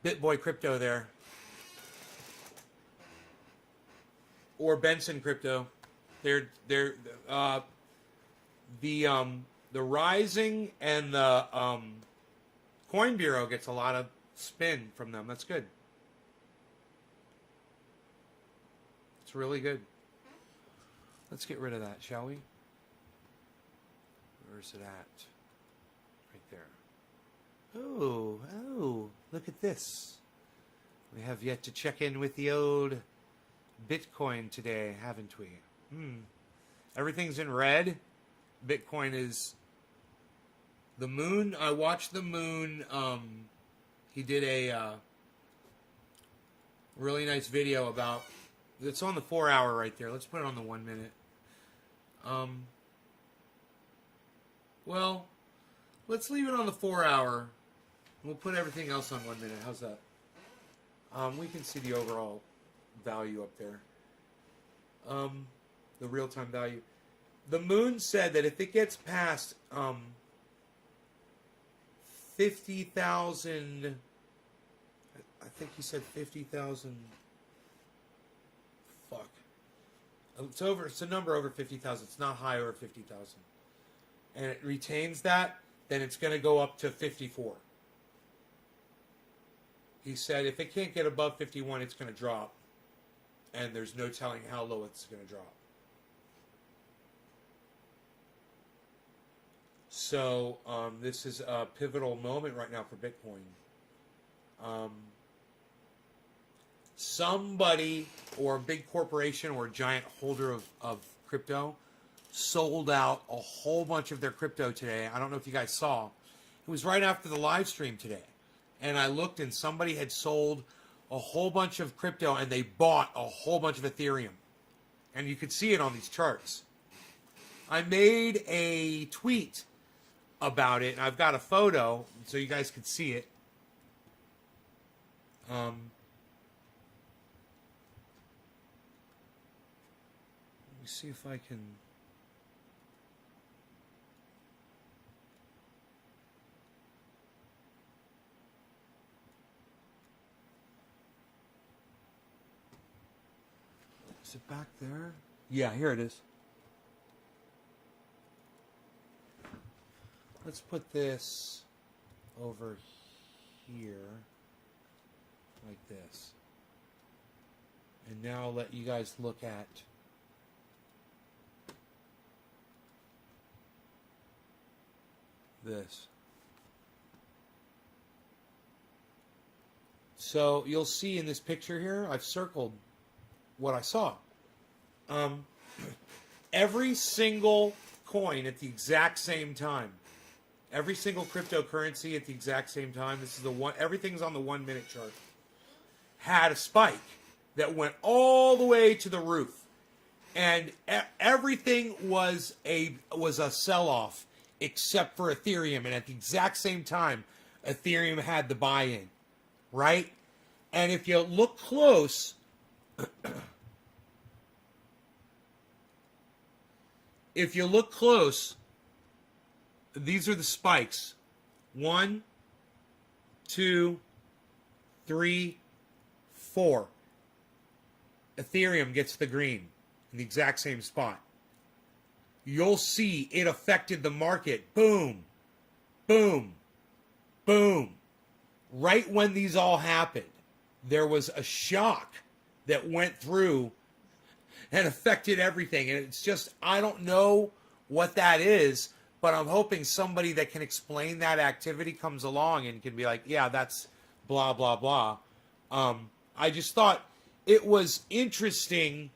Speaker 1: BitBoy Crypto there. Or Benson Crypto. They're the Rising and the Coin Bureau gets a lot of spin from them. That's good. It's really good. Let's get rid of that, shall we? Where's it at? Right there. Oh, look at this. We have yet to check in with the old Bitcoin today, haven't we? Everything's in red. Bitcoin is the moon. I watched the moon. He did a really nice video about. It's on the 4 hour right there. Let's put it on the 1 minute. Well, let's leave it on the 4 hour. We'll put everything else on 1 minute. How's that? We can see the overall value up there. The real-time value. The moon said that if it gets past 50,000, I think he said 50,000. Fuck. It's a number over 50,000. It's not high over 50,000. And it retains that, then it's going to go up to 54. He said if it can't get above 51, it's going to drop. And there's no telling how low it's going to drop. So this is a pivotal moment right now for Bitcoin. Somebody or a big corporation or a giant holder of crypto sold out a whole bunch of their crypto today. I don't know if you guys saw. It was right after the live stream today. And I looked and somebody had sold a whole bunch of crypto and they bought a whole bunch of Ethereum. And you could see it on these charts. I made a tweet about it, and I've got a photo so you guys could see it. Let me see if I can. Is it back there? Yeah, here it is. Let's put this over here, like this. And now I'll let you guys look at this. So you'll see in this picture here, I've circled what I saw. Every single coin at the exact same time. Every single cryptocurrency at the exact same time. This is the one. Everything's on the 1 minute chart. Had a spike that went all the way to the roof, and everything was a sell-off except for Ethereum. And at the exact same time, Ethereum had the buy-in, right? And if you look close, these are the spikes. 1, 2, 3, 4. Ethereum gets the green in the exact same spot. You'll see it affected the market. Boom, boom, boom. Right when these all happened, there was a shock that went through and affected everything. And it's just, I don't know what that is, but I'm hoping somebody that can explain that activity comes along and can be like, yeah, that's blah, blah, blah. I just thought it was interesting.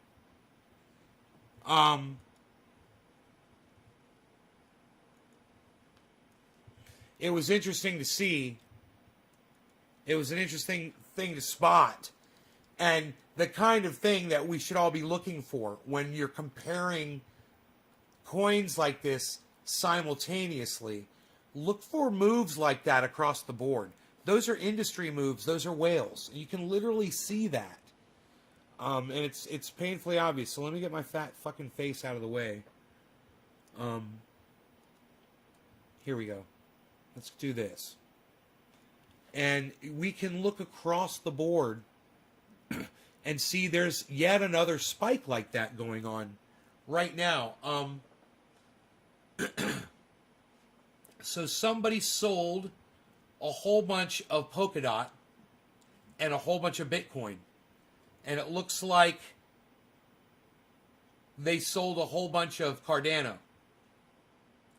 Speaker 1: It was interesting to see. It was an interesting thing to spot. And the kind of thing that we should all be looking for when you're comparing coins like this simultaneously. Look for moves like that across the board. Those are industry moves. Those are whales. You can literally see that. And it's painfully obvious. So let me get my fat fucking face out of the way. Here we go. Let's do this. And we can look across the board and see there's yet another spike like that going on right now. So somebody sold a whole bunch of Polkadot and a whole bunch of Bitcoin. And it looks like they sold a whole bunch of Cardano.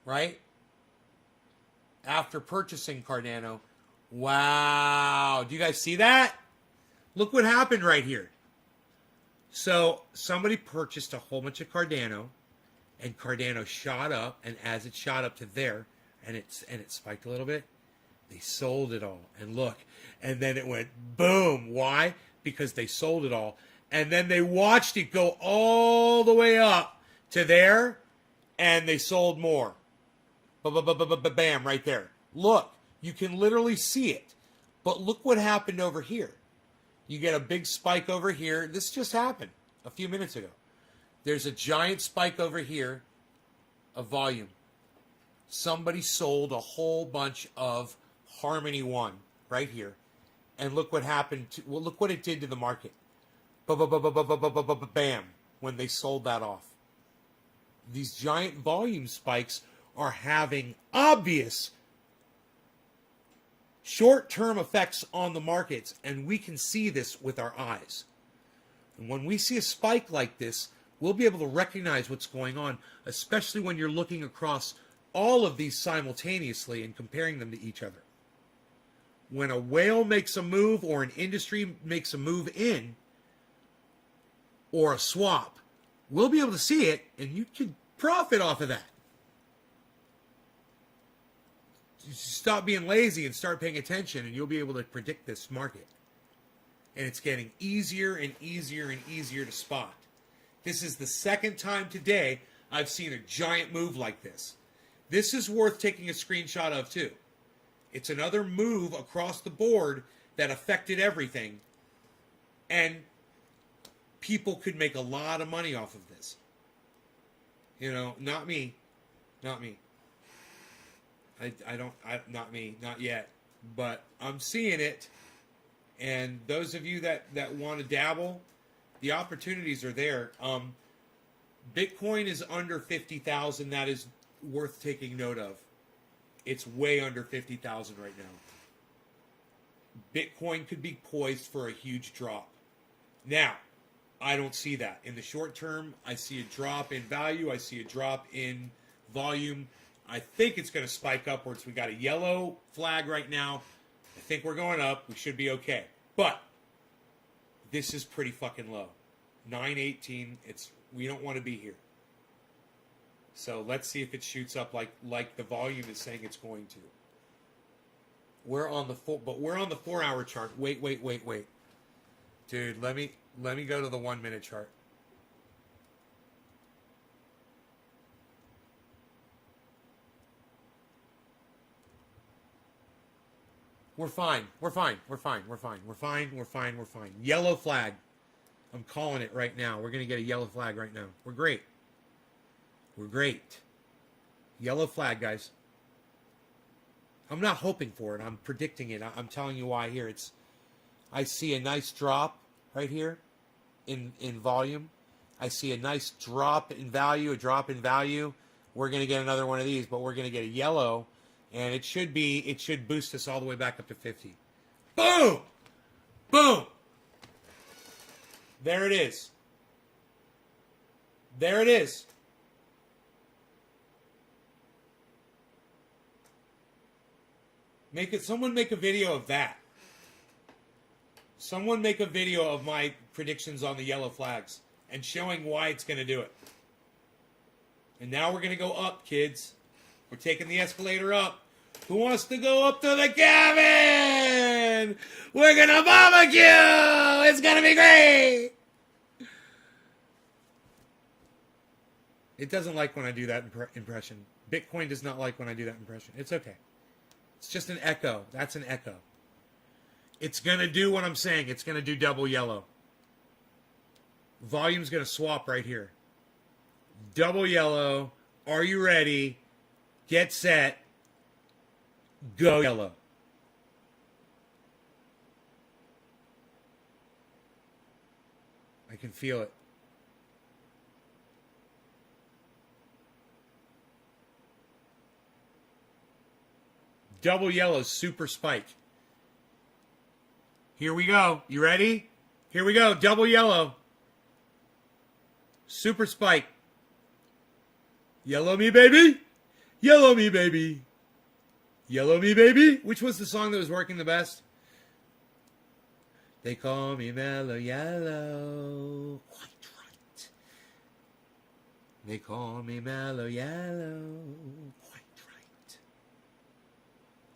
Speaker 1: Right? After purchasing Cardano. Wow. Do you guys see that? Look what happened right here. So somebody purchased a whole bunch of Cardano, and Cardano shot up, and as it shot up to there, and it spiked a little bit, they sold it all. And look, and then it went boom. Why? Because they sold it all. And then they watched it go all the way up to there, and they sold more. Bam, right there. Look, you can literally see it. But look what happened over here. You get a big spike over here. This just happened a few minutes ago. There's a giant spike over here of volume. Somebody sold a whole bunch of Harmony One right here. And look what happened. Well, look what it did to the market. Bam, when they sold that off. These giant volume spikes are having obvious short-term effects on the markets, and we can see this with our eyes. And when we see a spike like this, we'll be able to recognize what's going on, especially when you're looking across all of these simultaneously and comparing them to each other. When a whale makes a move or an industry makes a move in, or a swap, we'll be able to see it, and you can profit off of that. Stop being lazy and start paying attention, and you'll be able to predict this market. And it's getting easier and easier and easier to spot. This is the second time today I've seen a giant move like this. This is worth taking a screenshot of too. It's another move across the board that affected everything. And people could make a lot of money off of this. You know, not me. Not me. Not me, not yet. But I'm seeing it. And those of you that want to dabble, the opportunities are there. Bitcoin is under 50,000. That is worth taking note of. It's way under 50,000 right now. Bitcoin could be poised for a huge drop. Now, I don't see that. In the short term, I see a drop in value. I see a drop in volume. I think it's going to spike upwards. We got a yellow flag right now. I think we're going up. We should be okay. But this is pretty fucking low. 918. We don't want to be here. So let's see if it shoots up like the volume is saying it's going to. We're on the 4-hour chart. Wait. Dude, let me go to the 1 minute chart. We're fine. Yellow flag. I'm calling it right now. We're going to get a yellow flag right now. We're great. Yellow flag, guys. I'm not hoping for it. I'm predicting it. I'm telling you why here. I see a nice drop right here in volume. I see a nice drop in value, We're going to get another one of these, but we're going to get a yellow, and it should boost us all the way back up to 50. Boom! Boom! There it is. Someone make a video of that. Someone make a video of my predictions on the yellow flags and showing why it's going to do it. And now we're going to go up, kids. We're taking the escalator up. Who wants to go up to the cabin? We're going to barbecue! It's going to be great! It doesn't like when I do that impression. Bitcoin does not like when I do that impression. It's okay. It's just an echo. That's an echo. It's going to do what I'm saying. It's going to do double yellow. Volume's going to swap right here. Double yellow. Are you ready? Get set. Go yellow. I can feel it. Double yellow, super spike. Here we go. You ready? Here we go. Double yellow. Super spike. Yellow me, baby. Yellow me, baby. Yellow me, baby. Which was the song that was working the best? They call me Mellow Yellow. Quite right. They call me Mellow Yellow. Quite right.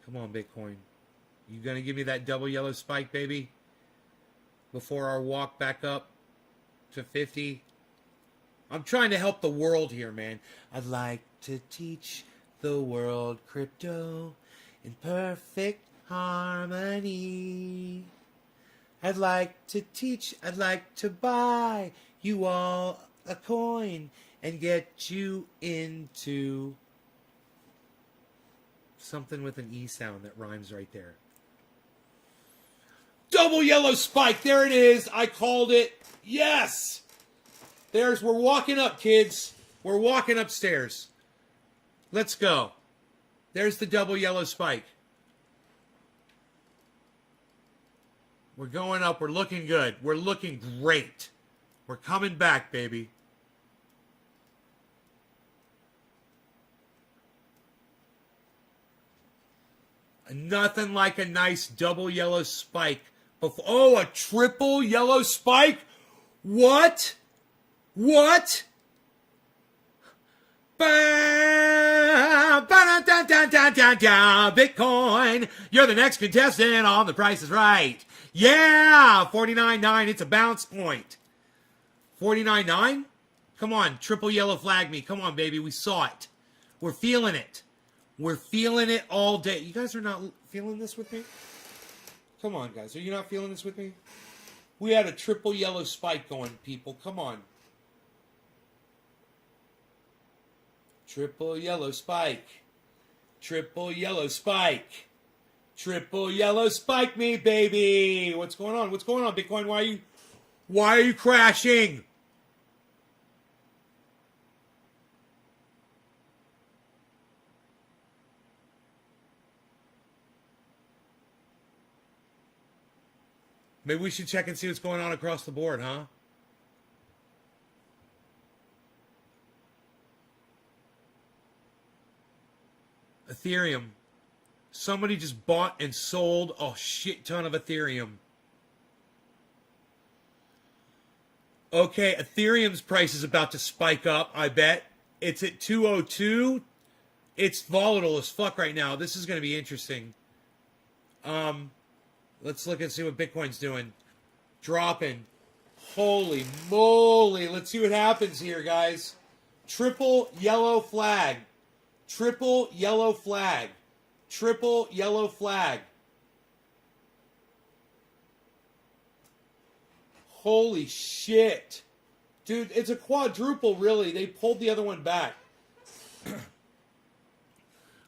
Speaker 1: Come on, Bitcoin. You gonna give me that double yellow spike, baby? Before our walk back up to 50? I'm trying to help the world here, man. I'd like to teach the world crypto in perfect harmony. I'd like to teach, I'd like to buy you all a coin and get you into something with an E sound that rhymes right there. Double yellow spike. There it is. I called it. Yes. We're walking up, kids. We're walking upstairs. Let's go. There's the double yellow spike. We're going up. We're looking good. We're looking great. We're coming back, baby. Nothing like a nice double yellow spike. Oh, a triple yellow spike? What? What? Bitcoin, you're the next contestant on The Price is Right. Yeah, 49.9. It's a bounce point. 49.9? Come on, triple yellow flag me. Come on, baby. We saw it. We're feeling it. We're feeling it all day. You guys are not feeling this with me? Come on, guys. Are you not feeling this with me? We had a triple yellow spike going, people. Come on. Triple yellow spike. Triple yellow spike. Triple yellow spike me, baby. What's going on? What's going on, Bitcoin? Why are you crashing? Maybe we should check and see what's going on across the board, huh? Ethereum. Somebody just bought and sold a shit ton of Ethereum. Okay, Ethereum's price is about to spike up, I bet. It's at 202. It's volatile as fuck right now. This is going to be interesting. Let's look and see what Bitcoin's doing. Dropping. Holy moly. Let's see what happens here, guys. Triple yellow flag. Triple yellow flag. Triple yellow flag. Holy shit. Dude, it's a quadruple, really. They pulled the other one back.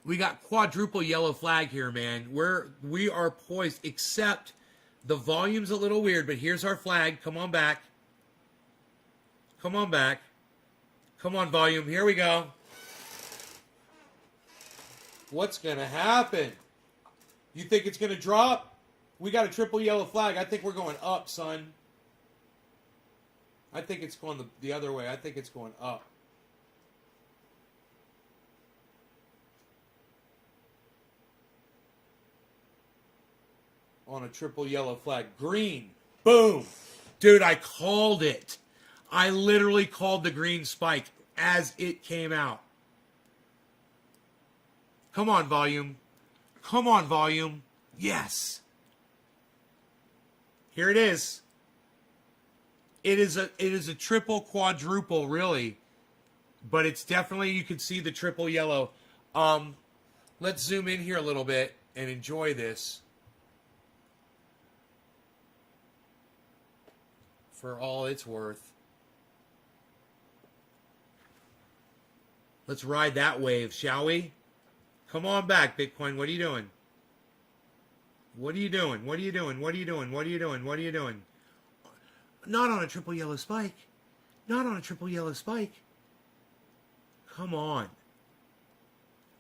Speaker 1: We got quadruple yellow flag here, man. We are poised, except the volume's a little weird, but here's our flag. Come on back. Come on back. Come on, volume. Here we go. What's going to happen? You think it's going to drop? We got a triple yellow flag. I think we're going up, son. I think it's going the other way. I think it's going up. On a triple yellow flag. Green. Boom. Dude, I called it. I literally called the green spike as it came out. Come on, volume. Come on, volume. Yes. Here it is. It is a triple quadruple, really. but it's definitely, you can see the triple yellow. Let's zoom in here a little bit and enjoy this for all it's worth. Let's ride that wave, shall we? Come on back, Bitcoin. What are you doing? What are you doing? What are you doing? What are you doing? What are you doing? What are you doing? Not on a triple yellow spike. Not on a triple yellow spike. Come on.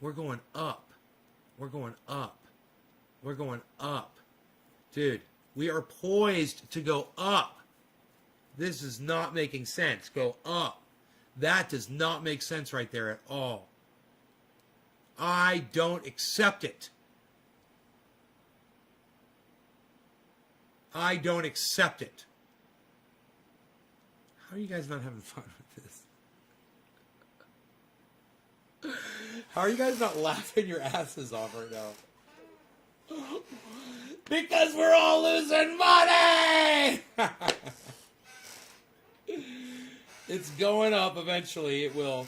Speaker 1: We're going up. We're going up. We're going up. Dude, we are poised to go up. This is not making sense. Go up. That does not make sense right there at all. I don't accept it. I don't accept it. How are you guys not having fun with this? How are you guys not laughing your asses off right now? Because we're all losing money! It's going up eventually. It will.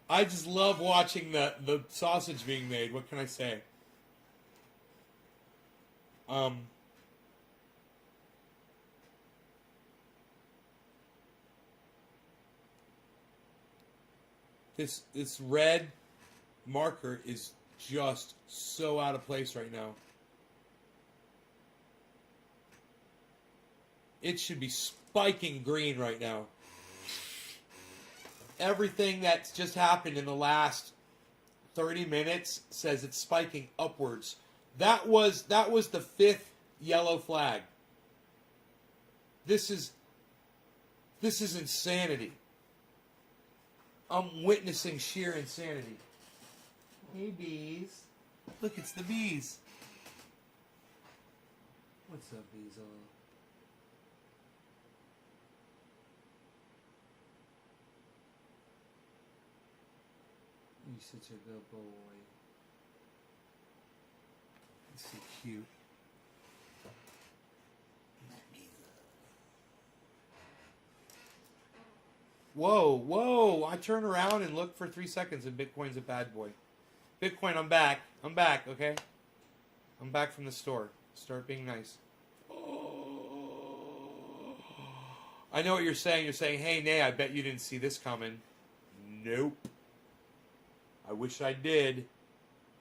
Speaker 1: I just love watching the sausage being made. What can I say? This red marker is just so out of place right now. It should be spiking green right now. Everything that's just happened in the last 30 minutes says it's spiking upwards. That was the 5th yellow flag. This is insanity. I'm witnessing sheer insanity. Hey, bees. Look, it's the bees. What's up, Beezle? You're such a good boy. You're so cute. Whoa, whoa. I turn around and look for 3 seconds and Bitcoin's a bad boy. Bitcoin, I'm back. I'm back, okay? I'm back from the store. Start being nice. Oh. I know what you're saying. You're saying, hey, Nay, I bet you didn't see this coming. Nope. I wish I did,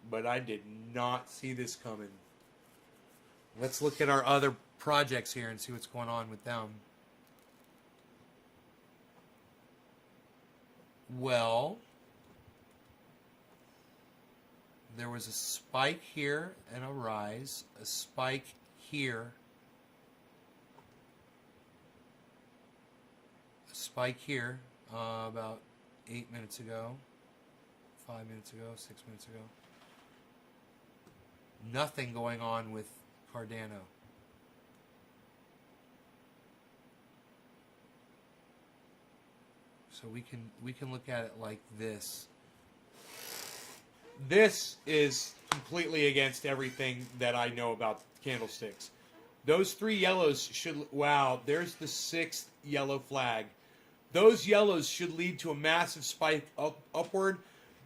Speaker 1: but I did not see this coming. Let's look at our other projects here and see what's going on with them. Well, there was a spike here and a rise, a spike here, a spike here about 8 minutes ago, 5 minutes ago, 6 minutes ago. Nothing going on with Cardano. So we can look at it like this. This is completely against everything that I know about candlesticks. Those 3 yellows should, wow, there's the 6th yellow flag. Those yellows should lead to a massive spike upward,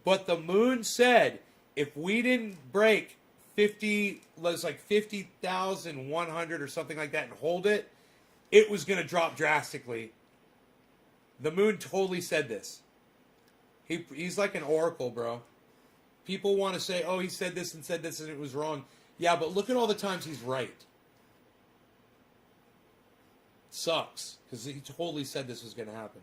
Speaker 1: but the moon said if we didn't break 50, was like 50,100 or something like that and hold it, it was going to drop drastically. The moon totally said this. He's like an oracle, bro. People want to say, oh, he said this and it was wrong. Yeah, but look at all the times he's right. Sucks, because he totally said this was going to happen.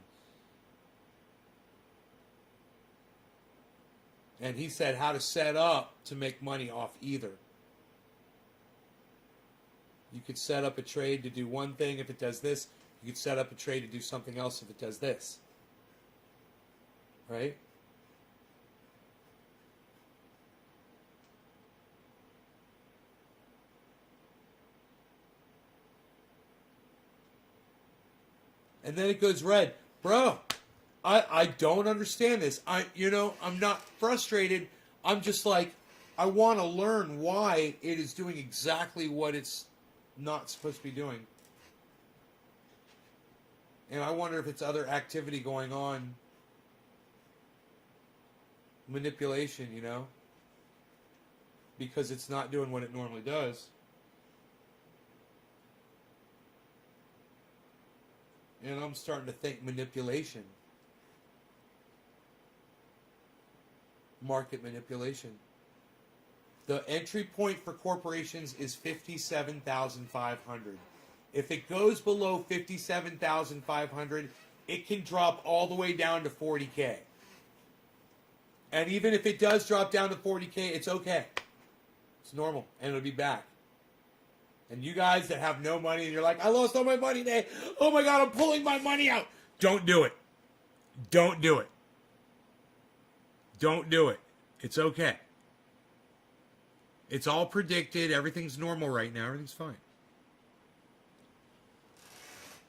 Speaker 1: And he said how to set up to make money off either. You could set up a trade to do one thing if it does this. You could set up a trade to do something else if it does this. Right? And then it goes red. Bro, I don't understand this. I'm not frustrated. I'm just like, I want to learn why it is doing exactly what it's not supposed to be doing. And I wonder if it's other activity going on manipulation, you know, because it's not doing what it normally does. And I'm starting to think manipulation. Market manipulation. The entry point for corporations is 57,500. If it goes below 57,500, it can drop all the way down to 40K. And even if it does drop down to 40K, it's okay. It's normal, and it'll be back. And you guys that have no money and you're like, I lost all my money today. Oh my God, I'm pulling my money out. Don't do it. Don't do it. Don't do it. It's okay. It's all predicted. Everything's normal right now. Everything's fine.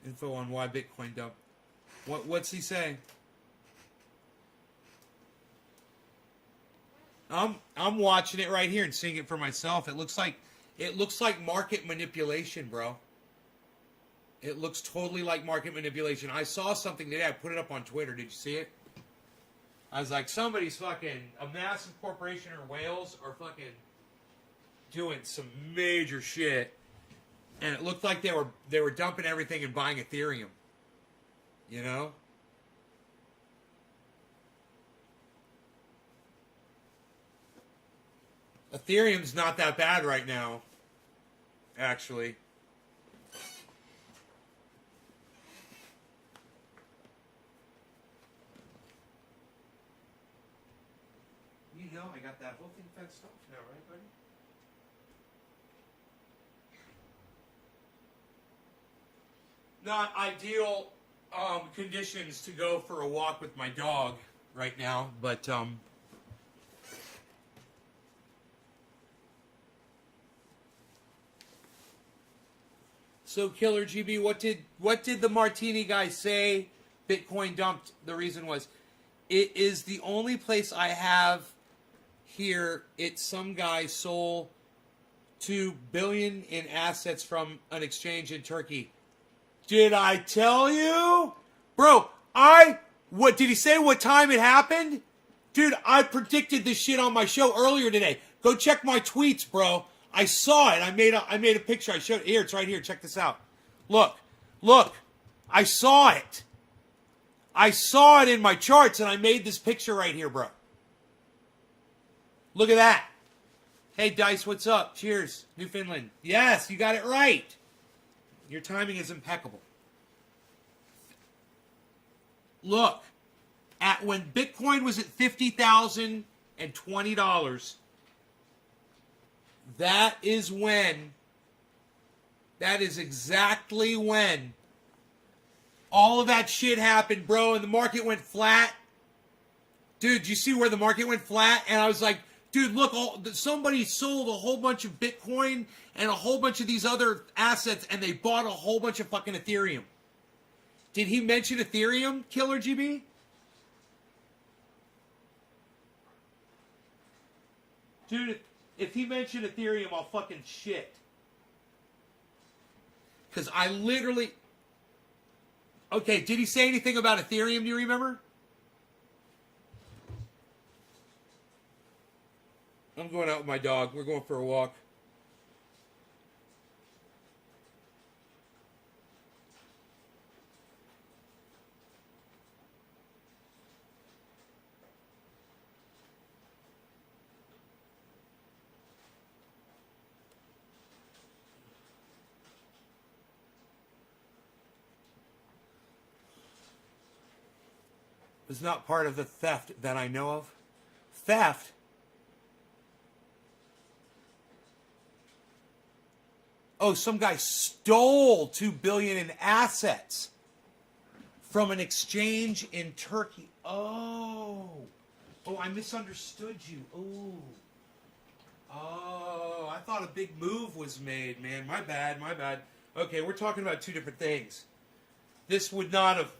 Speaker 1: Info on why Bitcoin dumped. What's he saying? I'm watching it right here and seeing it for myself. It looks like market manipulation, bro. It looks totally like market manipulation. I saw something today. I put it up on Twitter. Did you see it? I was like, somebody's fucking, a massive corporation or whales are fucking doing some major shit. And it looked like they were dumping everything and buying Ethereum. You know? Ethereum's not that bad right now, actually. You know I got that whole thing fenced off now, right, buddy? Not ideal conditions to go for a walk with my dog right now, but so Killer GB, what did the Martini guy say? Bitcoin dumped. The reason was, it is the only place I have here. It's some guy sold $2 billion in assets from an exchange in Turkey. Did I tell you? Bro, what did he say what time it happened? Dude, I predicted this shit on my show earlier today. Go check my tweets, bro. I saw it. I made a picture. I showed it. Here, it's right here. Check this out. Look. I saw it. I saw it in my charts, and I made this picture right here, bro. Look at that. Hey, Dice, what's up? Cheers. Newfoundland. Yes, you got it right. Your timing is impeccable. Look, when Bitcoin was at $50,020, that is exactly when all of that shit happened, bro, and the market went flat. Dude, you see where the market went flat? And I was like, dude, look, somebody sold a whole bunch of Bitcoin and a whole bunch of these other assets, and they bought a whole bunch of fucking Ethereum. Did he mention Ethereum, Killer GB? Dude, if he mentioned Ethereum, I'll fucking shit. Because I literally... Okay, did he say anything about Ethereum, do you remember? I'm going out with my dog. We're going for a walk. It's not part of the theft that I know of. Theft? Oh, some guy stole $2 billion in assets from an exchange in Turkey. Oh, I misunderstood you. Oh, I thought a big move was made, man. My bad. Okay, we're talking about two different things. This would not have...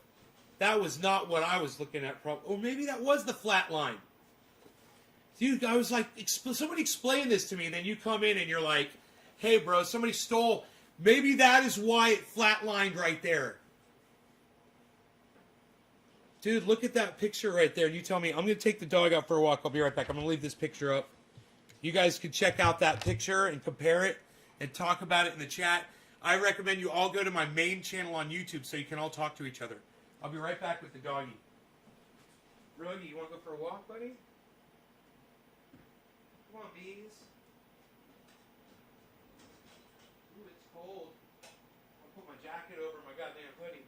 Speaker 1: That was not what I was looking at. Or maybe that was the flat line. Dude, I was like, somebody explain this to me. And then you come in and you're like, hey, bro, somebody stole. Maybe that is why it flatlined right there. Dude, look at that picture right there. And you tell me, I'm going to take the dog out for a walk. I'll be right back. I'm going to leave this picture up. You guys can check out that picture and compare it and talk about it in the chat. I recommend you all go to my main channel on YouTube so you can all talk to each other. I'll be right back with the doggy. Rogie, you want to go for a walk, buddy? Come on, bees. Ooh, it's cold. I'll put my jacket over my goddamn hoodie.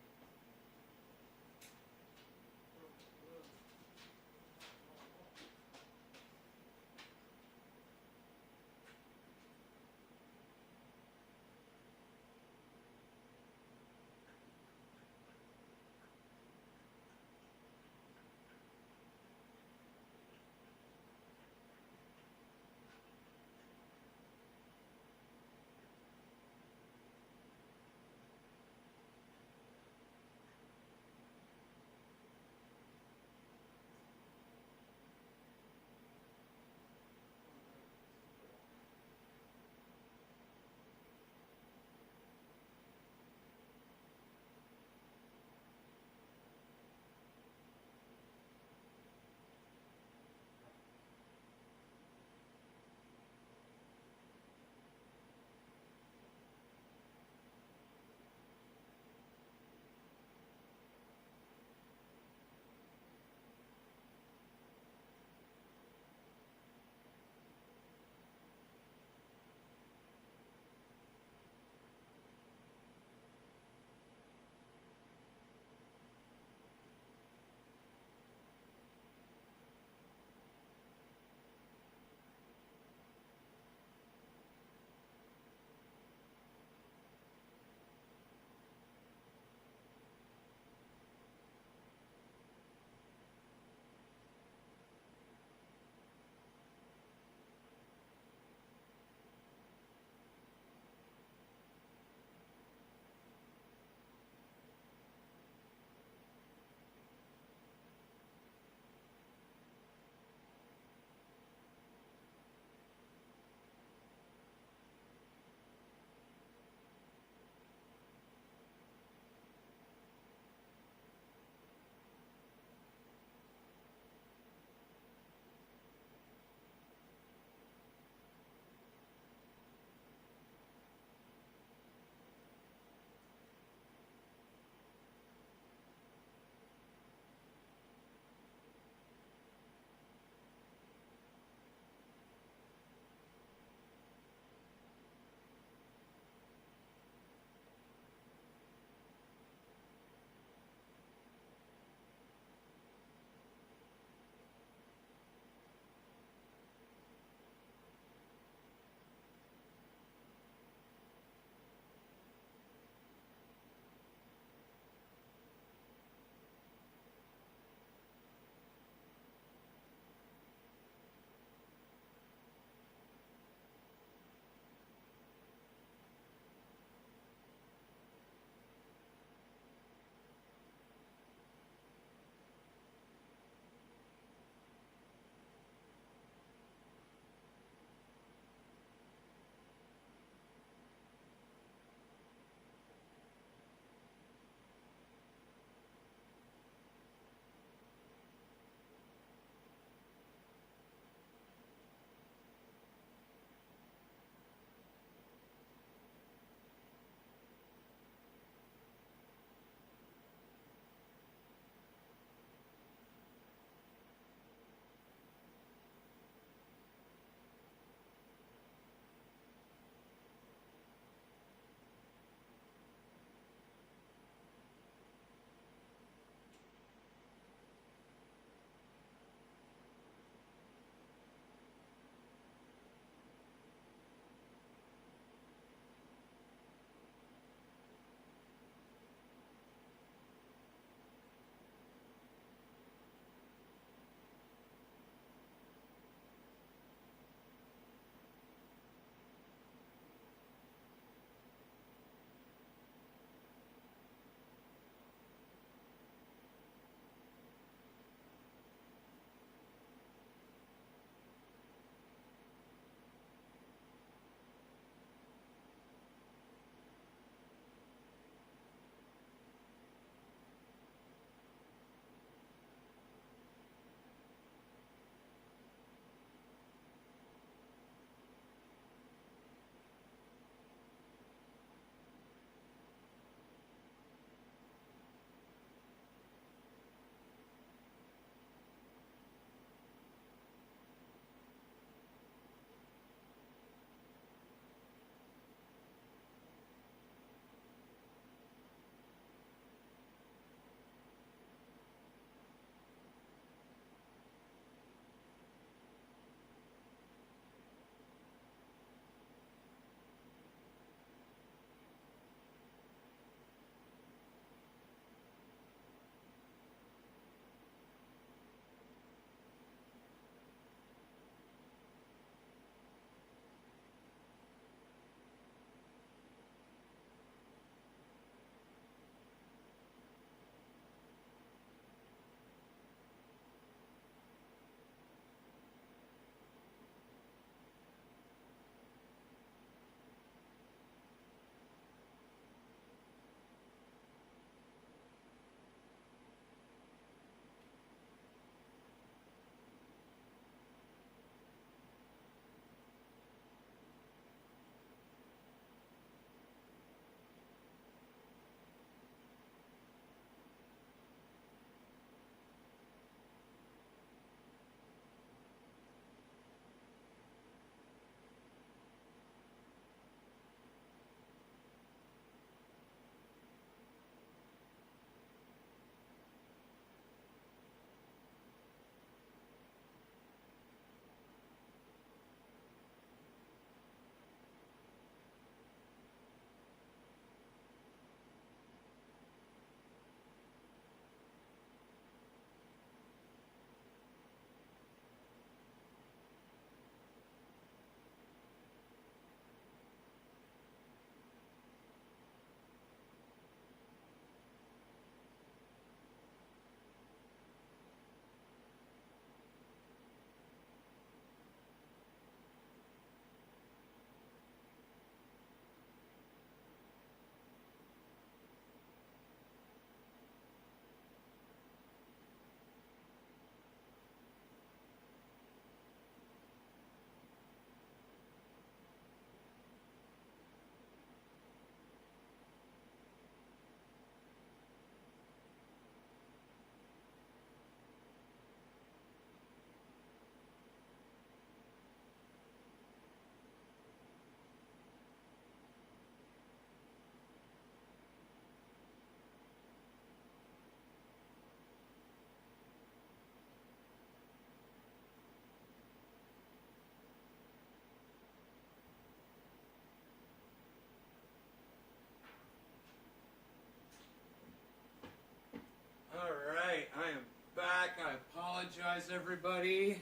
Speaker 1: apologize, everybody.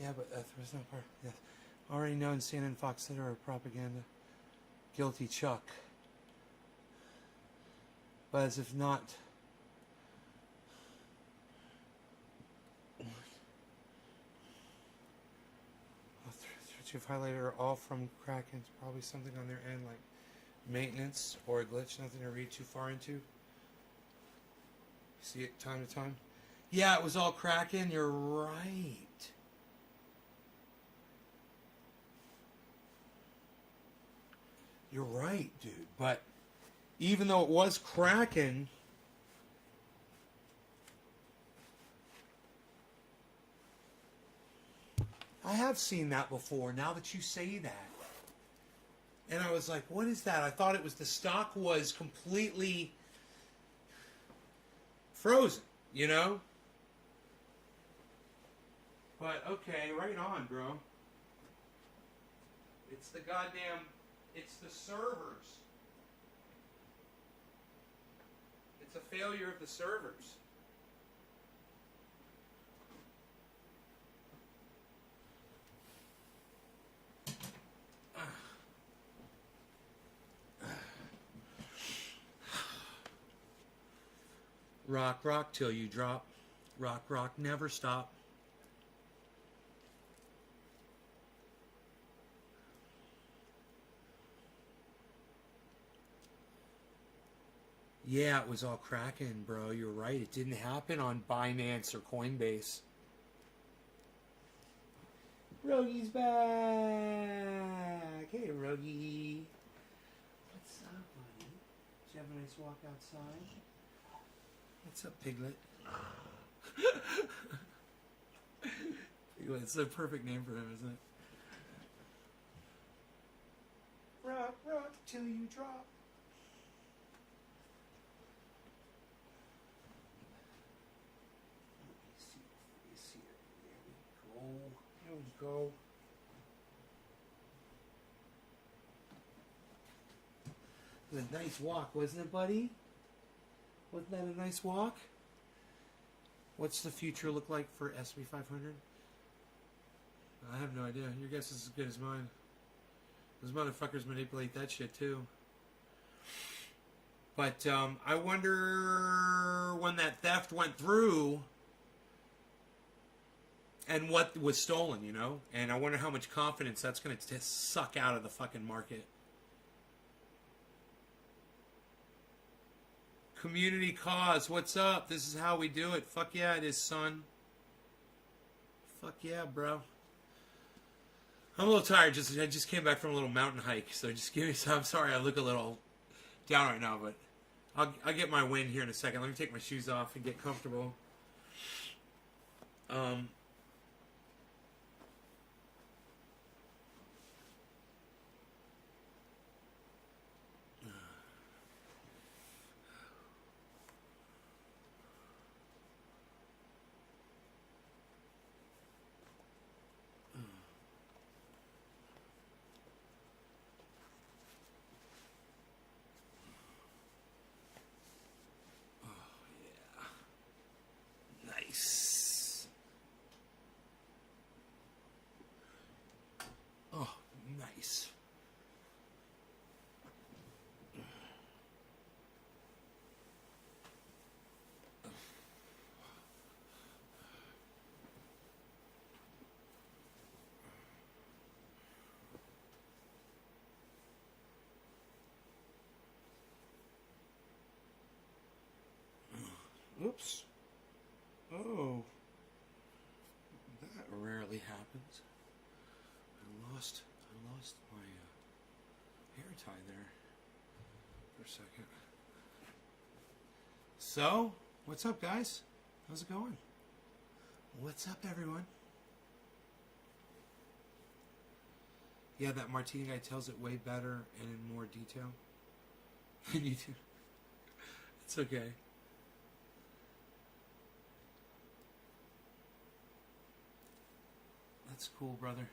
Speaker 1: Yeah, but there was no part. Yeah. Already known CNN and Fox Center are propaganda. Guilty Chuck. But as if not. What you've highlighted are all from Kraken. Probably something on their end like maintenance or a glitch. Nothing to read too far into. See it time to time. Yeah, it was all Kraken. You're right. You're right, dude. But even though it was Kraken, I have seen that before, now that you say that. And I was like, what is that? I thought it was the stock was completely frozen, you know? But, okay, right on, bro. It's the goddamn... It's the servers. It's a failure of the servers. Rock, rock till you drop. Rock, rock, never stop. Yeah, it was all Kraken, bro. You're right. It didn't happen on Binance or Coinbase. Rogy's back. Hey, Rogy. What's up, buddy? Did you have a nice walk outside? What's up, Piglet? Piglet, it's the perfect name for him, isn't it? Rock, rock till you drop. There we go. It was a nice walk, wasn't it, buddy? Wasn't that a nice walk? What's the future look like for SP 500? I have no idea. Your guess is as good as mine. Those motherfuckers manipulate that shit too. But I wonder when that theft went through and what was stolen, you know? And I wonder how much confidence that's going to suck out of the fucking market. Community cause, what's up? This is how we do it. Fuck yeah, it is, son. Fuck yeah, bro. I'm a little tired. I just came back from a little mountain hike, so just give me some. I'm sorry, I look a little down right now, but I'll get my win here in a second. Let me take my shoes off and get comfortable. Nice. Oh, nice. Oops. Oh. That rarely happens. I lost my hair tie there for a second. So, what's up, guys? How's it going? What's up, everyone? Yeah, that Martini guy tells it way better and in more detail than you do. It's okay. That's cool, brother.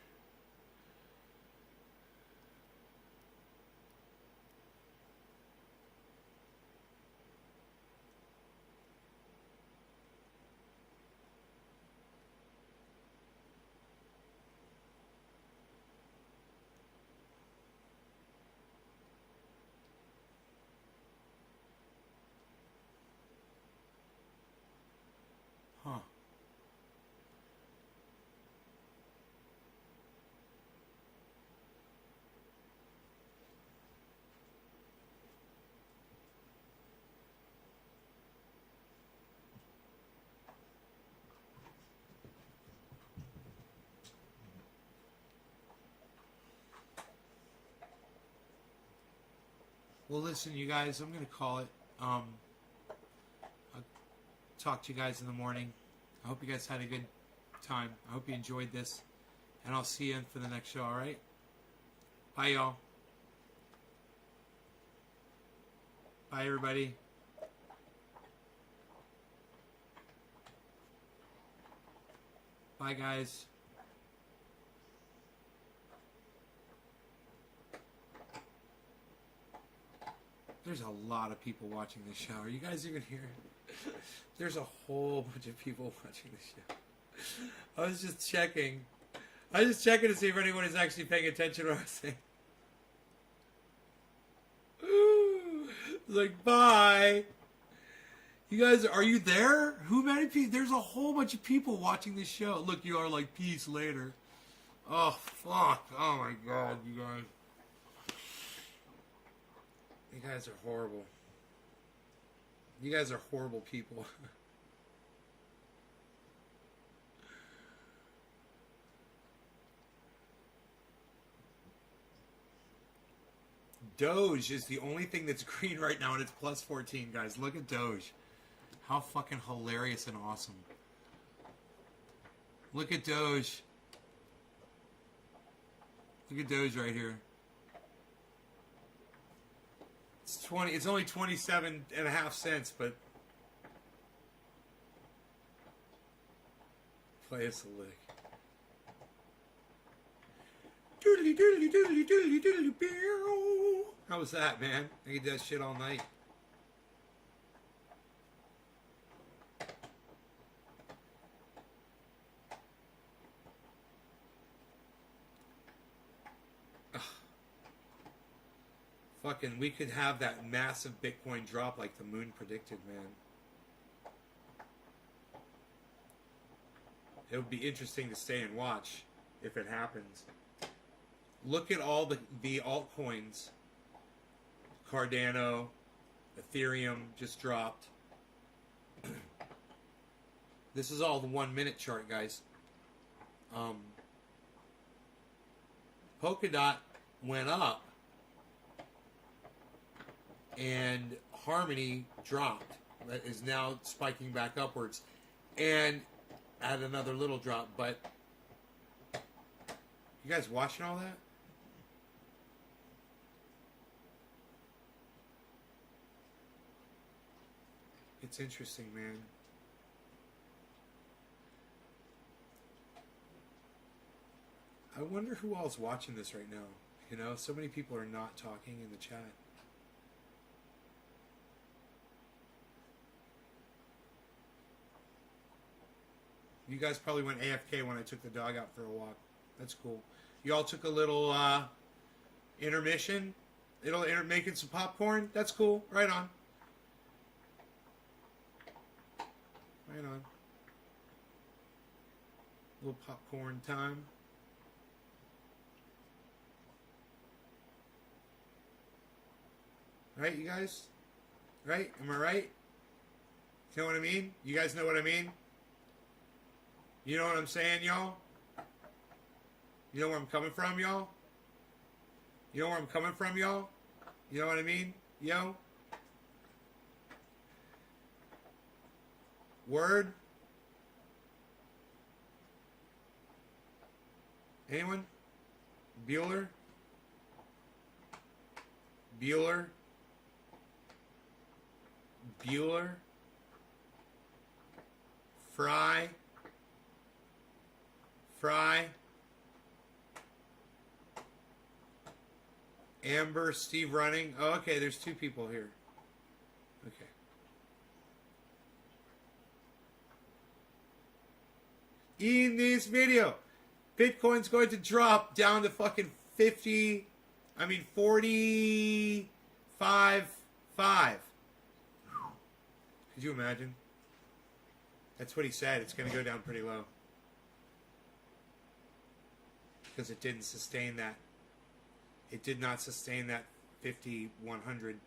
Speaker 1: Well, listen, you guys, I'm going to call it. I'll talk to you guys in the morning. I hope you guys had a good time. I hope you enjoyed this. And I'll see you for the next show, all right? Bye, y'all. Bye, everybody. Bye, guys. There's a lot of people watching this show. Are you guys even here? There's a whole bunch of people watching this show. I was just checking. I was just checking to see if anyone is actually paying attention to what I was saying. Like, bye. You guys, are you there? Who many people? There's a whole bunch of people watching this show. Look, you are like, peace later. Oh, fuck. Oh, my God, you guys. You guys are horrible. You guys are horrible people. Doge is the only thing that's green right now, and it's plus 14, guys. Look at Doge. How fucking hilarious and awesome. Look at Doge. Look at Doge right here. It's only 27.5 cents, but play us a lick. Doodly doodly doodly doodly doodly beer. How was that, man? I could do that shit all night. Fucking, we could have that massive Bitcoin drop like the moon predicted, man. It would be interesting to stay and watch if it happens. Look at all the altcoins. Cardano, Ethereum just dropped. This is all the 1 minute chart, guys. Polkadot went up. And Harmony dropped. That is now spiking back upwards. And had another little drop. But you guys watching all that? It's interesting, man. I wonder who all's watching this right now. You know, so many people are not talking in the chat. You guys probably went AFK when I took the dog out for a walk. That's cool. You all took a little intermission. Making some popcorn. That's cool. Right on. Right on. A little popcorn time. Right, you guys? Right? Am I right? You know what I mean? You guys know what I mean? You know what I'm saying, y'all? You know where I'm coming from, y'all? You know where I'm coming from, y'all? You know what I mean? Yo? Word? Anyone? Bueller? Bueller? Bueller? Fry? Fry? Amber, Steve Running. Oh, okay, there's two people here. Okay. In this video, Bitcoin's going to drop down to fucking 45.5. Could you imagine? That's what he said. It's going to go down pretty low. Because it didn't sustain that. It did not sustain that 50,100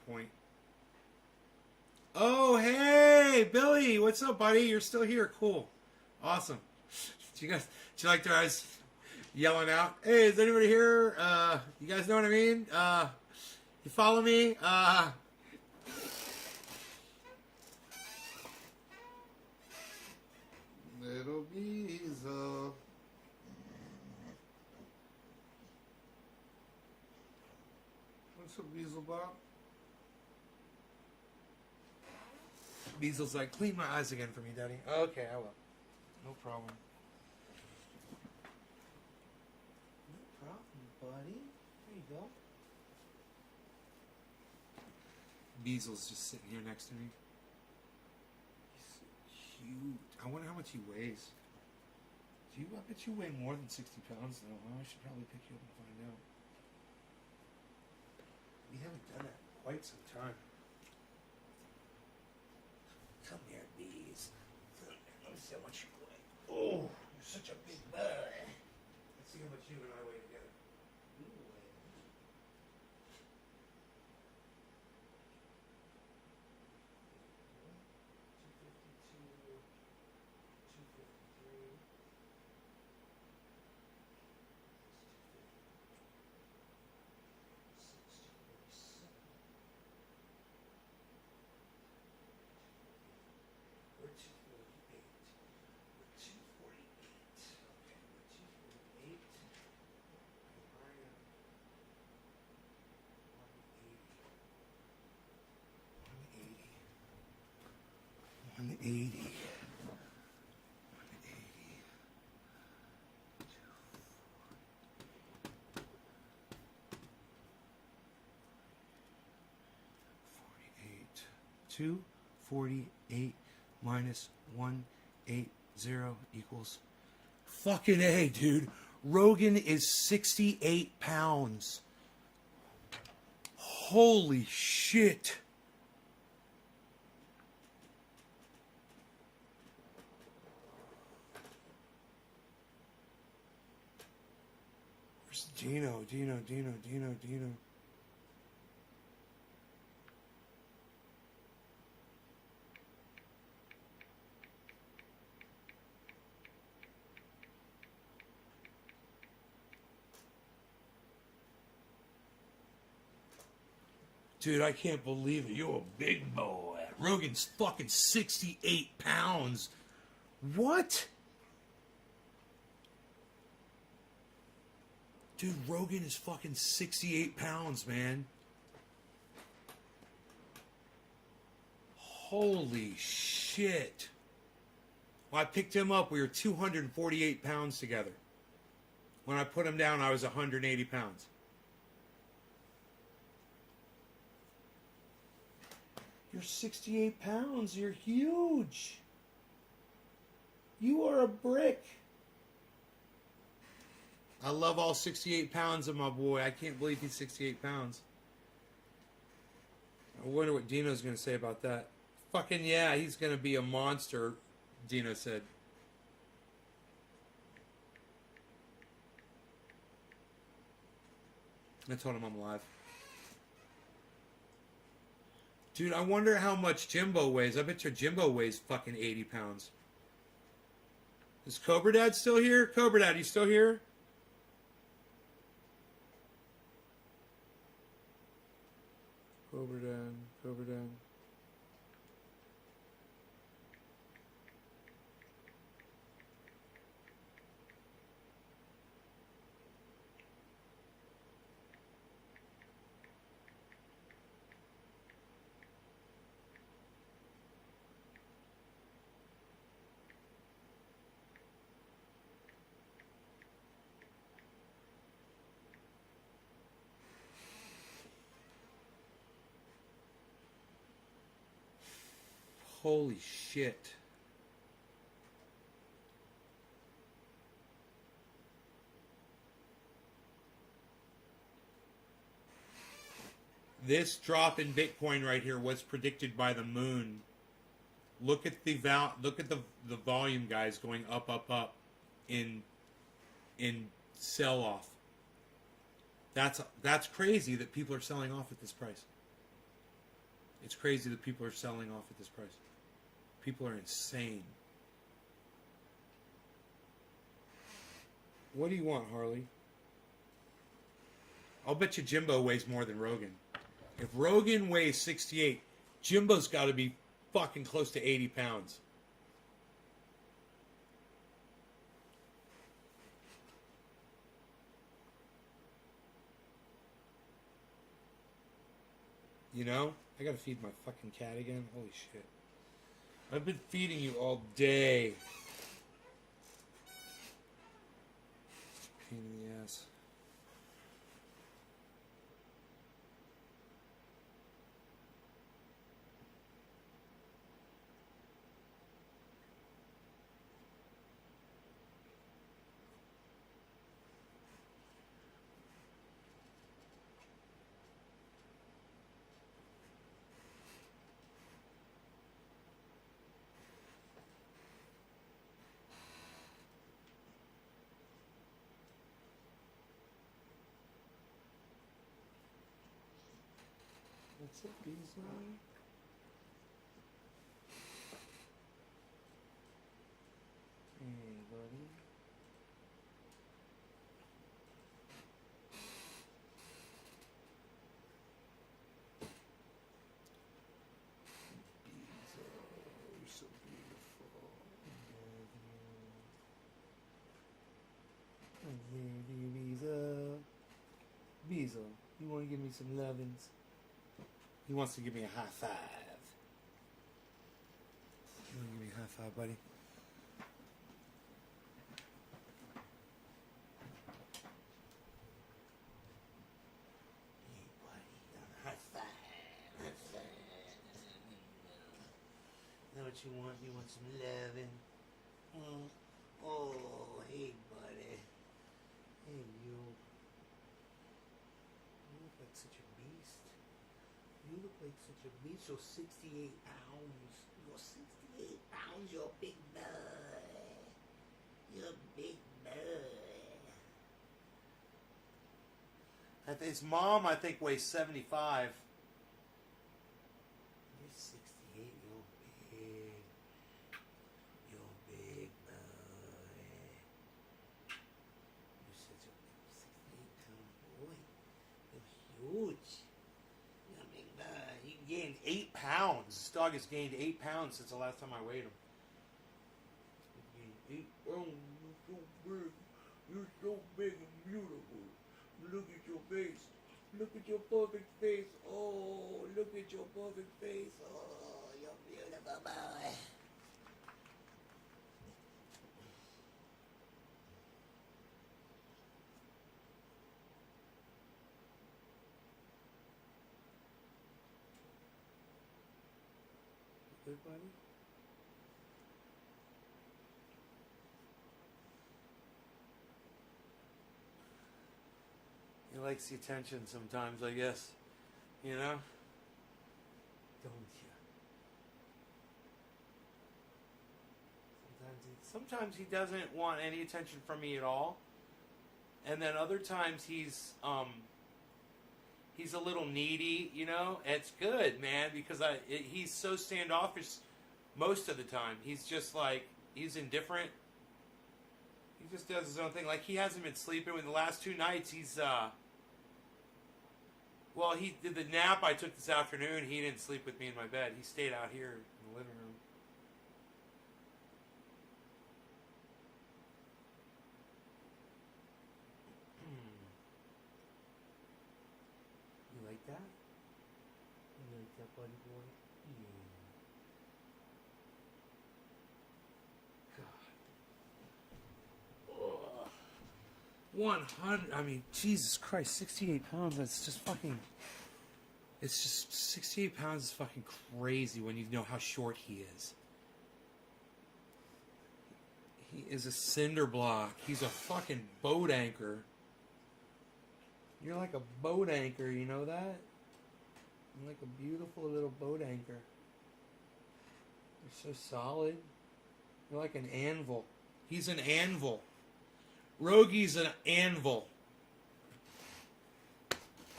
Speaker 1: point. Oh, hey, Billy. What's up, buddy? You're still here. Cool. Awesome. Did you like yelling out, "Hey, is anybody here? You guys know what I mean? You follow me? Little Beezel. What's up, Beezel Bob? Beezel's like, clean my eyes again for me, Daddy. Okay, I will. No problem. No problem, buddy. There you go. Beezel's just sitting here next to me. He's so cute. I wonder how much he weighs. I bet you weigh more than 60 pounds, though. I should probably pick you up and find out. We haven't done that in quite some time. Come here, bees. Let me see how much you weigh. Oh, you're such a big boy. Let's see how much you and I weigh together. You weigh. We're 248. We're 248. Okay, we're 248. I am 180. 180. 180. 248 minus 180 equals fucking A, dude. Rogan is 68 pounds. Holy shit. Where's Dino? Dude, I can't believe it. You're a big boy. Rogan's fucking 68 pounds. What? Dude, Rogan is fucking 68 pounds, man. Holy shit. When I picked him up, we were 248 pounds together. When I put him down, I was 180 pounds. You're 68 pounds. You're huge. You are a brick. I love all 68 pounds of my boy. I can't believe he's 68 pounds. I wonder what Dino's going to say about that. Fucking yeah, he's going to be a monster, Dino said. I told him I'm alive. Dude, I wonder how much Jimbo weighs. I bet your Jimbo weighs fucking 80 pounds. Is Cobra Dad still here? Cobra Dad, you still here? Cobra Dad, Cobra Dad. Holy shit. This drop in Bitcoin right here was predicted by the moon. Look at the volume, guys, going up in sell off. That's crazy that people are selling off at this price. It's crazy that people are selling off at this price. People are insane. What do you want, Harley? I'll bet you Jimbo weighs more than Rogan. If Rogan weighs 68, Jimbo's got to be fucking close to 80 pounds. You know? I gotta feed my fucking cat again. Holy shit. I've been feeding you all day. Pain in the ass. What's up, Beasley? Hey, buddy. Beasley, you're so beautiful. I love you, Beasley. Beasley, you want to give me some lovins? He wants to give me a high five. You want to give me a high five, buddy? Hey, buddy. High five. High five. Know what you want? You want some loving? Oh, hey, buddy. Hey, you. You look like such a beast. You look like such a beast. You're 68 pounds. You're 68 pounds. You're a big boy. You're a big boy. His mom, I think, weighs 75. You're 68. You're big. You're a big boy. You're such a 68-pound boy. You're huge. He gained 8 pounds. This dog has gained 8 pounds since the last time I weighed him. He gained 8 pounds. You're so big. You're so big and beautiful. Look at your face. Look at your perfect face. Oh, look at your perfect face. Oh, you're beautiful boy. Good, buddy? He likes the attention sometimes, I guess. You know? Don't you? Sometimes he doesn't want any attention from me at all. And then other times he's a little needy, you know. It's good, man, because he's so standoffish most of the time. He's just like, he's indifferent. He just does his own thing. Like, he hasn't been sleeping. With the last 2 nights, he's well, he did the nap I took this afternoon. He didn't sleep with me in my bed. He stayed out here in the living room. You like that? You like that, buddy boy? Yeah. God. 100. I mean, Jesus Christ, 68 pounds. That's just fucking. It's just 68 pounds is fucking crazy when you know how short he is. He is a cinder block. He's a fucking boat anchor. You're like a boat anchor, you know that? You're like a beautiful little boat anchor. You're so solid. You're like an anvil. He's an anvil. Rogie's an anvil.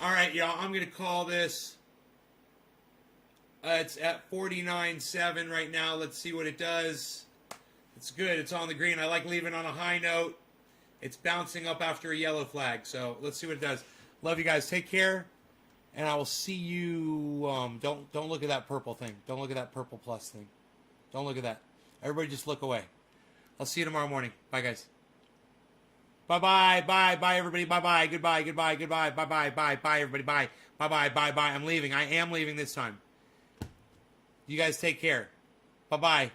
Speaker 1: Alright, y'all, I'm going to call this. It's at 49.7 right now. Let's see what it does. It's good. It's on the green. I like leaving on a high note. It's bouncing up after a yellow flag. So let's see what it does. Love you guys. Take care. And I will see you. Don't look at that purple thing. Don't look at that purple plus thing. Don't look at that. Everybody just look away. I'll see you tomorrow morning. Bye, guys. Bye-bye. Bye, everybody. Bye-bye. Goodbye. Bye, everybody. Bye. Bye. I'm leaving. I am leaving this time. You guys take care. Bye-bye.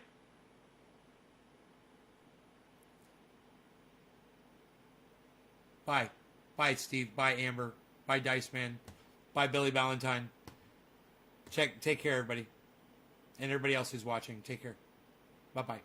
Speaker 1: Bye. Bye, Steve. Bye, Amber. Bye, Dice Man. Bye, Billy Valentine. Take care, everybody. And everybody else who's watching. Take care. Bye-bye.